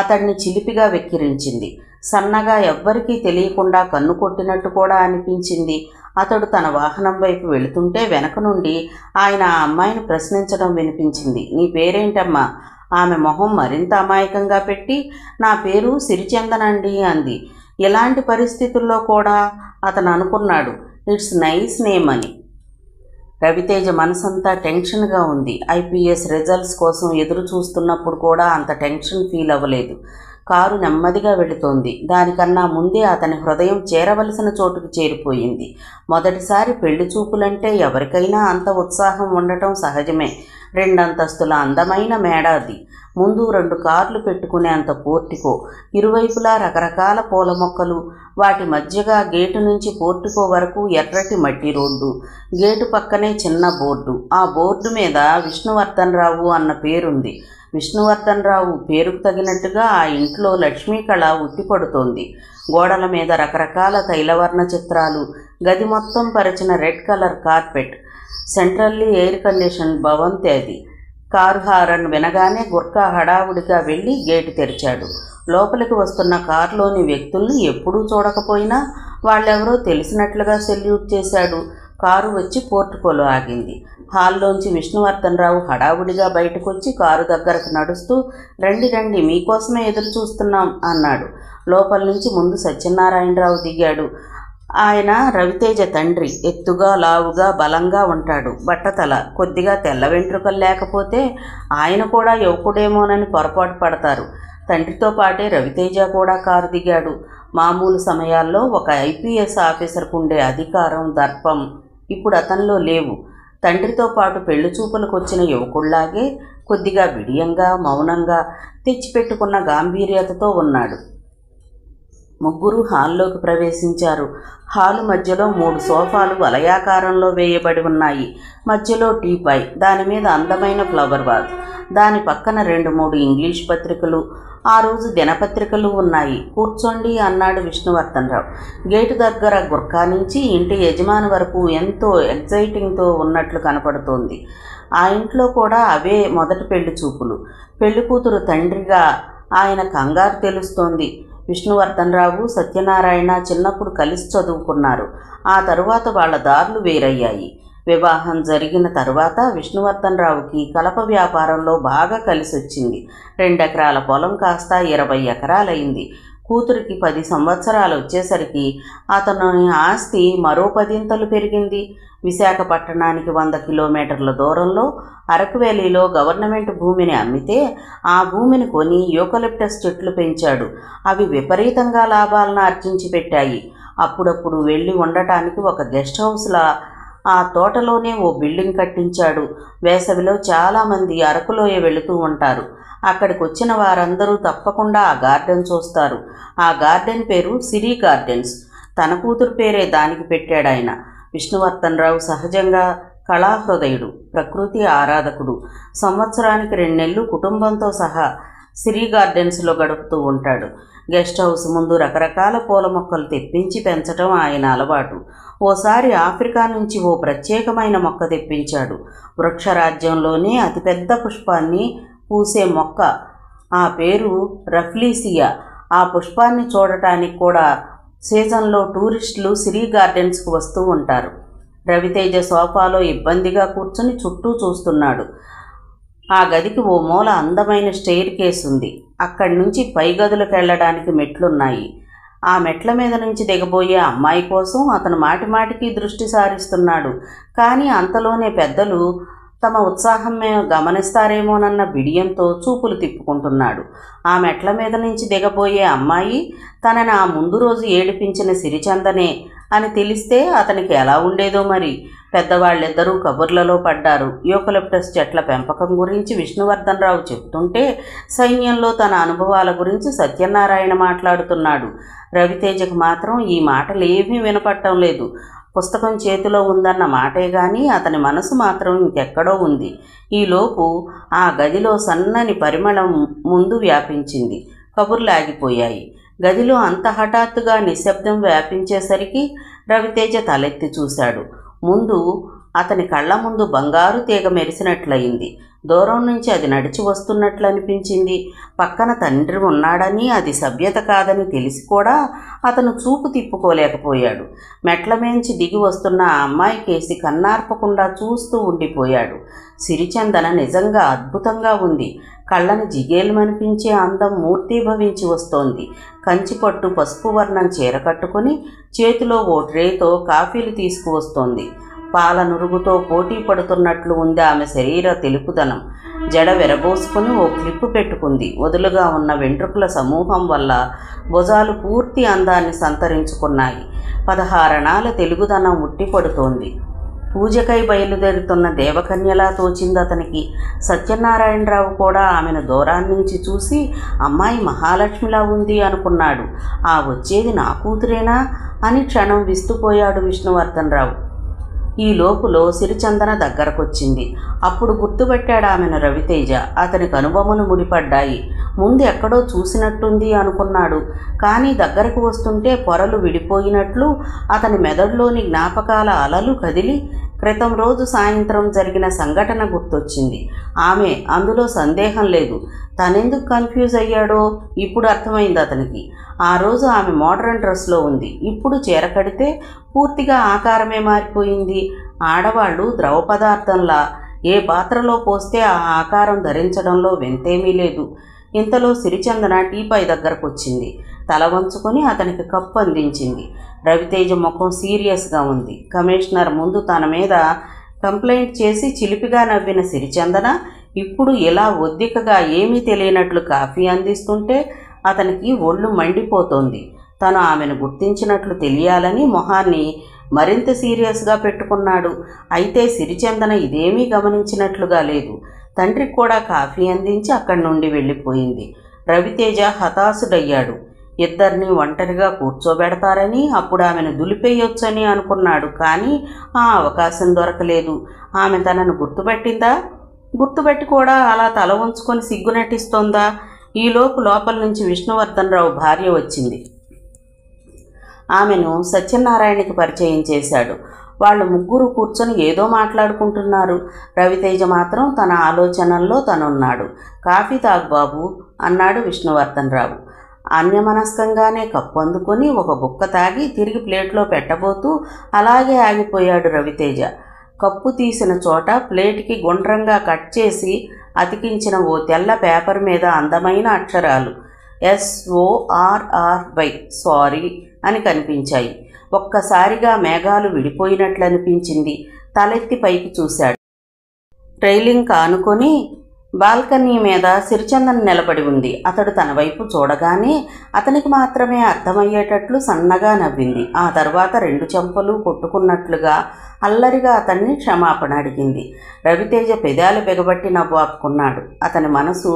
అతడిని చిలిపిగా వెక్కిరించింది. సన్నగా ఎవ్వరికీ తెలియకుండా కన్ను కొట్టినట్టు కూడా అనిపించింది. అతడు తన వాహనం వైపు వెళుతుంటే వెనక నుండి ఆయన ఆ అమ్మాయిని ప్రశ్నించడం వినిపించింది. నీ పేరేంటమ్మా? ఆమె మొహం మరింత అమాయకంగా పెట్టి నా పేరు సిరిచందనండి అంది. ఇలాంటి పరిస్థితుల్లో కూడా అతను అనుకున్నాడు ఇట్స్ నైస్ నేమ్ అని. రవితేజ మనసంతా టెన్షన్గా ఉంది. ఐపీఎస్ రిజల్ట్స్ కోసం ఎదురు చూస్తున్నప్పుడు కూడా అంత టెన్షన్ ఫీల్ అవ్వలేదు. కారు నెమ్మదిగా వెళుతోంది. దానికన్నా ముందే అతని హృదయం చేరవలసిన చోటుకు చేరిపోయింది. మొదటిసారి పెళ్లి చూపులంటే ఎవరికైనా అంత ఉత్సాహం ఉండటం సహజమే. 2 అంతస్తుల అందమైన మేడాది, ముందు 2 కార్లు పెట్టుకునే అంత పోర్టికో, ఇరువైపులా రకరకాల పూల మొక్కలు, వాటి మధ్యగా గేటు నుంచి పోర్టికో వరకు ఎర్రటి మట్టి రోడ్డు, గేటు పక్కనే చిన్న బోర్డు. ఆ బోర్డు మీద విష్ణువర్ధన్ రావు అన్న పేరుంది. విష్ణువర్ధన్ రావు పేరుకు తగినట్టుగా ఆ ఇంట్లో లక్ష్మీకళ ఉట్టిపడుతోంది. గోడల మీద రకరకాల తైలవర్ణ చిత్రాలు, గది మొత్తం పరిచిన red colour carpet, centrally air condition భవంతి అది. కారు హారన్ వినగానే గుర్కా హడావుడిగా వెళ్ళి గేటు తెరిచాడు. లోపలికి వస్తున్న కారులోని వ్యక్తుల్ని ఎప్పుడూ చూడకపోయినా వాళ్ళెవరో తెలిసినట్లుగా సెల్యూట్ చేశాడు. కారు వచ్చి పోర్టుకోలో ఆగింది. హాల్లోంచి విష్ణువర్ధన్ రావు హడావుడిగా బయటకొచ్చి కారు దగ్గరకు నడుస్తూ రండి రండి, మీకోసమే ఎదురు చూస్తున్నాం అన్నాడు. లోపల నుంచి ముందు సత్యనారాయణరావు దిగాడు. ఆయన రవితేజ తండ్రి. ఎత్తుగా, లావుగా, బలంగా ఉంటాడు. బట్టతల, కొద్దిగా తెల్ల వెంట్రుకలు లేకపోతే ఆయన కూడా యువకుడేమోనని పొరపాటు పడతారు. తండ్రితో పాటే రవితేజ కూడా కారు దిగాడు. మామూలు సమయాల్లో ఒక ఐపీఎస్ ఆఫీసర్కు ఉండే అధికారం, దర్పం ఇప్పుడు అతనిలో లేవు. తండ్రితో పాటు పెళ్లి చూపులకు వచ్చిన యువకుళ్లాగే కొద్దిగా బిడియంగా, మౌనంగా, తెచ్చిపెట్టుకున్న గాంభీర్యతతో ఉన్నాడు. ముగ్గురు హాల్లోకి ప్రవేశించారు. హాలు మధ్యలో 3 సోఫాలు వలయాకారంలో వేయబడి ఉన్నాయి. మధ్యలో టీపాయ్, దానిమీద అందమైన ఫ్లవర్ వాజ్, దాని పక్కన 2-3 ఇంగ్లీష్ పత్రికలు, ఆ రోజు దినపత్రికలు ఉన్నాయి. కూర్చోండి అన్నాడు విష్ణువర్ధన్ రావు. గేటు దగ్గర గుర్కా నుంచి ఇంటి యజమాని వరకు ఎంతో ఎగ్జైటింగ్తో ఉన్నట్లు కనపడుతోంది. ఆ ఇంట్లో కూడా అవే మొదటి పెళ్లి చూపులు. పెళ్లి కూతురు తండ్రిగా ఆయన కంగారు తెలుస్తోంది. విష్ణువర్ధన్ రావు, సత్యనారాయణ చిన్నప్పుడు కలిసి చదువుకున్నారు. ఆ తరువాత వాళ్ళ దారులు వేరయ్యాయి. వివాహం జరిగిన తరువాత విష్ణువర్ధన్ రావుకి కలప వ్యాపారంలో బాగా కలిసొచ్చింది. 2 ఎకరాల పొలం కాస్త 20 ఎకరాలైంది. కూతురికి 10 సంవత్సరాలు వచ్చేసరికి అతని ఆస్తి మరో 10 పెరిగింది. విశాఖపట్టణానికి 100 కిలోమీటర్ల దూరంలో అరకు వ్యాలీలో గవర్నమెంట్ భూమిని అమ్మితే ఆ భూమిని కొని యూకలిప్టస్ చెట్లు పెంచాడు. అవి విపరీతంగా లాభాలను ఆర్జించి పెట్టాయి. అప్పుడప్పుడు వెళ్ళి ఉండటానికి ఒక గెస్ట్ హౌస్లా ఆ తోటలోనే ఓ బిల్డింగ్ కట్టించాడు. వేసవిలో చాలామంది అరకులోయ వెళుతూ ఉంటారు. అక్కడికి వచ్చిన వారందరూ తప్పకుండా ఆ గార్డెన్ చూస్తారు. ఆ గార్డెన్ పేరు సిరి గార్డెన్స్. తన కూతురు పేరే దానికి పెట్టాడాయన. విష్ణువర్ధన్ రావు సహజంగా కళాహృదయుడు, ప్రకృతి ఆరాధకుడు. సంవత్సరానికి 2 నెలలు కుటుంబంతో సహా సిరి గార్డెన్స్లో గడుపుతూ ఉంటాడు. గెస్ట్ హౌస్ ముందు రకరకాల పూల మొక్కలు తెప్పించి పెంచడం ఆయన అలవాటు. ఓసారి ఆఫ్రికా నుంచి ఓ ప్రత్యేకమైన మొక్క తెప్పించాడు. వృక్షరాజ్యంలోనే అతిపెద్ద పుష్పాన్ని పూసే మొక్క. ఆ పేరు రఫ్లీసియా. ఆ పుష్పాన్ని చూడటానికి కూడా సీజన్లో టూరిస్టులు సిరి గార్డెన్స్కు వస్తూ ఉంటారు. రవితేజ సోఫాలో ఇబ్బందిగా కూర్చుని చుట్టూ చూస్తున్నాడు. ఆ గదికి ఓ మూల అందమైన స్టెయిర్ కేస్ ఉంది. అక్కడి నుంచి పై గదులకు వెళ్ళడానికి మెట్లున్నాయి. ఆ మెట్ల మీద నుంచి దిగబోయే అమ్మాయి కోసం అతను మాటిమాటికి దృష్టి సారిస్తున్నాడు. కానీ అంతలోనే పెద్దలు తమ ఉత్సాహం గమనిస్తారేమోనన్న బిడియంతో చూపులు తిప్పుకుంటున్నాడు. ఆ మెట్ల మీద నుంచి దిగబోయే అమ్మాయి తనని ఆ ముందు రోజు ఏడిపించిన సిరిచందనే అని తెలిస్తే అతనికి ఎలా ఉండేదో మరి. పెద్దవాళ్ళిద్దరూ కబుర్లలో పడ్డారు. యూకలిప్టస్ చెట్ల పెంపకం గురించి విష్ణువర్ధన్ రావు చెప్తుంటే సైన్యంలో తన అనుభవాల గురించి సత్యనారాయణ మాట్లాడుతున్నాడు. రవితేజకు మాత్రం ఈ మాటలు ఏమీ వినపట్టం లేదు. పుస్తకం చేతిలో ఉందన్న మాటే గాని అతని మనసు మాత్రం ఇంకెక్కడో ఉంది. ఈలోపు ఆ గదిలో సన్నని పరిమళం ముందు వ్యాపించింది. కబుర్లు ఆగిపోయాయి. గదిలో అంత హఠాత్తుగా నిశ్శబ్దం వ్యాపించేసరికి రవితేజ తలెత్తి చూశాడు. ముందు అతని కళ్ళ ముందు బంగారు తీగ మెరిసినట్లయింది. దూరం నుంచి అది నడిచి వస్తున్నట్లు అనిపించింది. పక్కన తండ్రి ఉన్నాడని, అది సభ్యత కాదని తెలిసి కూడా అతను చూపు తిప్పుకోలేకపోయాడు. మెట్లమేంచి దిగి వస్తున్న ఆ అమ్మాయి కేసి కన్నార్పకుండా చూస్తూ ఉండిపోయాడు. సిరిచందన నిజంగా అద్భుతంగా ఉంది. కళ్ళని జిగేలుమనిపించే అందం మూర్తీభవించి వస్తోంది. కంచిపట్టు పసుపు వర్ణం చీర కట్టుకుని చేతిలో ఓ ట్రేతో కాఫీలు తీసుకువస్తోంది. పాల నురుగుతో పోటీ పడుతున్నట్లు ఉంది ఆమె శరీర తెలుపుదనం. జడ విరబోసుకుని ఓ క్లిప్పు పెట్టుకుంది. వదులుగా ఉన్న వెంట్రుకల సమూహం వల్ల భుజాలు పూర్తి అందాన్ని సంతరించుకున్నాయి. 16 అణాల తెలుగుదనం ఉట్టిపడుతోంది. పూజకై బయలుదేరుతున్న దేవకన్యలా తోచింది అతనికి. సత్యనారాయణరావు కూడా ఆమెను దూరాన్నించి చూసి అమ్మాయి మహాలక్ష్మిలా ఉంది అనుకున్నాడు. ఆ వచ్చేది నా కూతురేనా అని క్షణం విస్తుపోయాడు విష్ణువర్ధనరావు. ఈ లోపులో సిరిచందన దగ్గరకొచ్చింది. అప్పుడు గుర్తుపట్టాడు ఆమెను రవితేజ. అతని కనుబొమ్మలు ముడిపడ్డాయి. ముందు ఎక్కడో చూసినట్టుంది అనుకున్నాడు. కానీ దగ్గరకు వస్తుంటే పొరలు విడిపోయినట్లు అతని మెదడులోని జ్ఞాపకాల అలలు కదిలి క్రితం రోజు సాయంత్రం జరిగిన సంఘటన గుర్తొచ్చింది. ఆమె, అందులో సందేహం లేదు. తనెందుకు కన్ఫ్యూజ్ అయ్యాడో ఇప్పుడు అర్థమైంది అతనికి. ఆ రోజు ఆమె మోడర్న్ డ్రెస్లో ఉంది. ఇప్పుడు చీర కడితే పూర్తిగా ఆకారమే మారిపోయింది. ఆడవాళ్ళు ద్రవ పదార్థంలా ఏ పాత్రలో పోస్తే ఆ ఆకారం ధరించడంలో వింతేమీ లేదు. ఇంతలో సిరిచందన టీపై దగ్గరకు వచ్చింది. తల వంచుకొని అతనికి కప్పు అందించింది. రవితేజ ముఖం సీరియస్గా ఉంది. కమిషనర్ ముందు తన మీద కంప్లైంట్ చేసి చిలిపిగా నవ్విన సిరిచందన ఇప్పుడు ఇలా ఒద్దికగా ఏమీ తెలియనట్లు కాఫీ అందిస్తుంటే అతనికి ఒళ్ళు మండిపోతోంది. తను ఆమెను గుర్తించినట్లు తెలియాలని మొహాన్ని మరింత సీరియస్గా పెట్టుకున్నాడు. అయితే సిరిచందన ఇదేమీ గమనించినట్లుగా లేదు. తండ్రికి కూడా కాఫీ అందించి అక్కడి నుండి వెళ్ళిపోయింది. రవితేజ హతాశుడయ్యాడు. ఇద్దరిని ఒంటరిగా కూర్చోబెడతారని, అప్పుడు ఆమెను దులిపేయొచ్చని అనుకున్నాడు. కానీ ఆ అవకాశం దొరకలేదు. ఆమె తనను గుర్తుపట్టిందా? గుర్తుపెట్టి కూడా అలా తల ఉంచుకొని సిగ్గు నటిస్తోందా? ఈలోపు లోపల నుంచి విష్ణువర్ధనరావు భార్య వచ్చింది. ఆమెను సత్యనారాయణకి పరిచయం చేశాడు. వాళ్ళు ముగ్గురు కూర్చొని ఏదో మాట్లాడుకుంటున్నారు. రవితేజ మాత్రం తన ఆలోచనల్లో తనున్నాడు. కాఫీ తాగు బాబు అన్నాడు విష్ణువర్ధనరావు. అన్యమనస్కంగానే కప్పు అందుకొని ఒక గుక్క తాగి తిరిగి ప్లేట్లో పెట్టబోతూ అలాగే ఆగిపోయాడు రవితేజ. కప్పు తీసిన చోట ప్లేట్కి గుండ్రంగా కట్ చేసి అతికించిన ఓ తెల్ల పేపర్ మీద అందమైన అక్షరాలు SORRY సారీ అని కనిపించాయి. ఒక్కసారిగా మేఘాలు విడిపోయినట్లు అనిపించింది. తలెత్తి పైకి చూశాడు. రైలింగ్ ఆనుకొని బాల్కనీ మీద సిరిచందన నిలబడి ఉంది. అతడు తన వైపు చూడగానే అతనికి మాత్రమే అర్థమయ్యేటట్లు సన్నగా నవ్వింది. ఆ తర్వాత 2 చెంపలు కొట్టుకున్నట్లుగా అల్లరిగా అతన్ని క్షమాపణ అడిగింది. రవితేజ పెదాలు బిగబట్టి నవ్వు ఆపుకున్నాడు. అతని మనసు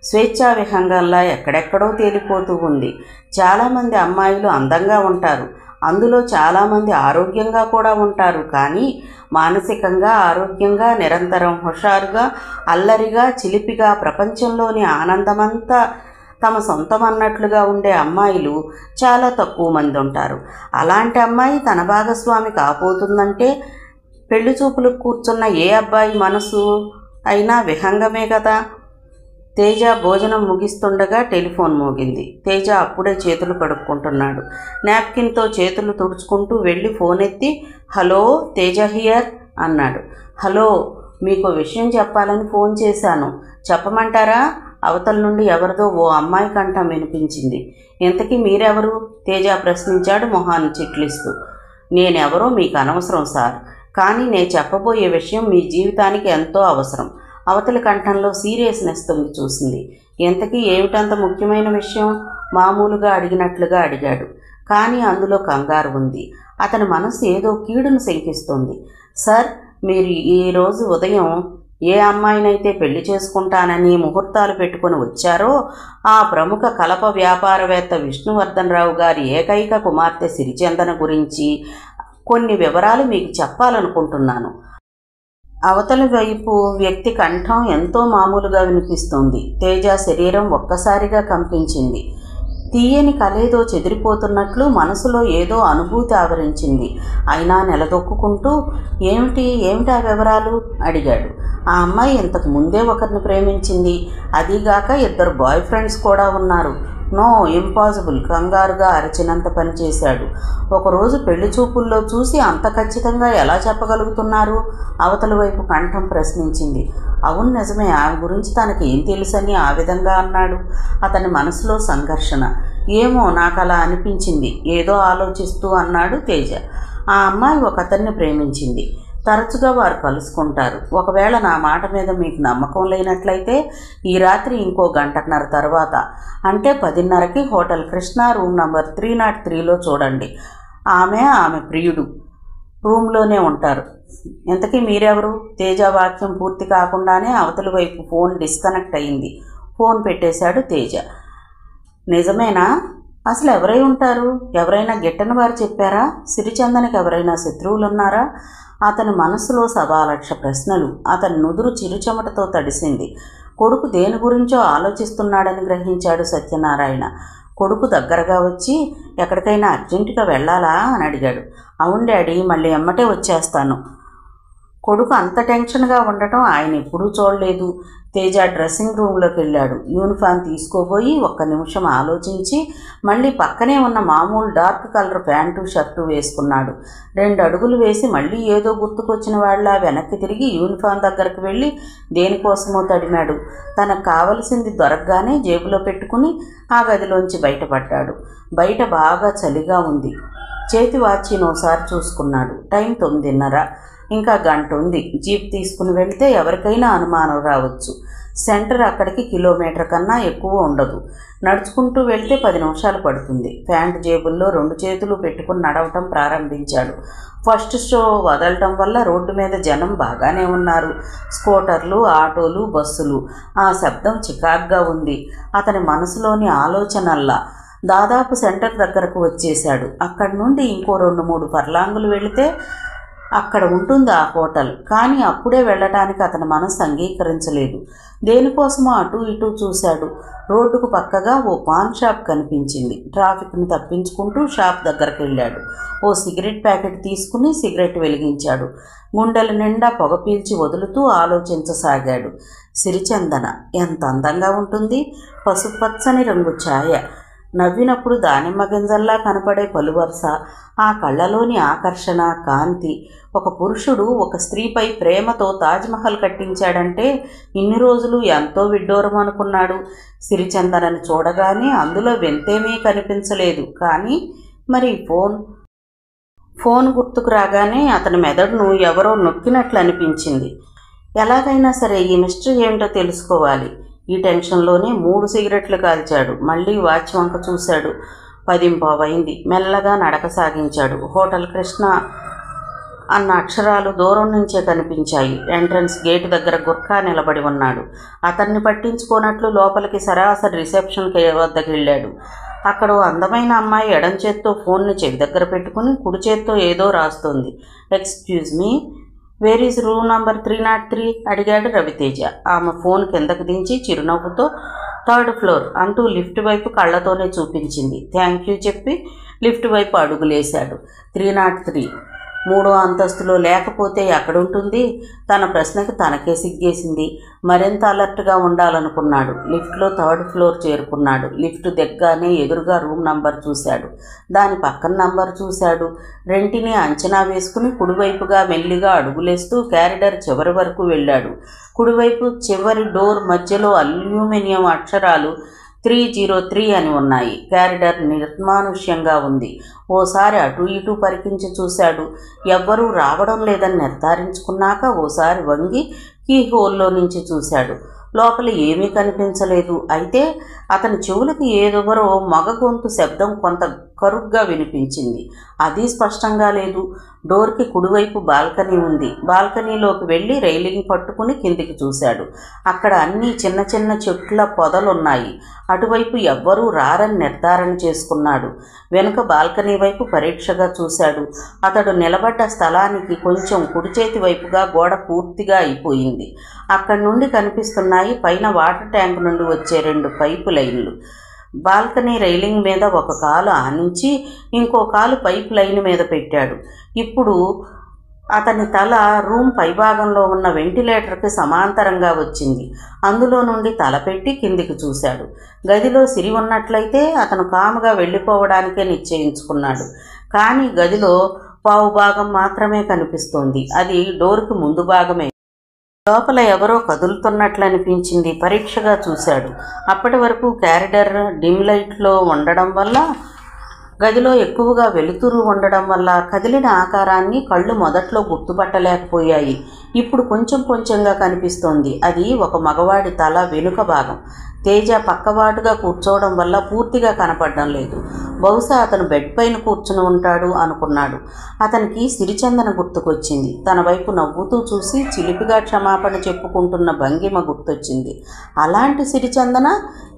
స్వేచ్ఛా విహంగంలా ఎక్కడెక్కడో తేలిపోతూ ఉంది. చాలామంది అమ్మాయిలు అందంగా ఉంటారు. అందులో చాలామంది ఆరోగ్యంగా కూడా ఉంటారు. కానీ మానసికంగా ఆరోగ్యంగా, నిరంతరం హుషారుగా, అల్లరిగా, చిలిపిగా, ప్రపంచంలోని ఆనందమంతా తమ సొంతమన్నట్లుగా ఉండే అమ్మాయిలు చాలా తక్కువ మంది ఉంటారు. అలాంటి అమ్మాయి తన భాగస్వామి కాబోతుందంటే పెళ్లి చూపులకు కూర్చున్న ఏ అబ్బాయి మనసు అయినా విహంగమే కదా. తేజ భోజనం ముగిస్తుండగా టెలిఫోన్ మోగింది. తేజ అప్పుడే చేతులు కడుక్కుంటున్నాడు. నాప్కిన్తో చేతులు తుడుచుకుంటూ వెళ్ళి ఫోన్ ఎత్తి, హలో తేజ హియర్ అన్నాడు. హలో, మీకు విషయం చెప్పాలని ఫోన్ చేశాను. చెప్పమంటారా? అవతల నుండి ఎవరిదో ఓ అమ్మాయి కంఠం వినిపించింది. ఇంతకీ మీరెవరు? తేజ ప్రశ్నించాడు మొహాన్ని చిట్లిస్తూ. నేనెవరో మీకు అనవసరం సార్, కానీ నేను చెప్పబోయే విషయం మీ జీవితానికి ఎంతో అవసరం. అవతలి కంఠంలో సీరియస్నెస్ తొంగి చూసింది. ఎంతకీ ఏమిటంత ముఖ్యమైన విషయం? మామూలుగా అడిగినట్లుగా అడిగాడు. కానీ అందులో కంగారు ఉంది. అతని మనసు ఏదో కీడును శంకిస్తోంది. సార్, మీరు ఈరోజు ఉదయం ఏ అమ్మాయినైతే పెళ్లి చేసుకుంటానని ముహూర్తాలు పెట్టుకుని వచ్చారో ఆ ప్రముఖ కలప వ్యాపారవేత్త విష్ణువర్ధనరావు గారి ఏకైక కుమార్తె సిరిచందన గురించి కొన్ని వివరాలు మీకు చెప్పాలనుకుంటున్నాను. అవతలి వైపు వ్యక్తి కంఠం ఎంతో మామూలుగా వినిపిస్తోంది. తేజ శరీరం ఒక్కసారిగా కంపించింది. తీయని కలేదో చెదిరిపోతున్నట్లు మనసులో ఏదో అనుభూతి ఆవరించింది. అయినా నిలదొక్కుంటూ ఏమిటి ఆ వివరాలు అడిగాడు. ఆ అమ్మాయి ఇంతకు ముందే ఒకరిని ప్రేమించింది. అదీగాక 2 బాయ్ ఫ్రెండ్స్ కూడా ఉన్నారు. నో, ఇంపాసిబుల్, కంగారుగా అరచినంత పనిచేశాడు. ఒకరోజు పెళ్లి చూపుల్లో చూసి అంత ఖచ్చితంగా ఎలా చెప్పగలుగుతున్నారు? అవతల వైపు కంఠం ప్రశ్నించింది. అవును, నిజమే. ఆమె గురించి తనకి ఏం తెలుసని ఆ విధంగా అన్నాడు. అతని మనసులో సంఘర్షణ. ఏమో, నాకు అలా అనిపించింది, ఏదో ఆలోచిస్తూ అన్నాడు తేజ. ఆ అమ్మాయి ఒకతన్ని ప్రేమించింది. తరచుగా వారు కలుసుకుంటారు. ఒకవేళ నా మాట మీద మీకు నమ్మకం లేనట్లయితే ఈ రాత్రి ఇంకో 1.5 గంటల తర్వాత, అంటే 10:30కి హోటల్ కృష్ణ రూమ్ నంబర్ 303లో చూడండి. ఆమె ప్రియుడు రూమ్లోనే ఉంటారు. ఇంతకీ మీరెవరు? తేజ వాక్యం పూర్తి కాకుండానే అవతలి వైపు ఫోన్ డిస్కనెక్ట్ అయింది. ఫోన్ పెట్టేశాడు తేజ. నిజమేనా? అసలు ఎవరై ఉంటారు? ఎవరైనా గిట్టని వారు చెప్పారా? సిరిచందనకి ఎవరైనా శత్రువులున్నారా? అతని మనసులో 1,00,000 ప్రశ్నలు. అతని నుదురు చిరుచెమటతో తడిసింది. కొడుకు దేని గురించో ఆలోచిస్తున్నాడని గ్రహించాడు సత్యనారాయణ. కొడుకు దగ్గరగా వచ్చి, ఎక్కడికైనా అర్జెంటుగా వెళ్ళాలా అని అడిగాడు. అవును డాడీ, మళ్ళీ ఎమ్మటే వచ్చేస్తాను. కొడుకు అంత టెన్షన్గా ఉండటం ఆయన ఎప్పుడూ చూడలేదు. తేజ డ్రెస్సింగ్ రూమ్లోకి వెళ్ళాడు. యూనిఫామ్ తీసుకోబోయి 1 నిమిషం ఆలోచించి మళ్ళీ పక్కనే ఉన్న మామూలు డార్క్ కలర్ ప్యాంటు షర్టు వేసుకున్నాడు. 2 అడుగులు వేసి మళ్ళీ ఏదో గుర్తుకొచ్చిన వాళ్ళ వెనక్కి తిరిగి యూనిఫామ్ దగ్గరకు వెళ్ళి దేనికోసమో తడిమాడు. తనకు కావలసింది దొరకగానే జేబులో పెట్టుకుని ఆ గదిలోంచి బయటపడ్డాడు. బయట బాగా చలిగా ఉంది. చేతి వాచీనోసారి చూసుకున్నాడు. టైం 9:30. ఇంకా 1 గంట ఉంది. జీప్ తీసుకుని వెళ్తే ఎవరికైనా అనుమానం రావచ్చు. సెంటర్ అక్కడికి కిలోమీటర్ కన్నా ఎక్కువ ఉండదు. నడుచుకుంటూ వెళ్తే 10 నిమిషాలు పడుతుంది. ప్యాంటు జేబుల్లో 2 చేతులు పెట్టుకుని నడవటం ప్రారంభించాడు. ఫస్ట్ షో వదలటం వల్ల రోడ్డు మీద జనం బాగానే ఉన్నారు. స్కూటర్లు, ఆటోలు, బస్సులు. ఆ శబ్దం చికాగ్గా ఉంది. అతని మనసులోని ఆలోచనల్లా దాదాపు సెంటర్ దగ్గరకు వచ్చేశాడు. అక్కడి నుండి ఇంకో 2-3 ఫర్లాంగులు వెళితే అక్కడ ఉంటుంది ఆ హోటల్. కానీ అప్పుడే వెళ్ళటానికి అతని మనసు అంగీకరించలేదు. దేనికోసమో అటూ ఇటూ చూశాడు. రోడ్డుకు పక్కగా ఓ పాన్ షాప్ కనిపించింది. ట్రాఫిక్ను తప్పించుకుంటూ షాప్ దగ్గరకు వెళ్ళాడు. ఓ సిగరెట్ ప్యాకెట్ తీసుకుని సిగరెట్ వెలిగించాడు. గుండెల నిండా పొగ పీల్చి వదులుతూ ఆలోచించసాగాడు. సిరిచందన ఎంత అందంగా ఉంటుంది! పసుపచ్చని రంగు ఛాయ, నవ్వినప్పుడు దానిమ్మ గింజల్లా కనపడే పలువరుస, ఆ కళ్ళలోని ఆకర్షణ, కాంతి. ఒక పురుషుడు ఒక స్త్రీపై ప్రేమతో తాజ్మహల్ కట్టించాడంటే ఇన్ని రోజులు ఎంతో విడ్డూరం అనుకున్నాడు. సిరిచందనని చూడగానే అందులో వింతేమీ కనిపించలేదు. కానీ మరి ఫోన్ గుర్తుకు రాగానే అతని మెదడును ఎవరో నొక్కినట్లు అనిపించింది. ఎలాగైనా సరే ఈ మిస్టరీ ఏంటో తెలుసుకోవాలి. ఈ టెన్షన్లోనే 3 సిగరెట్లు కాల్చాడు. మళ్ళీ వాచ్ వంక చూశాడు. 10:15 అయింది. మెల్లగా నడక సాగించాడు. హోటల్ కృష్ణ అన్న అక్షరాలు దూరం నుంచే కనిపించాయి. ఎంట్రన్స్ గేటు దగ్గర గుర్ఖా నిలబడి ఉన్నాడు. అతన్ని పట్టించుకోనట్లు లోపలికి సరాసరి రిసెప్షన్ వద్దకు వెళ్ళాడు. అక్కడ అందమైన అమ్మాయి ఎడం చేత్తో ఫోన్ని చెవి దగ్గర పెట్టుకుని కుడి చేత్తో ఏదో రాస్తోంది. Excuse me, where is room number 303 అడిగాడు రవితేజ. ఆమె ఫోన్ కిందకు దించి చిరునవ్వుతో 3rd ఫ్లోర్ అంటూ లిఫ్ట్ వైపు కళ్ళతోనే చూపించింది. థ్యాంక్ యూ చెప్పి లిఫ్ట్ వైపు అడుగులేశాడు. 303 3వ అంతస్తులో లేకపోతే ఎక్కడుంటుంది? తన ప్రశ్నకు తనకే సిగ్గేసింది. మరింత అలర్ట్గా ఉండాలనుకున్నాడు. లిఫ్ట్లో 3rd ఫ్లోర్ చేరుకున్నాడు. లిఫ్ట్ దిగ్గానే ఎదురుగా రూమ్ నంబర్ చూశాడు. దాని పక్కన నంబర్ చూశాడు. రెంటిని అంచనా వేసుకుని కుడివైపుగా మెల్లిగా అడుగులేస్తూ క్యారిడార్ చివరి వరకు వెళ్ళాడు. కుడివైపు చివరి డోర్ మధ్యలో అల్యూమినియం అక్షరాలు 303 అని ఉన్నాయి. క్యారిడార్ నిర్మానుష్యంగా ఉంది. ఓసారి అటు ఇటు పరికించి చూశాడు. ఎవ్వరూ రావడం లేదని నిర్ధారించుకున్నాక ఓసారి వంగి కీ హోల్లో నుంచి చూశాడు. లోపల ఏమీ కనిపించలేదు. అయితే అతని చెవులకు ఏదెవరో మగ గొంతు శబ్దం కొంత కరుగ్గా వినిపించింది. అది స్పష్టంగా లేదు. డోర్కి కుడివైపు బాల్కనీ ఉంది. బాల్కనీలోకి వెళ్ళి రైలింగ్ పట్టుకుని కిందికి చూశాడు. అక్కడ అన్నీ చిన్న చిన్న చెట్ల పొదలున్నాయి. అటువైపు ఎవ్వరూ రారని నిర్ధారణ చేసుకున్నాడు. వెనుక బాల్కనీ వైపు పరీక్షగా చూశాడు. అతడు నిలబడ్డ స్థలానికి కొంచెం కుడిచేతి వైపుగా గోడ పూర్తిగా అయిపోయింది. అక్కడి నుండి కనిపిస్తున్నాయి పైన వాటర్ ట్యాంక్ నుండి వచ్చే 2 పైపు లైన్లు. బాల్కనీ రైలింగ్ మీద ఒక కాలు ఆనించి ఇంకో కాలు పైప్ లైన్ మీద పెట్టాడు. ఇప్పుడు అతని తల రూమ్ పైభాగంలో ఉన్న వెంటిలేటర్కి సమాంతరంగా వచ్చింది. అందులో నుండి తల పెట్టి కిందికి చూశాడు. గదిలో సిరి ఉన్నట్లయితే అతను కాముగా వెళ్ళిపోవడానికే నిశ్చయించుకున్నాడు. కానీ గదిలో పావుభాగం మాత్రమే కనిపిస్తోంది. అది డోర్కి ముందు భాగమే. లోపల ఎవరో కదులుతున్నట్లు అనిపించింది. పరీక్షగా చూశాడు. అప్పటి వరకు క్యారిడర్ డిమ్ లైట్లో ఉండడం వల్ల, గదిలో ఎక్కువగా వెలుతురు ఉండడం వల్ల కదిలిన ఆకారాన్ని కళ్ళు మొదట్లో గుర్తుపట్టలేకపోయాయి. ఇప్పుడు కొంచెం కొంచెంగా కనిపిస్తోంది. అది ఒక మగవాడి తల వెనుక భాగం. తేజ పక్కవాటుగా కూర్చోవడం వల్ల పూర్తిగా కనపడడం లేదు. బహుశా అతను బెడ్ పైన కూర్చుని ఉంటాడు అనుకున్నాడు. అతనికి సిరిచందన గుర్తుకొచ్చింది. తన వైపు నవ్వుతూ చూసి చిలిపిగా క్షమాపణ చెప్పుకుంటున్న భంగిమ గుర్తొచ్చింది. అలాంటి సిరిచందన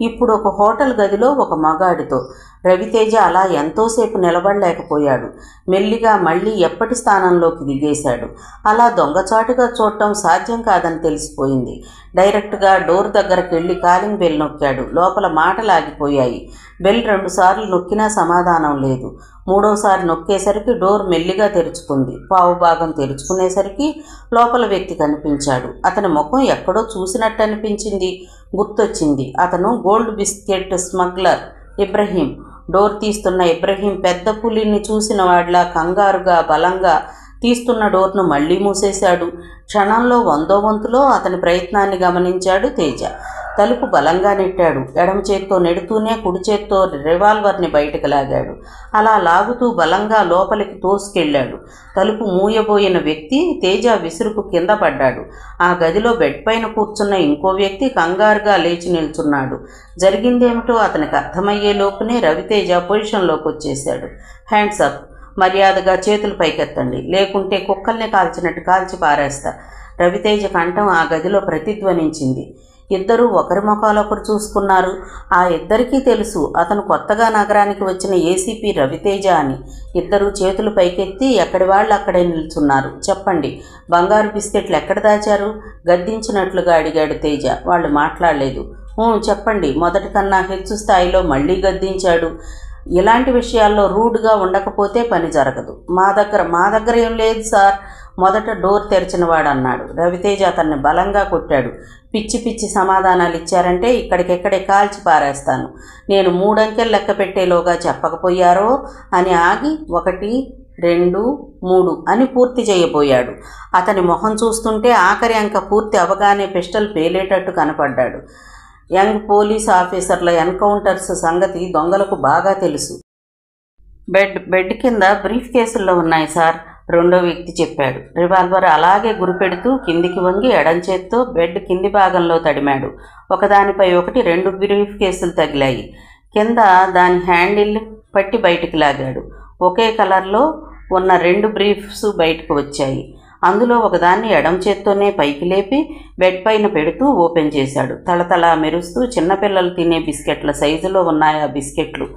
ఇప్పుడు ఒక హోటల్ గదిలో ఒక మగాడితో. రవితేజ అలా ఎంతోసేపు నిలబడలేకపోయాడు. మెల్లిగా మళ్ళీ ఎప్పటి స్థానంలోకి దిగేశాడు. అలా దొంగచాటుగా చూడటం సాధ్యం కాదని తెలిసిపోయింది. డైరెక్ట్గా డోర్ దగ్గరకు వెళ్ళి కాలింగ్ బెల్ నొక్కాడు. లోపల మాటలాగిపోయాయి. బెల్ 2 సార్లు నొక్కినా సమాధానం లేదు. 3వసారి నొక్కేసరికి డోర్ మెల్లిగా తెరుచుకుంది. పావుభాగం తెరుచుకునేసరికి లోపల వ్యక్తి కనిపించాడు. అతని ముఖం ఎక్కడో చూసినట్టు అనిపించింది. గుర్తొచ్చింది. అతను gold biscuit smuggler Ibrahim. Door తీస్తున్న ఇబ్రహీం పెద్ద పులిని చూసిన వాడిలా కంగారుగా బలంగా తీస్తున్న డోర్ను మళ్లీ మూసేశాడు. క్షణంలో 100వ వంతులో అతని ప్రయత్నాన్ని గమనించాడు తేజ. తలుపు బలంగా నెట్టాడు. ఎడమ చేత్తో నెడుతూనే కుడి చేత్తో రివాల్వర్ని బయటకు లాగాడు. అలా లాగుతూ బలంగా లోపలికి తోసుకెళ్లాడు. తలుపు మూయబోయిన వ్యక్తి తేజ విసురుకు కింద పడ్డాడు. ఆ గదిలో బెడ్ పైన కూర్చున్న ఇంకో వ్యక్తి కంగారుగా లేచి నిల్చున్నాడు. జరిగిందేమిటో అతనికి అర్థమయ్యే లోపునే రవితేజ పొజిషన్లోకి వచ్చేశాడు. హ్యాండ్స్ అప్, మర్యాదగా చేతులు పైకెత్తండి, లేకుంటే కుక్కల్ని కాల్చినట్టు కాల్చి పారేస్తా. రవితేజ కంఠం ఆ గదిలో ప్రతిధ్వనించింది. ఇద్దరూ ఒకరి ముఖాలొకరు చూసుకున్నారు. ఆ ఇద్దరికీ తెలుసు అతను కొత్తగా నగరానికి వచ్చిన ఏసీపీ రవితేజ అని. ఇద్దరూ చేతులు పైకెత్తి ఎక్కడి వాళ్ళు అక్కడే నిల్చున్నారు. చెప్పండి, బంగారు బిస్కెట్లు ఎక్కడ దాచారు? గద్దించినట్లుగా అడిగాడు తేజ. వాళ్ళు మాట్లాడలేదు. చెప్పండి, మొదటి కన్నా హెచ్చు స్థాయిలో మళ్లీ గద్దించాడు. ఇలాంటి విషయాల్లో రూడ్గా ఉండకపోతే పని జరగదు. మా దగ్గర ఏం లేదు సార్, మొదట డోర్ తెరిచినవాడు అన్నాడు. రవితేజ అతన్ని బలంగా కొట్టాడు. పిచ్చి పిచ్చి సమాధానాలు ఇచ్చారంటే ఇక్కడికెక్కడే కాల్చి పారేస్తాను. నేను 3 అంకెలు లెక్క పెట్టేలోగా చెప్పకపోయారో అని ఆగి 1, 2, 3 అని పూర్తి చేయబోయాడు. అతని మొహం చూస్తుంటే ఆఖరి అంక పూర్తి అవగానే పిస్టల్ పేలేటట్టు కనపడ్డాడు. యంగ్ పోలీస్ ఆఫీసర్ల ఎన్కౌంటర్స్ సంగతి దొంగలకు బాగా తెలుసు. బెడ్ కింద బ్రీఫ్ కేసుల్లో ఉన్నాయి సార్, 2వ వ్యక్తి చెప్పాడు. రివాల్వర్ అలాగే గురిపెడుతూ కిందికి వంగి ఎడం చేత్తో బెడ్ కింది భాగంలో తడిమాడు. ఒకదానిపై ఒకటి 2 బ్రీఫ్ కేసులు తగిలాయి. కింద దాని హ్యాండిల్ పట్టి బయటికి లాగాడు. ఒకే కలర్లో ఉన్న 2 బ్రీఫ్స్ బయటకు వచ్చాయి. అందులో ఒకదాన్ని ఎడం చేత్తోనే పైకి లేపి బెడ్ పైన పెడుతూ ఓపెన్ చేశాడు. తళతళ మెరుస్తూ చిన్నపిల్లలు తినే బిస్కెట్ల సైజులో ఉన్నాయి ఆ బిస్కెట్లు.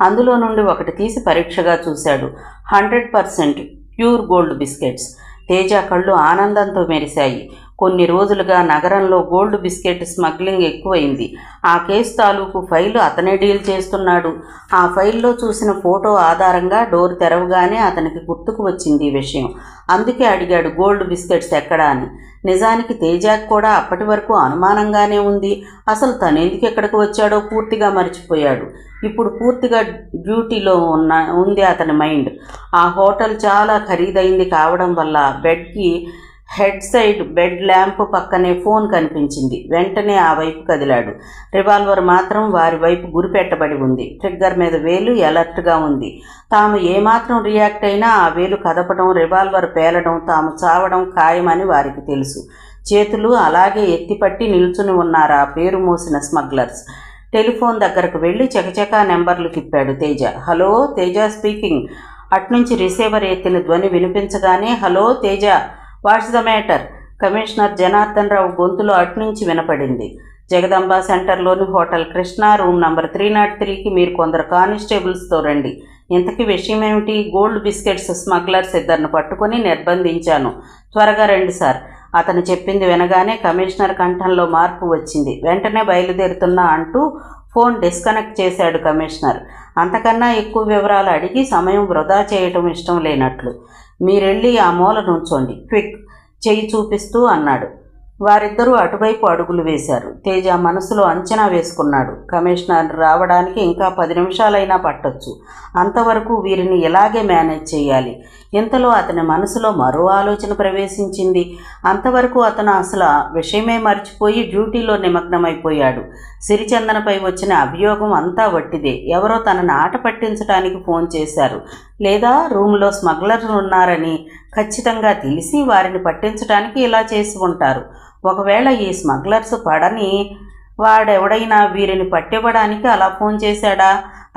అందులో నుండి ఒకటి తీసి పరీక్షగా చూశాడు. 100% ప్యూర్ గోల్డ్ బిస్కెట్స్. తేజ కళ్ళు ఆనందంతో మెరిశాయి. కొన్ని రోజులుగా నగరంలో గోల్డ్ బిస్కెట్ స్మగ్లింగ్ ఎక్కువైంది. ఆ కేసు తాలూకు ఫైలు అతనే డీల్ చేస్తున్నాడు. ఆ ఫైల్లో చూసిన ఫోటో ఆధారంగా డోర్ తెరవగానే అతనికి గుర్తుకు వచ్చింది ఈ విషయం. అందుకే అడిగాడు గోల్డ్ బిస్కెట్స్ ఎక్కడా అని. నిజానికి తేజాకు కూడా అప్పటి వరకు అనుమానంగానే ఉంది. అసలు తనెందుకు ఎక్కడికి వచ్చాడో పూర్తిగా మర్చిపోయాడు. ఇప్పుడు పూర్తిగా డ్యూటీలో ఉంది అతని మైండ్. ఆ హోటల్ చాలా ఖరీదైంది కావడం వల్ల బెడ్కి హెడ్ సైడ్ బెడ్ ల్యాంప్ పక్కనే ఫోన్ కనిపించింది. వెంటనే ఆ వైపు కదిలాడు. రివాల్వర్ మాత్రం వారి వైపు గురిపెట్టబడి ఉంది. ట్రిగ్గర్ మీద వేలు ఎలర్ట్గా ఉంది. తాము ఏమాత్రం రియాక్ట్ అయినా ఆ వేలు కదపడం, రివాల్వర్ పేలడం, తాము చావడం ఖాయమని వారికి తెలుసు. చేతులు అలాగే ఎత్తిపట్టి నిల్చుని ఉన్నారు ఆ పేరు మోసిన స్మగ్లర్స్. టెలిఫోన్ దగ్గరకు వెళ్ళి చకచకా నెంబర్లు తిప్పాడు తేజ. Hello, Teja speaking. అట్నుంచి రిసీవర్ ఎత్తిన ధ్వని వినిపించగానే hello Teja, what's the matter? Commissioner Janardhan Rao గొంతులో అట్నుంచి వినపడింది. జగదంబ సెంటర్లోని హోటల్ కృష్ణ రూమ్ నంబర్ 303కి మీరు కొందరు కానిస్టేబుల్స్తో రండి. ఇంతకీ విషయం ఏమిటి? గోల్డ్ బిస్కెట్స్ స్మగ్లర్స్ ఇద్దరిని పట్టుకుని నిర్బంధించాను. త్వరగా రండి సార్. అతను చెప్పింది వినగానే కమిషనర్ కంఠంలో మార్పు వచ్చింది. వెంటనే బయలుదేరుతున్నా అంటూ ఫోన్ డిస్కనెక్ట్ చేశాడు కమిషనర్. అంతకన్నా ఎక్కువ వివరాలు అడిగి సమయం వృధా చేయటం ఇష్టం లేనట్లు. మీరెళ్ళి ఆ మూల నుంచోండి, క్విక్, చెయ్యి చూపిస్తూ అన్నాడు. వారిద్దరూ అటువైపు అడుగులు వేశారు. తేజ మనసులో అంచనా వేసుకున్నాడు, కమిషనర్ రావడానికి ఇంకా 10 నిమిషాలైనా పట్టొచ్చు. అంతవరకు వీరిని ఇలాగే మేనేజ్ చేయాలి. ఇంతలో అతని మనసులో మరో ఆలోచన ప్రవేశించింది. అంతవరకు అతను అసలు విషయమే మర్చిపోయి డ్యూటీలో నిమగ్నమైపోయాడు. సిరిచందనపై వచ్చిన అభియోగం అంతా వట్టిదే. ఎవరో తనని ఆట పట్టించడానికి ఫోన్ చేశారు, లేదా రూమ్లో స్మగ్లర్లు ఉన్నారని ఖచ్చితంగా తెలిసి వారిని పట్టించడానికి ఇలా చేసి ఉంటారు. ఒకవేళ ఈ స్మగ్లర్స్ పడని వాడెవడైనా వీరిని పట్టివ్వడానికి అలా ఫోన్ చేశాడా?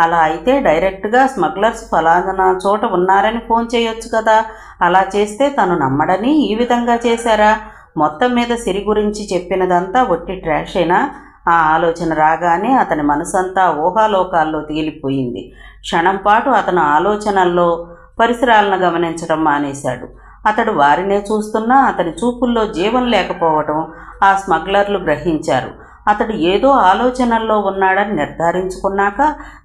అలా అయితే డైరెక్ట్గా స్మగ్లర్స్ ఫలానా చోట ఉన్నారని ఫోన్ చేయొచ్చు కదా. అలా చేస్తే తను నమ్మడని ఈ విధంగా చేశారా? మొత్తం మీద సిరి గురించి చెప్పినదంతా ఒట్టి ట్రాషేనా? ఆ ఆలోచన రాగానే అతని మనసంతా ఊహాలోకాల్లో తేలిపోయింది. క్షణంపాటు అతను ఆలోచనల్లో పరిసరాలను గమనించడం మానేశాడు. అతడు వారినే చూస్తున్నా అతని చూపుల్లో జీవం లేకపోవటం ఆ స్మగ్లర్లు గ్రహించారు. అతడు ఏదో ఆలోచనల్లో ఉన్నాడని నిర్ధారించుకున్నాక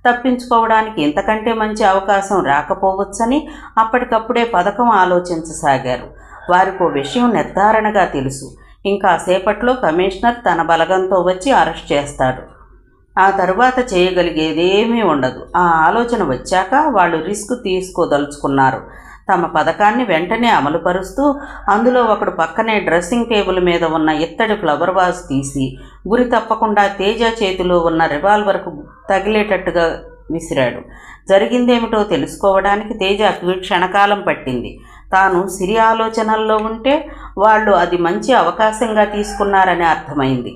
తప్పించుకోవడానికి ఇంతకంటే మంచి అవకాశం రాకపోవచ్చని అప్పటికప్పుడే పథకం ఆలోచించసాగారు. వారికో విషయం నిర్ధారణగా తెలుసు, ఇంకా సేపట్లో కమిషనర్ తన బలగంతో వచ్చి అరెస్ట్ చేస్తాడు. ఆ తరువాత చేయగలిగేదేమీ ఉండదు. ఆ ఆలోచన వచ్చాక వాళ్ళు రిస్క్ తీసుకోదలుచుకున్నారు. తమ పథకాన్ని వెంటనే అమలుపరుస్తూ అందులో ఒకడు పక్కనే డ్రెస్సింగ్ టేబుల్ మీద ఉన్న ఇత్తడి ఫ్లవర్ వాజ్ తీసి గురి తప్పకుండా తేజ చేతిలో ఉన్న రివాల్వర్కు తగిలేటట్టుగా విసిరాడు. జరిగిందేమిటో తెలుసుకోవడానికి తేజకి క్షణకాలం పట్టింది. తాను సిరి ఆలోచనల్లో ఉంటే వాళ్ళు అది మంచి అవకాశంగా తీసుకున్నారని అర్థమైంది.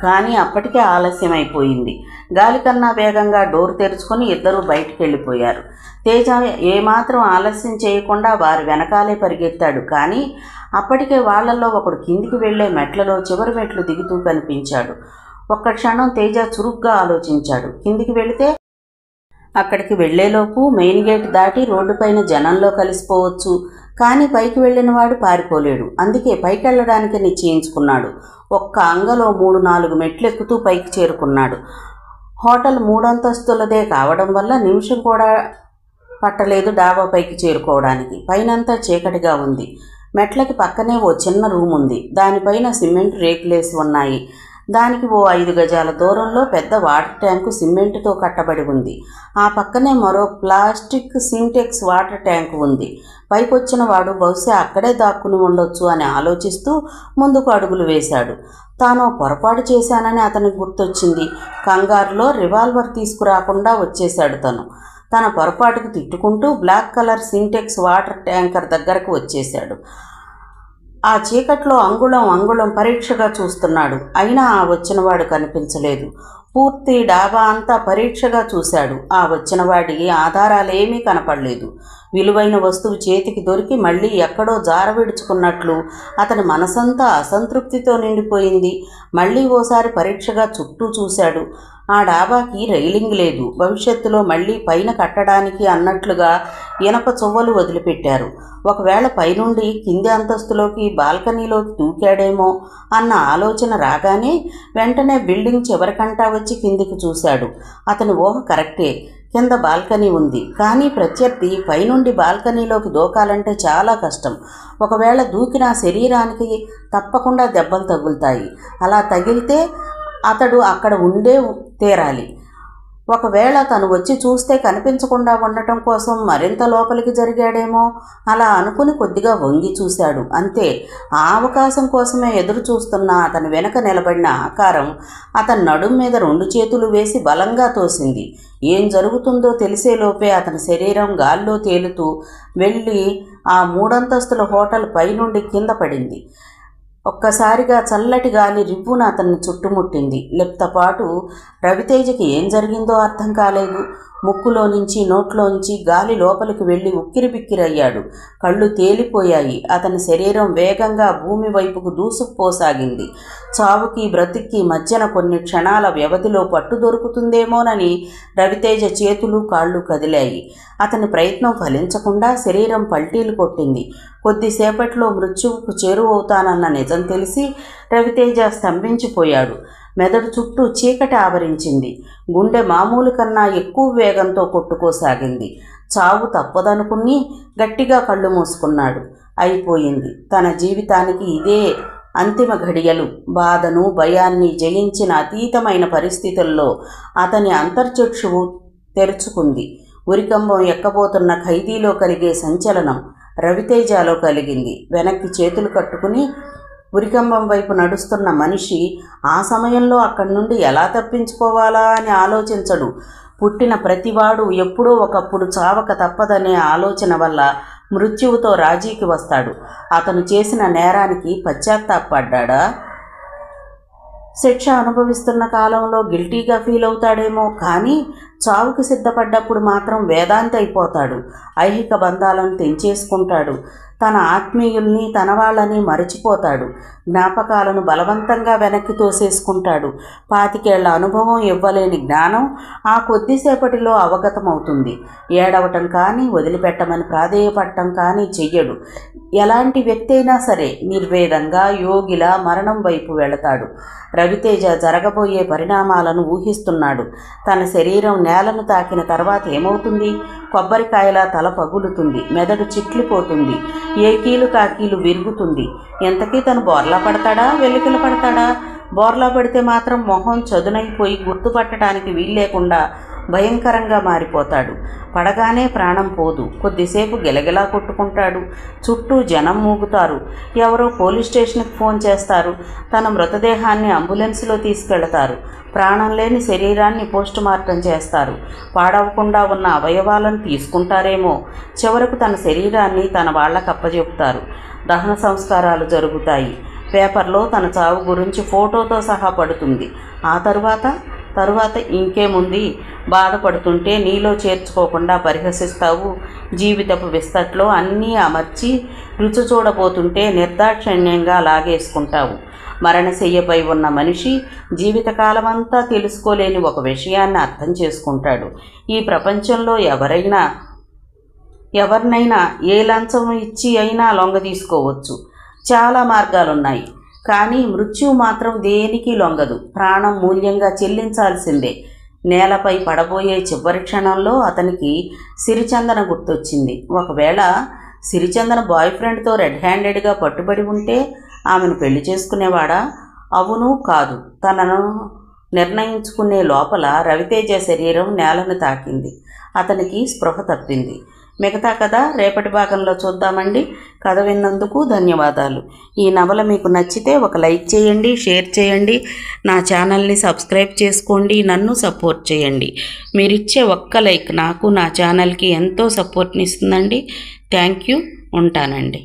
కానీ అప్పటికే ఆలస్యమైపోయింది. గాలికన్నా వేగంగా డోర్ తెరుచుకొని ఇద్దరూ బయటికి వెళ్ళిపోయారు. తేజ ఏమాత్రం ఆలస్యం చేయకుండా వారి వెనకాలే పరిగెత్తాడు. కానీ అప్పటికే వాళ్లలో ఒకడు కిందికి వెళ్లే మెట్లలో చివరి మెట్లు దిగుతూ కనిపించాడు. ఒక్క క్షణం తేజ చురుగ్గా ఆలోచించాడు. కిందికి వెళితే అక్కడికి వెళ్లేలోపు మెయిన్ గేట్ దాటి రోడ్డుపైన జనంలో కలిసిపోవచ్చు. కానీ పైకి వెళ్ళిన వాడు పారిపోలేడు. అందుకే పైకి వెళ్ళడానికి నిశ్చయించుకున్నాడు. ఒక్క అంగలో 3-4 మెట్లు ఎక్కుతూ పైకి చేరుకున్నాడు. హోటల్ 3 అంతస్తులదే కావడం వల్ల నిమిషం కూడా పట్టలేదు డాబా పైకి చేరుకోవడానికి. పైనంతా చీకటిగా ఉంది. మెట్లకి పక్కనే ఓ చిన్న రూమ్ ఉంది. దానిపైన సిమెంట్ రేకులేసి ఉన్నాయి. దానికి ఓ 5 గజాల దూరంలో పెద్ద వాటర్ ట్యాంకు సిమెంటుతో కట్టబడి ఉంది. ఆ పక్కనే మరో ప్లాస్టిక్ సింటెక్స్ వాటర్ ట్యాంకు ఉంది. పైకొచ్చిన వాడు బహుశా అక్కడే దాక్కుని ఉండొచ్చు అని ఆలోచిస్తూ ముందుకు అడుగులు వేశాడు. తాను పొరపాటు చేశానని అతనికి గుర్తొచ్చింది. కంగారులో రివాల్వర్ తీసుకురాకుండా వచ్చేశాడు. తన పొరపాటుకు తిట్టుకుంటూ black colour Sintex water tanker దగ్గరకు వచ్చేశాడు. ఆ చీకట్లో అంగుళం పరీక్షగా చూస్తున్నాడు. అయినా ఆ వచ్చినవాడు కనిపించలేదు. పూర్తి డాబా అంతా పరీక్షగా చూశాడు. ఆ వచ్చినవాడి ఆధారాలేమీ కనపడలేదు. విలువైన వస్తువు చేతికి దొరికి మళ్ళీ ఎక్కడో జారవిడుచుకున్నట్లు అతని మనసంతా అసంతృప్తితో నిండిపోయింది. మళ్ళీ ఓసారి పరీక్షగా చుట్టూ చూశాడు. ఆ డాబాకి రైలింగ్ లేదు. భవిష్యత్తులో మళ్ళీ పైన కట్టడానికి అన్నట్లుగా ఇనప చువ్వలు వదిలిపెట్టారు. ఒకవేళ పైనుండి కింది అంతస్తులోకి బాల్కనీలోకి దూకాడేమో అన్న ఆలోచన రాగానే వెంటనే బిల్డింగ్ చివరికంటా వచ్చి కిందికి చూశాడు. అతని ఊహ కరెక్టే. కింద బాల్కనీ ఉంది. కానీ ప్రత్యర్థి పైనుండి బాల్కనీలోకి దూకాలంటే చాలా కష్టం. ఒకవేళ దూకిన శరీరానికి తప్పకుండా దెబ్బలు తగులుతాయి. అలా తగిలితే అతడు అక్కడ ఉండే తీరాలి. ఒకవేళ తను వచ్చి చూస్తే కనిపించకుండా ఉండటం కోసం మరింత లోపలికి జరిగాడేమో. అలా అనుకుని కొద్దిగా వంగి చూశాడు. అంతే. ఆ అవకాశం కోసమే ఎదురు చూస్తున్న అతని వెనక నిలబడిన ఆకారం అతని నడుం మీద 2 చేతులు వేసి బలంగా తోసింది. ఏం జరుగుతుందో తెలిసేలోపే అతని శరీరం గాల్లో తేలుతూ వెళ్ళి ఆ 3 అంతస్తుల హోటల్ పైనుండి కింద పడింది. ఒక్కసారిగా చల్లటి గాలి రివ్వున అతన్ని చుట్టుముట్టింది. లెప్తపాటు రవితేజకి ఏం జరిగిందో అర్థం కాలేదు. ముక్కులో నుంచి నోట్లోంచి గాలి లోపలికి వెళ్ళి ఉక్కిరిబిక్కిరయ్యాడు. కళ్ళు తేలిపోయాయి. అతని శరీరం వేగంగా భూమి వైపుకు దూసుకుపోసాగింది. చావుకి బ్రతుక్కి మధ్యన కొన్ని క్షణాల వ్యవధిలో పట్టు దొరుకుతుందేమోనని రవితేజ చేతులు కాళ్ళు కదిలాయి. అతని ప్రయత్నం ఫలించకుండా శరీరం పల్టీలు కొట్టింది. కొద్దిసేపట్లో మృత్యువుకు చేరువవుతానన్న నిజం తెలిసి రవితేజ స్తంభించిపోయాడు. మెదడు చుట్టూ చీకటి ఆవరించింది. గుండె మామూలు కన్నా ఎక్కువ వేగంతో కొట్టుకోసాగింది. చావు తప్పదనుకుని గట్టిగా కళ్ళు మూసుకున్నాడు. అయిపోయింది. తన జీవితానికి ఇదే అంతిమ ఘడియలు. బాధను భయాన్ని జయించిన అతీతమైన పరిస్థితుల్లో అతని అంతర్చక్షువు తెరుచుకుంది. ఉరికంబం ఎక్కబోతున్న ఖైదీలో కలిగే సంచలనం రవితేజలో కలిగింది. వెనక్కి చేతులు కట్టుకుని ఉరికంబం వైపు నడుస్తున్న మనిషి ఆ సమయంలో అక్కడి నుండి ఎలా తప్పించుకోవాలా అని ఆలోచించడు. పుట్టిన ప్రతివాడు ఎప్పుడో ఒకప్పుడు చావక తప్పదనే ఆలోచన వల్ల మృత్యువుతో రాజీకి వస్తాడు. అతను చేసిన నేరానికి పశ్చాత్తాపడ్డా? శిక్ష అనుభవిస్తున్న కాలంలో గిల్టీగా ఫీల్ అవుతాడేమో, కానీ చావుకు సిద్ధపడ్డప్పుడు మాత్రం వేదాంతి అయిపోతాడు. ఐహిక బంధాలను తెంచేసుకుంటాడు. తన ఆత్మీయుల్ని తన వాళ్ళని మరచిపోతాడు. జ్ఞాపకాలను బలవంతంగా వెనక్కి తోసేసుకుంటాడు. 25 ఏళ్ల అనుభవం ఇవ్వలేని జ్ఞానం ఆ కొద్దిసేపటిలో అవగతమవుతుంది. ఏడవటం కానీ వదిలిపెట్టమని ప్రాధేయపడటం కానీ చెయ్యడు. ఎలాంటి వ్యక్తి అయినా సరే నిర్వేదంగా యోగిలా మరణం వైపు వెళతాడు. రవితేజ జరగబోయే పరిణామాలను ఊహిస్తున్నాడు. తన శరీరం నేలను తాకిన తర్వాత ఏమవుతుంది? కొబ్బరికాయలా తల పగులుతుంది. మెదడు చిట్లిపోతుంది. ఏకీలు కాకీలు విరుగుతుంది. ఎంతకీ తను బోర్లా పడతాడా, వెలికిల పడతాడా? బోర్లా పడితే మాత్రం మొహం చదునైపోయి గుర్తుపట్టడానికి వీల్లేకుండా భయంకరంగా మారిపోతాడు. పడగానే ప్రాణం పోదు. కొద్దిసేపు గిలగిలా కొట్టుకుంటాడు. చుట్టూ జనం మూగుతారు. ఎవరో పోలీస్ స్టేషన్కి ఫోన్ చేస్తారు. తన మృతదేహాన్ని అంబులెన్స్లో తీసుకెళతారు. ప్రాణం లేని శరీరాన్ని పోస్టుమార్టం చేస్తారు. పాడవకుండా ఉన్న అవయవాలను తీసుకుంటారేమో. చివరకు తన శరీరాన్ని తన వాళ్ళకు అప్పచెపుతారు. దహన సంస్కారాలు జరుగుతాయి. పేపర్లో తన చావు గురించి ఫోటోతో సహా పడుతుంది. ఆ తరువాత ఇంకేముంది? బాధపడుతుంటే నీలో చేర్చుకోకుండా పరిహసిస్తావు. జీవితపు విస్తట్లో అన్నీ అమర్చి రుచి చూడబోతుంటే నిర్దాక్షిణ్యంగా లాగేసుకుంటావు. మరణశయ్యపై ఉన్న మనిషి జీవితకాలమంతా తెలుసుకోలేని ఒక విషయాన్ని అర్థం చేసుకుంటాడు. ఈ ప్రపంచంలో ఎవరినైనా ఏ లంచం ఇచ్చి అయినా లొంగ తీసుకోవచ్చు. చాలా మార్గాలున్నాయి. కానీ మృత్యువు మాత్రం దేనికి లొంగదు. ప్రాణం మూల్యంగా చెల్లించాల్సిందే. నేలపై పడబోయే చివరి క్షణంలో అతనికి సిరిచందన గుర్తొచ్చింది. ఒకవేళ సిరిచందన బాయ్ ఫ్రెండ్తో రెడ్ హ్యాండెడ్గా పట్టుబడి ఉంటే ఆమెను పెళ్లి చేసుకునేవాడా? అవును కాదు తనను నిర్ణయించుకునే లోపల రవితేజ శరీరం నేలను తాకింది. అతనికి స్పృహ తప్పింది. మిగతా కథ రేపటి భాగంలో చూద్దామండి. కథ విన్నందుకు ధన్యవాదాలు. ఈ నవల మీకు నచ్చితే ఒక లైక్ చేయండి, షేర్ చేయండి, నా ఛానల్ని సబ్స్క్రైబ్ చేసుకోండి, నన్ను సపోర్ట్ చేయండి. మీరిచ్చే ఒక్క లైక్ నాకు నా ఛానల్కి ఎంతో సపోర్ట్ని ఇస్తుందండి. Thank you. ఉంటానండి.